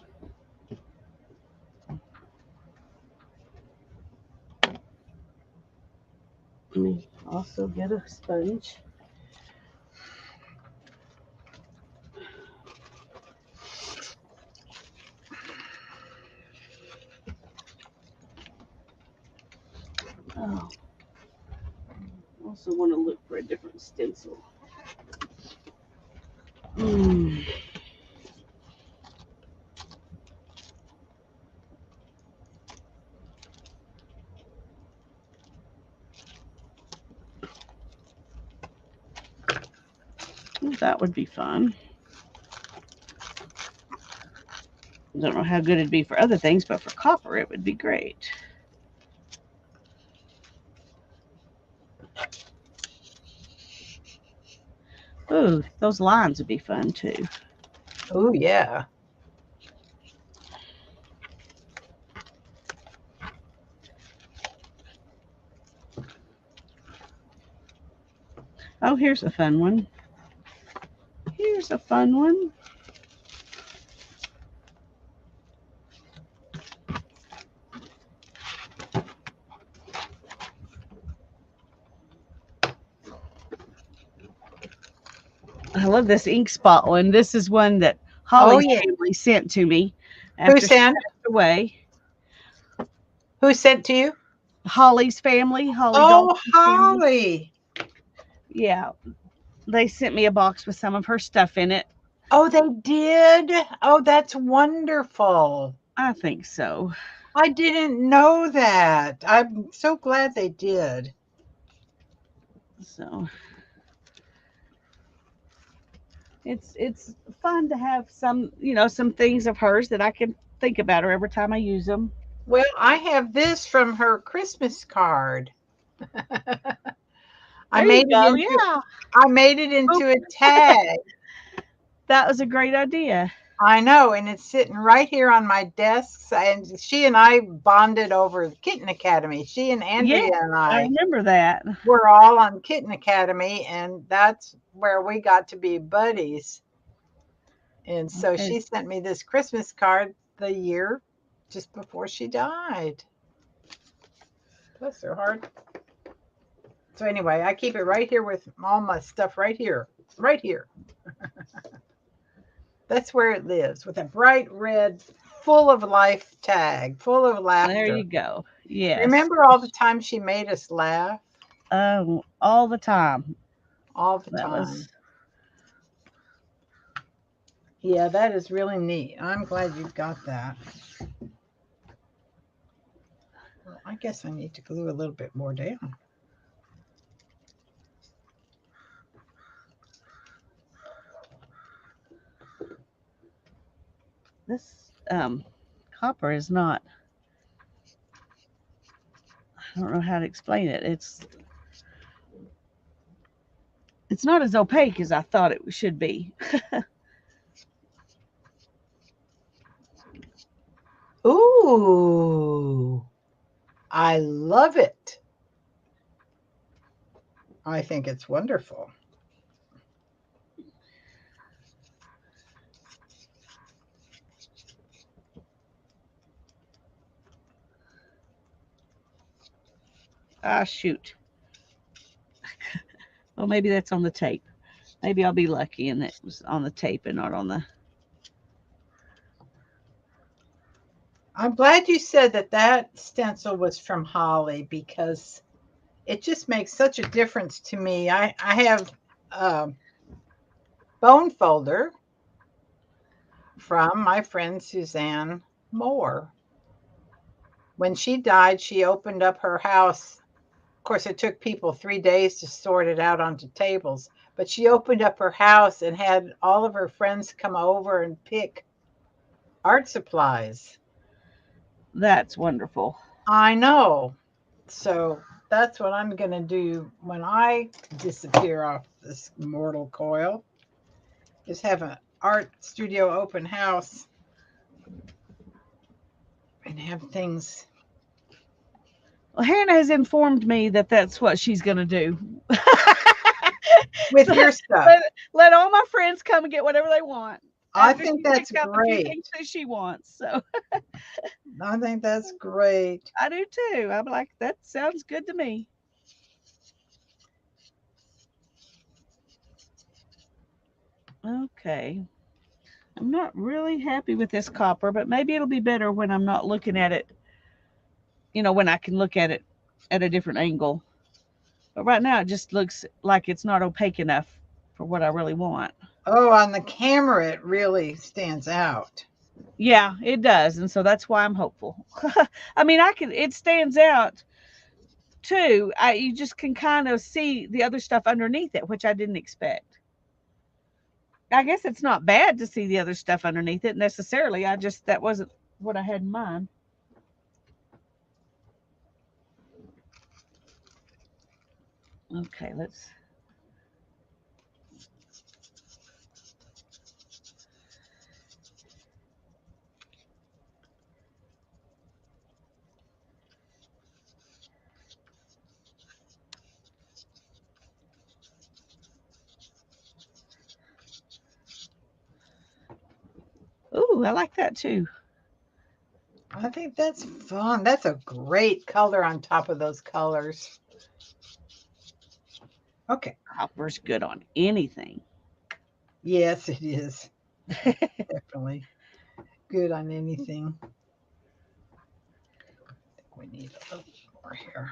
Let me also get a sponge. Oh, also want to look for a different stencil. Mm. That would be fun. I don't know how good it'd be for other things, but for copper, it would be great. Ooh, those lines would be fun too. Oh, yeah. Oh, here's a fun one. Here's a fun one. I love this ink spot one. This is one that Holly's yeah. family sent to me Who after she sent? passed away. Who sent to you? Holly's family, Holly Oh, Dalton's family. Holly. Yeah, they sent me a box with some of her stuff in it. Oh, they did? Oh, that's wonderful. I think so. I didn't know that. I'm so glad they did. So it's fun to have some, some things of hers that I can think about her every time I use them. Well, I have this from her Christmas card. There you go. Yeah. I made it into a tag. That was a great idea. I know, and it's sitting right here on my desk. And she and I bonded over Kitten Academy. She and Andrea Yeah, and I I remember that. were all on Kitten Academy, and that's where we got to be buddies. And so Okay. she sent me this Christmas card the year just before she died. Bless her heart. So anyway, I keep it right here with all my stuff right here. Right here. That's where it lives, with a bright red, full of life tag, full of laughter. There you go. Yes. Remember all the time she made us laugh? All the time. All the That time. was Yeah, that is really neat. I'm glad you've got that. Well, I guess I need to glue a little bit more down. this copper is not, I don't know how to explain it. It's not as opaque as I thought it should be. Ooh, I love it. I think it's wonderful. Ah, shoot. Well, maybe that's on the tape. Maybe I'll be lucky and it was on the tape and not on the. I'm glad you said that stencil was from Holly, because it just makes such a difference to me. I have a bone folder from my friend Suzanne Moore. When she died, she opened up her house Of course, it took people 3 days to sort it out onto tables. But she opened up her house and had all of her friends come over and pick art supplies. That's wonderful. I know. So that's what I'm going to do when I disappear off this mortal coil, is have an art studio open house and have things Well, Hannah has informed me that that's what she's going to do. with So your stuff. let all my friends come and get whatever they want I after think she that's picked out the few great. things that she wants. So I think that's great. I do too. I'm like, that sounds good to me. Okay. I'm not really happy with this copper, but maybe it'll be better when I'm not looking at it, when I can look at it at a different angle. But right now it just looks like it's not opaque enough for what I really want. Oh, on the camera, it really stands out. Yeah, it does. And so that's why I'm hopeful. I mean, it stands out too. You just can kind of see the other stuff underneath it, which I didn't expect. I guess it's not bad to see the other stuff underneath it necessarily. That wasn't what I had in mind. Okay, let's. Ooh, I like that too. I think that's fun. That's a great color on top of those colors. Okay. Copper's good on anything. Yes, it is. Definitely good on anything. I think we need a little more here.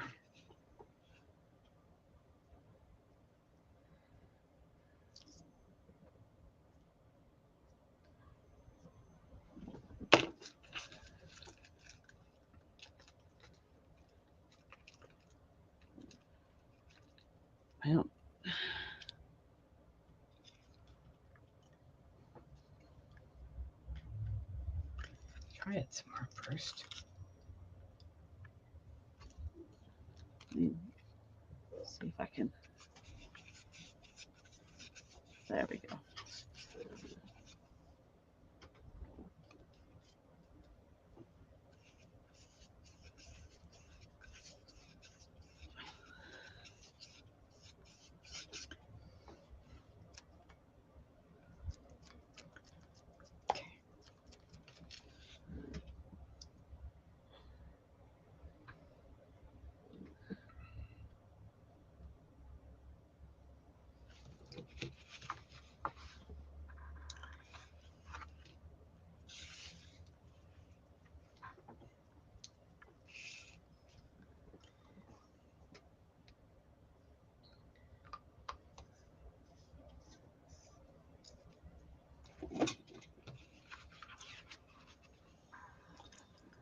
Well, Try it some more first. see if I can. There we go.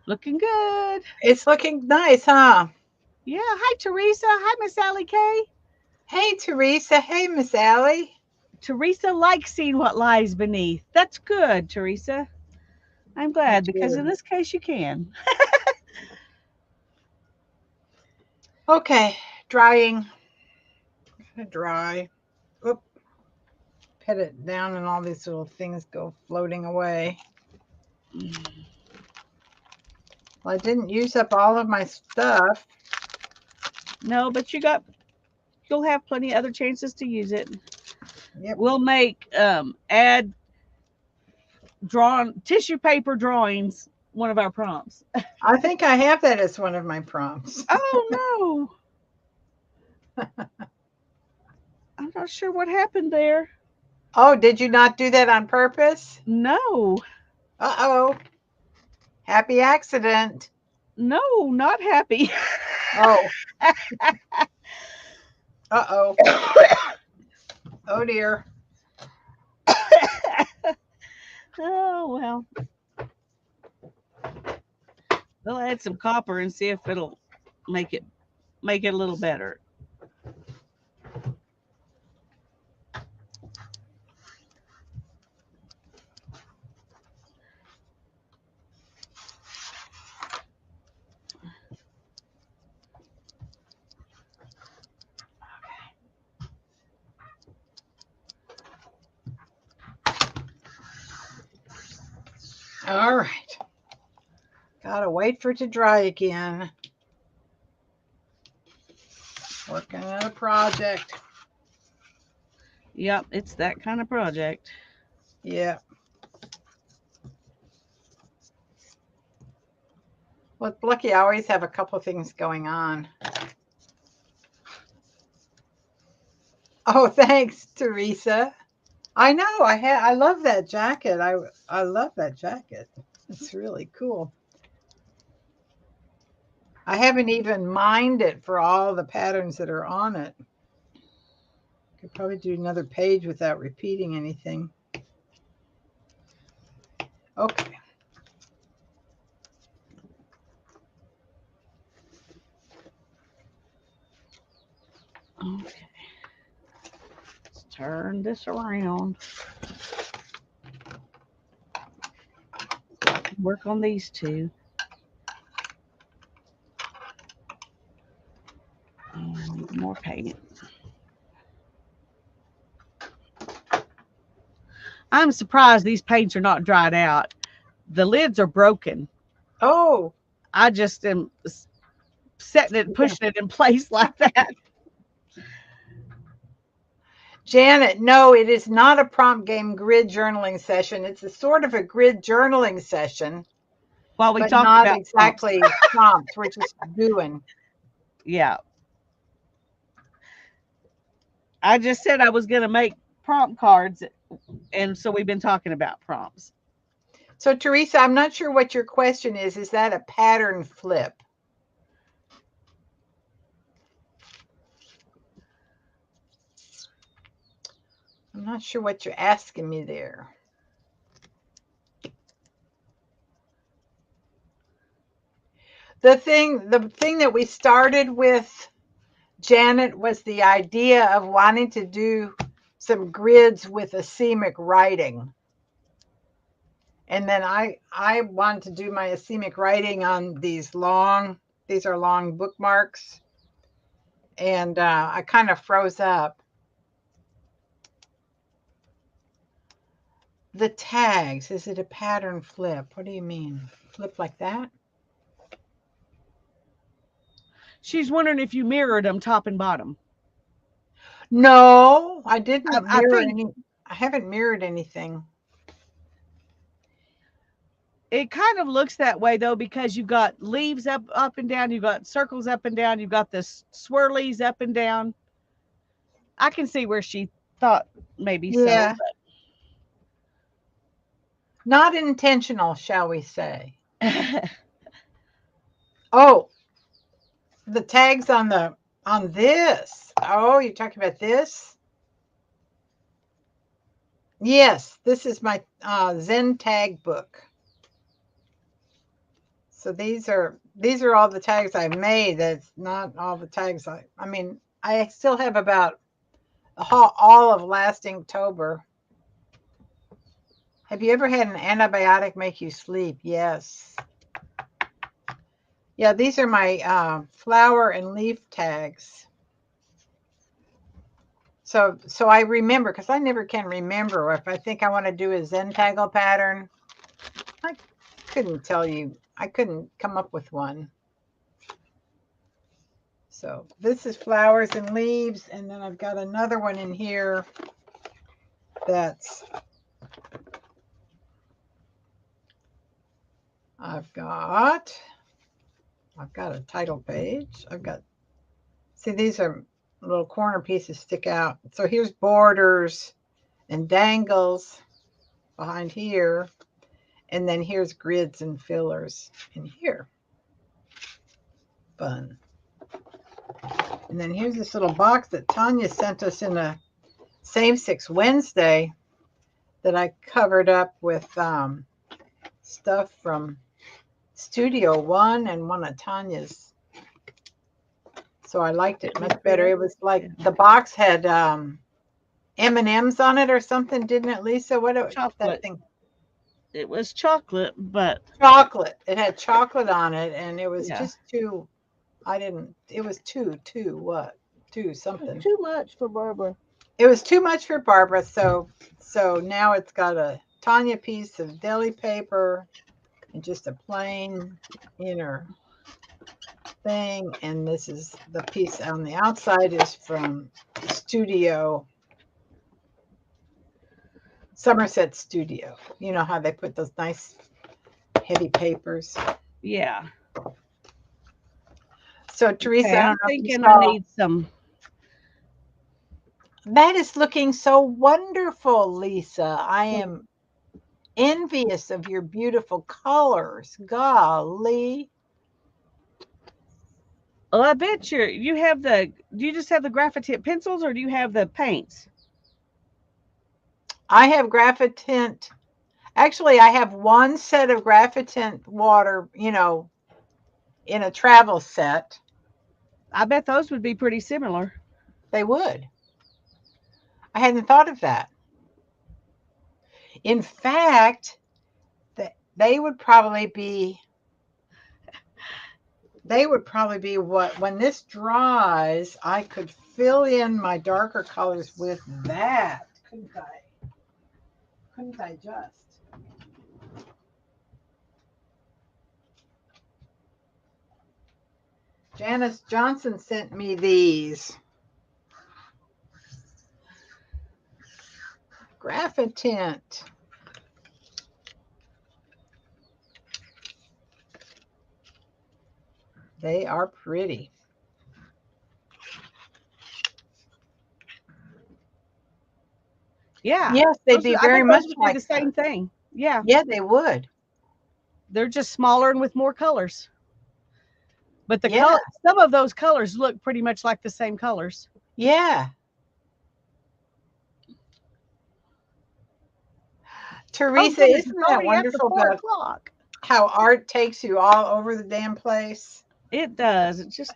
Looking good. It's looking nice, huh? Yeah. Hi, Teresa. Hi, Miss Allie K. Hey, Teresa. Hey, Miss Allie. Teresa likes seeing what lies beneath. That's good, Teresa. I'm Me glad because in too. this case you can. Okay, drying. Gonna dry. Oop. Put it down and all these little things go floating away. Well, I didn't use up all of my stuff. No, but you'll have plenty of other chances to use it. Yep. We'll make add drawn tissue paper drawings one of our prompts. I think I have that as one of my prompts. Oh no. I'm not sure what happened there. Oh, did you not do that on purpose? No. Uh-oh. Happy accident. No, not happy. Oh. Uh-oh. Oh dear. Oh well. We'll add some copper and see if it'll make it make it a little better. All right. Gotta wait for it to dry again. Working on a project. Yep, it's that kind of project. Yeah. Well, lucky I always have a couple things going on. Oh, thanks, Teresa. I know. I love that jacket. I love that jacket. It's really cool. I haven't even mined it for all the patterns that are on it. Could probably do another page without repeating anything. Okay. Okay. Let's turn this around. Work on these two. And need more paint. I'm surprised these paints are not dried out. The lids are broken. Oh, I just am setting it, pushing it in place like that. Janet, no, it is not a prompt game grid journaling session. It's a sort of a grid journaling session, While we but talk not about prompts. exactly prompts. We're just doing. Yeah. I just said I was going to make prompt cards. And so we've been talking about prompts. So, Teresa, I'm not sure what your question is. Is that a pattern flip? I'm not sure what you're asking me there. The thing that we started with, Janet, was the idea of wanting to do some grids with asemic writing. And then I want to do my asemic writing on these are long bookmarks. And I kind of froze up. The tags, is it a pattern flip? What do you mean? Flip like that? She's wondering if you mirrored them top and bottom. No, I didn't I mirror think any. I haven't mirrored anything. it kind of looks that way though, because you've got leaves up and down, you've got circles up and down, you've got the swirlies up and down. I can see where she thought maybe so, Yeah. Not intentional, shall we say. but Oh, the tags on this. Oh, you're talking about this? Yes, this is my Zen tag book. So these are all the tags I've made. That's not all the tags I mean, I still have about all of last Inktober. Have you ever had an antibiotic make you sleep? Yes. Yeah, these are my flower and leaf tags. So I remember, because I never can remember if I think I want to do a Zentangle pattern. I couldn't tell you. I couldn't come up with one. So this is flowers and leaves, and then I've got another one in here that's I've got a title page. See, these are little corner pieces stick out. So here's borders and dangles behind here. And then here's grids and fillers in here. Fun. And then here's this little box that Tanya sent us in a Same Six Wednesday that I covered up with stuff from Studio One and one of Tanya's So I liked it much better. It was like the box had M&Ms on it or something, didn't it, Lisa? That Chocolate. thing? It was chocolate, but Chocolate. It had chocolate on it, and it was yeah, just too. I didn't. It was too what? Too something. Too much for Barbara. It was too much for Barbara. So now it's got a Tanya piece of deli paper and just a plain inner thing, and this is the piece on the outside is from Studio Somerset Studio. You know how they put those nice heavy papers. yeah. So Teresa, Okay, I I'm don't know if you thinking I saw. need some. That is looking so wonderful, Lisa. I am envious of your beautiful colors. Golly. Well, I bet you have the. Do you just have the graphite pencils, or do you have the paints? I have graphitint. Actually, I have one set of graphitint water, in a travel set. I bet those would be pretty similar. They would. I hadn't thought of that. In fact, they would probably be what when this dries, I could fill in my darker colors with that, couldn't I? Couldn't I just? Janice Johnson sent me these. Graphitint. They are pretty. Yeah. Yes, they'd be I very bet much those would like be the same thing. Yeah. Yeah, they would. They're just smaller and with more colors. But the Yeah, color, some of those colors look pretty much like the same colors. yeah. Oh Teresa, goodness, isn't it's that already after wonderful 4 o'clock. how art takes you all over the damn place? It does. It just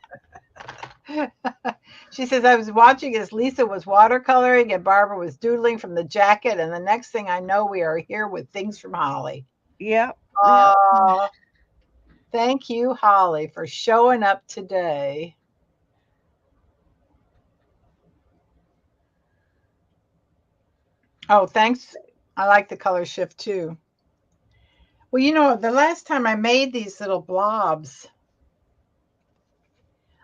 She says, I was watching as Lisa was watercoloring and Barbara was doodling from the jacket. And the next thing I know, we are here with things from Holly. yeah. Oh, thank you, Holly, for showing up today. Oh, thanks. I like the color shift too. Well, the last time I made these little blobs,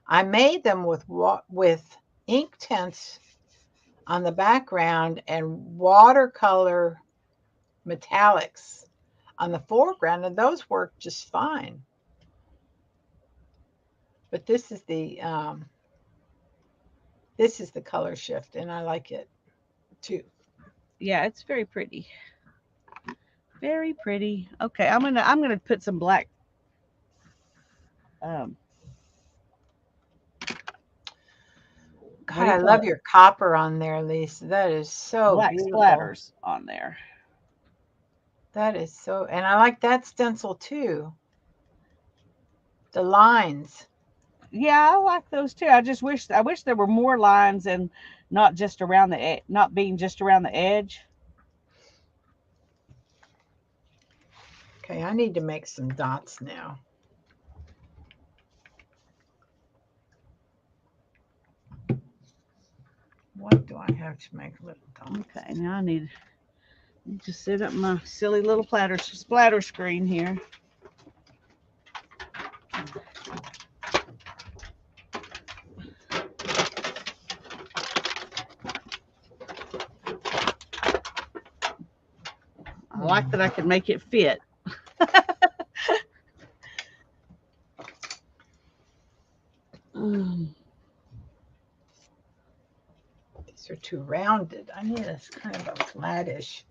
I made them with ink tints on the background and watercolor metallics on the foreground, and those work just fine. But this is the color shift, and I like it too. Yeah, it's very pretty. Very pretty. Okay, I'm gonna put some black um God, what do you I call love it? your copper on there, Lisa. That is so Black beautiful. splatters on there. That is so, and I like that stencil too. The lines. Yeah, I like those too. I wish there were more lines and not just around not being just around the edge. Okay, I need to make some dots now. What do I have to make little dots? Okay, now I need to set up my silly little splatter screen here. I like that I can make it fit. These are too rounded. I need a kind of a flattish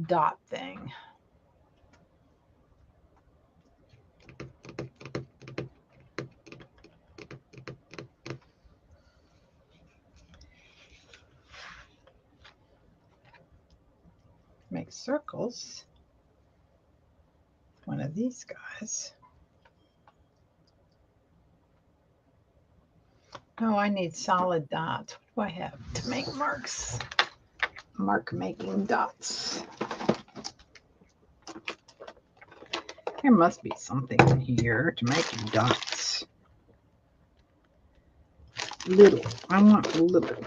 dot thing. Make circles. One of these guys. Oh, I need solid dots. What do I have to make marks? Mark making dots. There must be something in here to make dots. Little. I want little.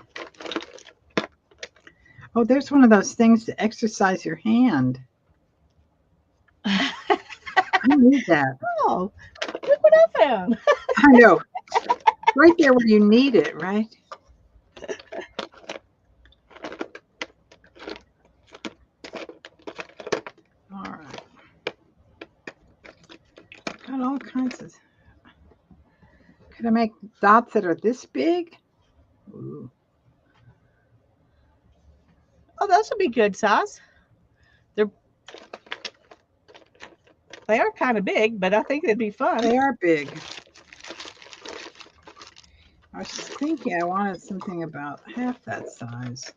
Oh, there's one of those things to exercise your hand. I need that. Oh, look what I found. I know. Right there where you need it, right? All right. Got all kinds of. Could I make dots that are this big? Ooh. Oh, those would be good size. They are kind of big, but I think they'd be fun. They are big. I was just thinking I wanted something about half that size,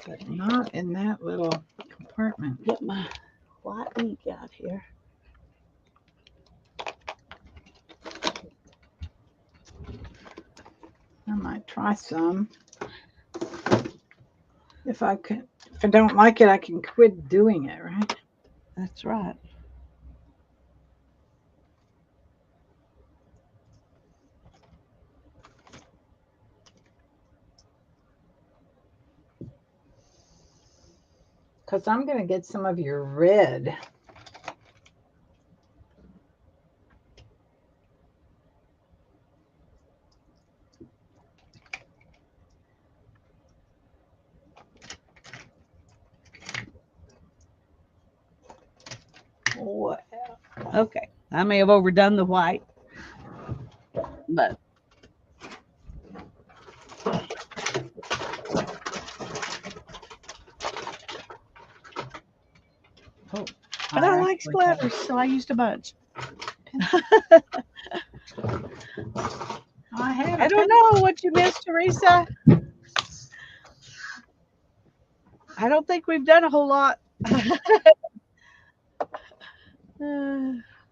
but not in that little compartment. Get my white ink out here. I might try some. If I don't like it, I can quit doing it, right? That's right. Because I'm going to get some of your red. Well, okay. I may have overdone the white, but I like splatters, so I used a bunch. I don't know what you missed, Teresa. I don't think we've done a whole lot.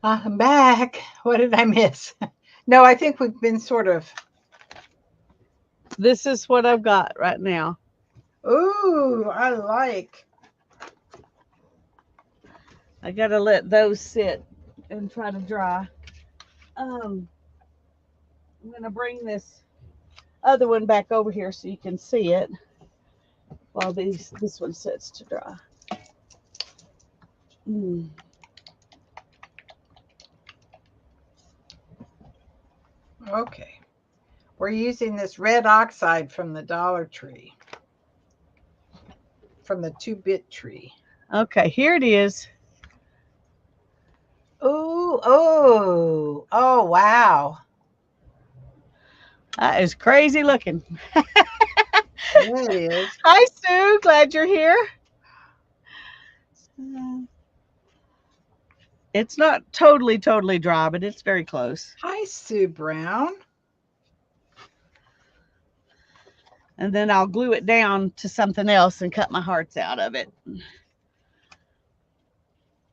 I'm back. What did I miss? No, I think we've been sort of. This is what I've got right now. Ooh, I like. I got to let those sit and try to dry. I'm going to bring this other one back over here so you can see it while this one sits to dry. Okay. We're using this red oxide from the Dollar Tree. From the 2-bit tree. Okay, here it is. Oh, wow. That is crazy looking. Yeah, it is. Hi, Sue. Glad you're here. It's not totally dry, but it's very close. Hi, Sue Brown. And then I'll glue it down to something else and cut my hearts out of it.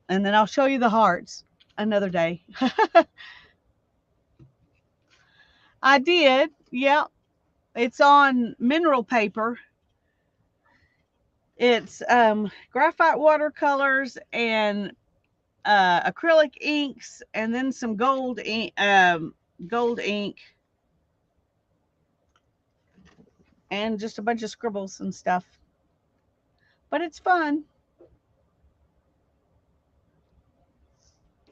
And then I'll show you the hearts another day. I did. Yeah. It's on mineral paper. It's graphite watercolors and acrylic inks, and then some gold ink, and just a bunch of scribbles and stuff. But it's fun.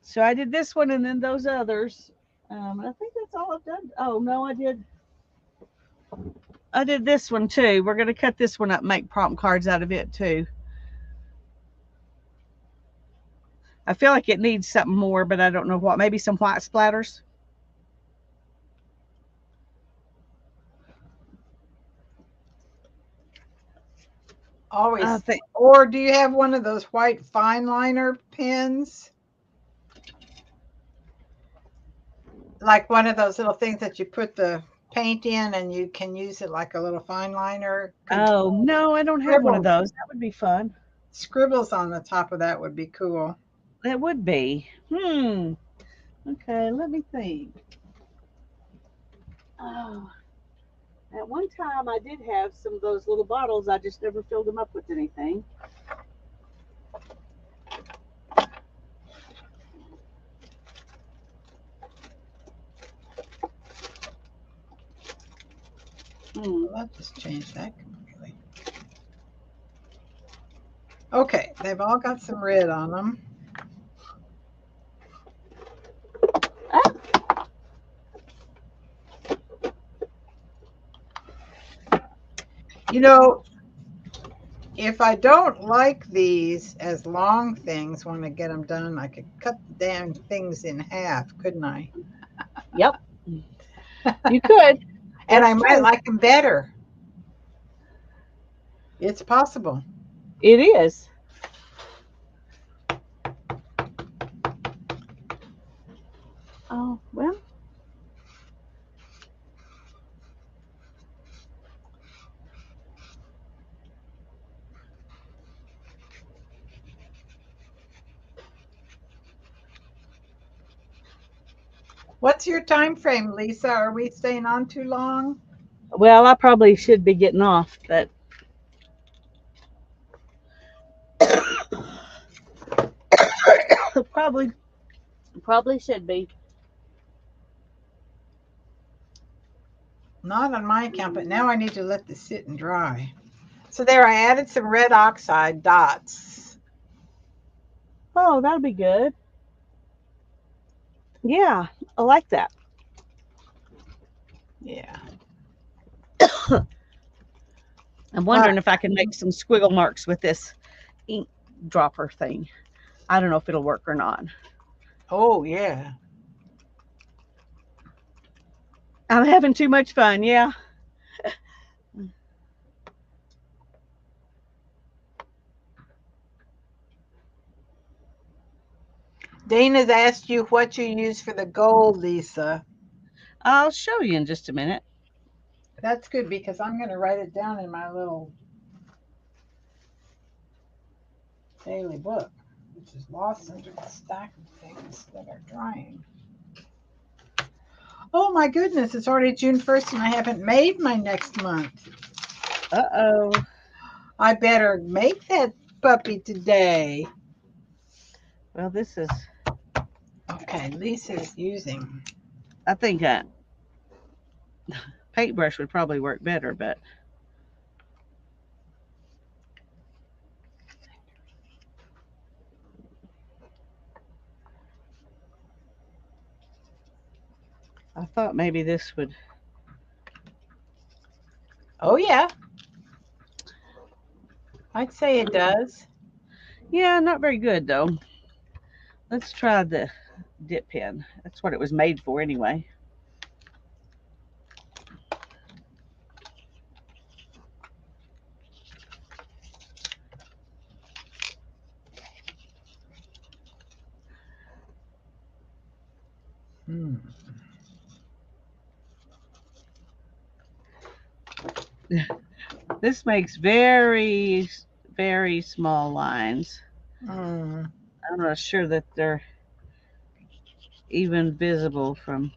So I did this one and then those others. I think that's all I've done. Oh no, I did this one too. We're gonna cut this one up, and make prompt cards out of it too. I feel like it needs something more, but I don't know what. Maybe some white splatters. Always. Or do you have one of those white fine liner pens? Like one of those little things that you put the paint in and you can use it like a little fine liner. Oh, no, I don't have one of those. That would be fun. Scribbles on the top of that would be cool. That would be. Okay, let me think. Oh, at one time I did have some of those little bottles. I just never filled them up with anything. Well, I'll just change that completely. Okay, they've all got some red on them. You know, if I don't like these as long things when I get them done, I could cut the damn things in half, couldn't I? Yep, you could. And I That's might true. like them better. It's possible. It is. Oh, well. What's your time frame, Lisa? Are we staying on too long? Well, I probably should be getting off, but probably should be. Not on my account, but now I need to let this sit and dry. So there, I added some red oxide dots. Oh, that'll be good. Yeah, I like that. Yeah. I'm wondering if I can make some squiggle marks with this ink dropper thing. I don't know if it'll work or not. Oh, yeah. I'm having too much fun, yeah. Dana's asked you what you use for the gold, Lisa. I'll show you in just a minute. That's good because I'm going to write it down in my little daily book, which is lost under the stack of things that are drying. Oh my goodness, it's already June 1st and I haven't made my next month. Uh-oh. I better make that puppy today. Well, this is, Okay, Lisa's using. I think a paintbrush would probably work better, but I thought maybe this would. Oh, yeah. I'd say it does. Yeah, not very good though. Let's try the dip pen. That's what it was made for anyway. Hmm. This makes very, very small lines. Hmm. I'm not sure that they're even visible from.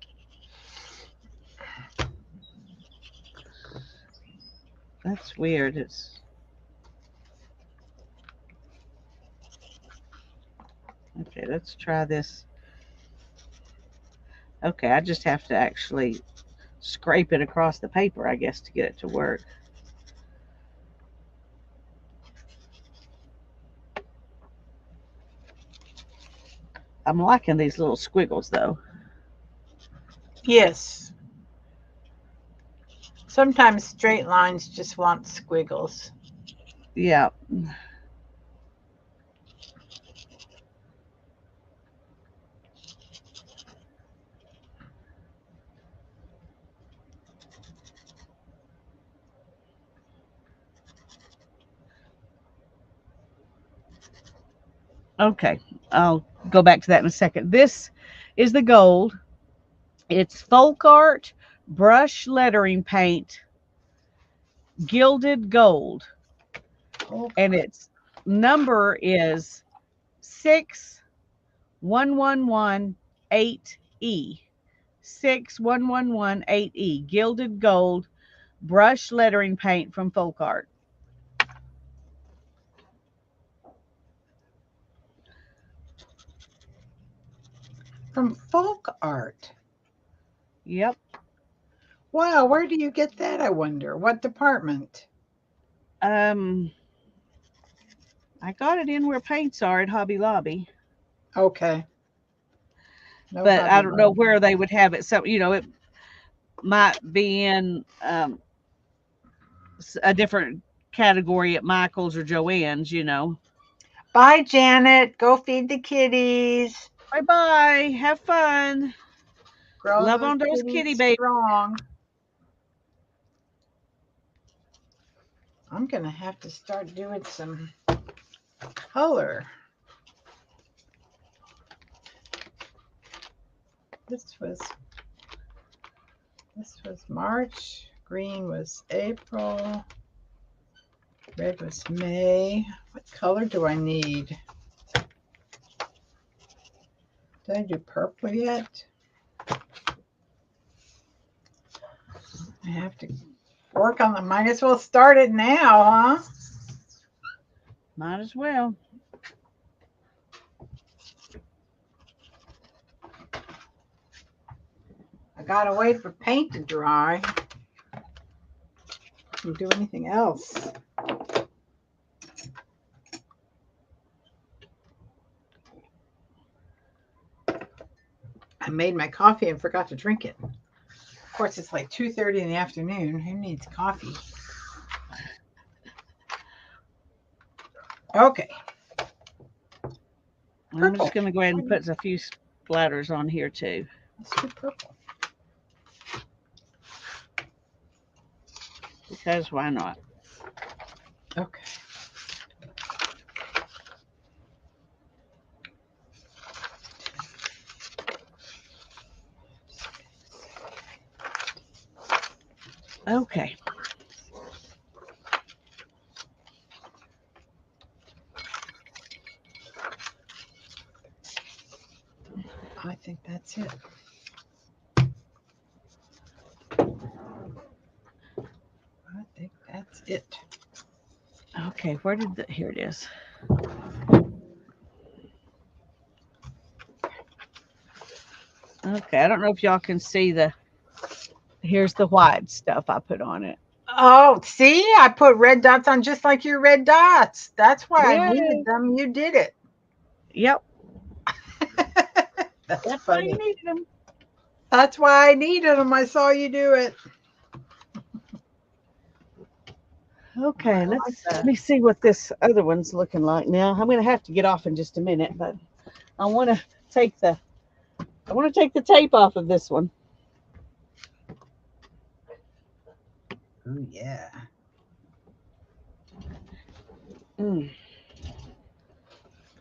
That's weird. It's okay. Let's try this. Okay, I just have to actually scrape it across the paper, I guess, to get it to work. I'm liking these little squiggles though. Yes. Sometimes straight lines just want squiggles. Yeah. Okay, I'll go back to that in a second. This is the gold. It's folk art brush lettering paint, gilded gold, and its number is 61118E. 61118E, gilded gold brush lettering paint from Folk Art. From Folk Art. Yep. Wow, where do you get that, I wonder? What department? I got it in where paints are at Hobby Lobby, Okay. No but I Hobby don't know Lobby. where they would have it. So, it might be in a different category at Michael's or Joann's. Bye, Janet. Go feed the kitties. Bye bye. Have fun. Grow Love those on those kitties kitty babies. strong. I'm going to have to start doing some color. This was March. Green was April. Red was May. What color do I need? Did I do purple yet? I have to work on them. Might as well start it now, huh? Might as well. I gotta wait for paint to dry. Can't do anything else. I made my coffee and forgot to drink it. Of course, it's like 2:30 in the afternoon. Who needs coffee? Okay. I'm just going to go ahead and put a few splatters on here too. Let's do purple. Because why not? Okay. Okay. I think that's it. I think that's it. Okay, where did the, here it is. Okay, I don't know if y'all can see here's the white stuff I put on it. Oh, see, I put red dots on just like your red dots. That's why I Yay. needed them. You did it. Yep. That's why funny. you needed them. That's why I needed them. I saw you do it. Okay, let me see what this other one's looking like now. I'm going to have to get off in just a minute, but I want to take the tape off of this one. Oh yeah.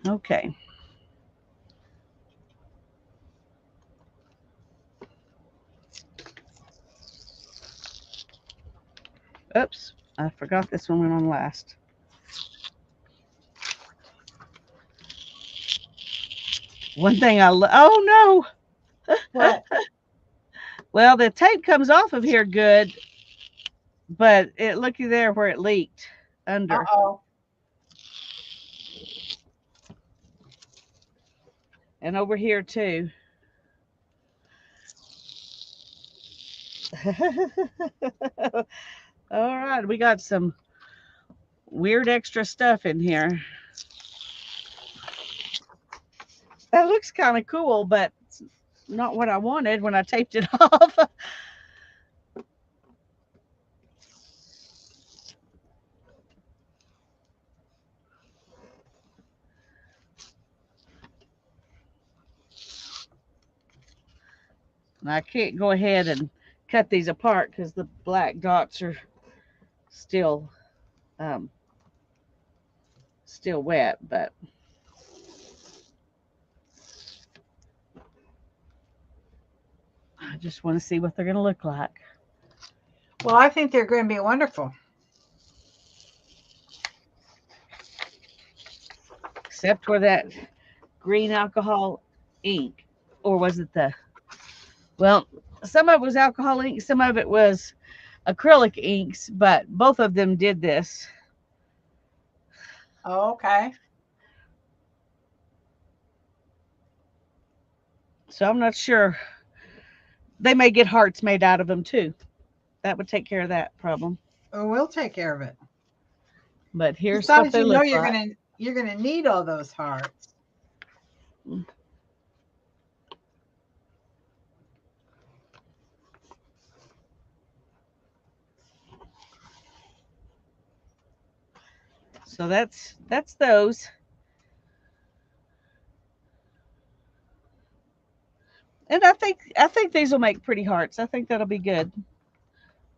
Okay. Oops, I forgot this one went on last. One thing oh no. What? Well, the tape comes off of here good, but looky there where it leaked under. Uh-oh. And over here too. All right, we got some weird extra stuff in here. That looks kind of cool, but it's not what I wanted when I taped it off. And I can't go ahead and cut these apart because the black dots are still wet, but I just want to see what they're going to look like. Well, I think they're going to be wonderful. Except for that green alcohol ink, or was it Well, some of it was alcohol ink, some of it was acrylic inks, but both of them did this. Oh, okay. So I'm not sure. They may get hearts made out of them too. That would take care of that problem. Oh, we'll take care of it. But here's what Besides, they you know look like. you're gonna need all those hearts. So that's those. And I think these will make pretty hearts. I think that'll be good.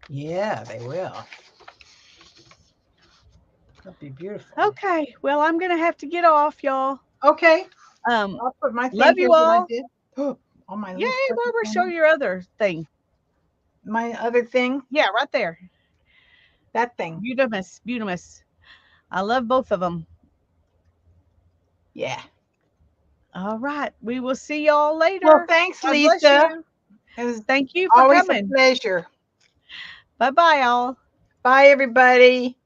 Yeah, they will. That'll be beautiful. Okay. Well, I'm gonna have to get off, y'all. Okay. Um, I'll put my thing. love Here's you what I all. did. Oh, on my Yay, little stuffy Barbara, show thing. your other thing. My other thing. Yeah, right there. That thing. Beautimus, beautimus. I love both of them. Yeah. All right. We will see y'all later. Well, thanks, God bless Lisa. you. It was Thank you for always a coming. pleasure. Bye bye, y'all. Bye, everybody.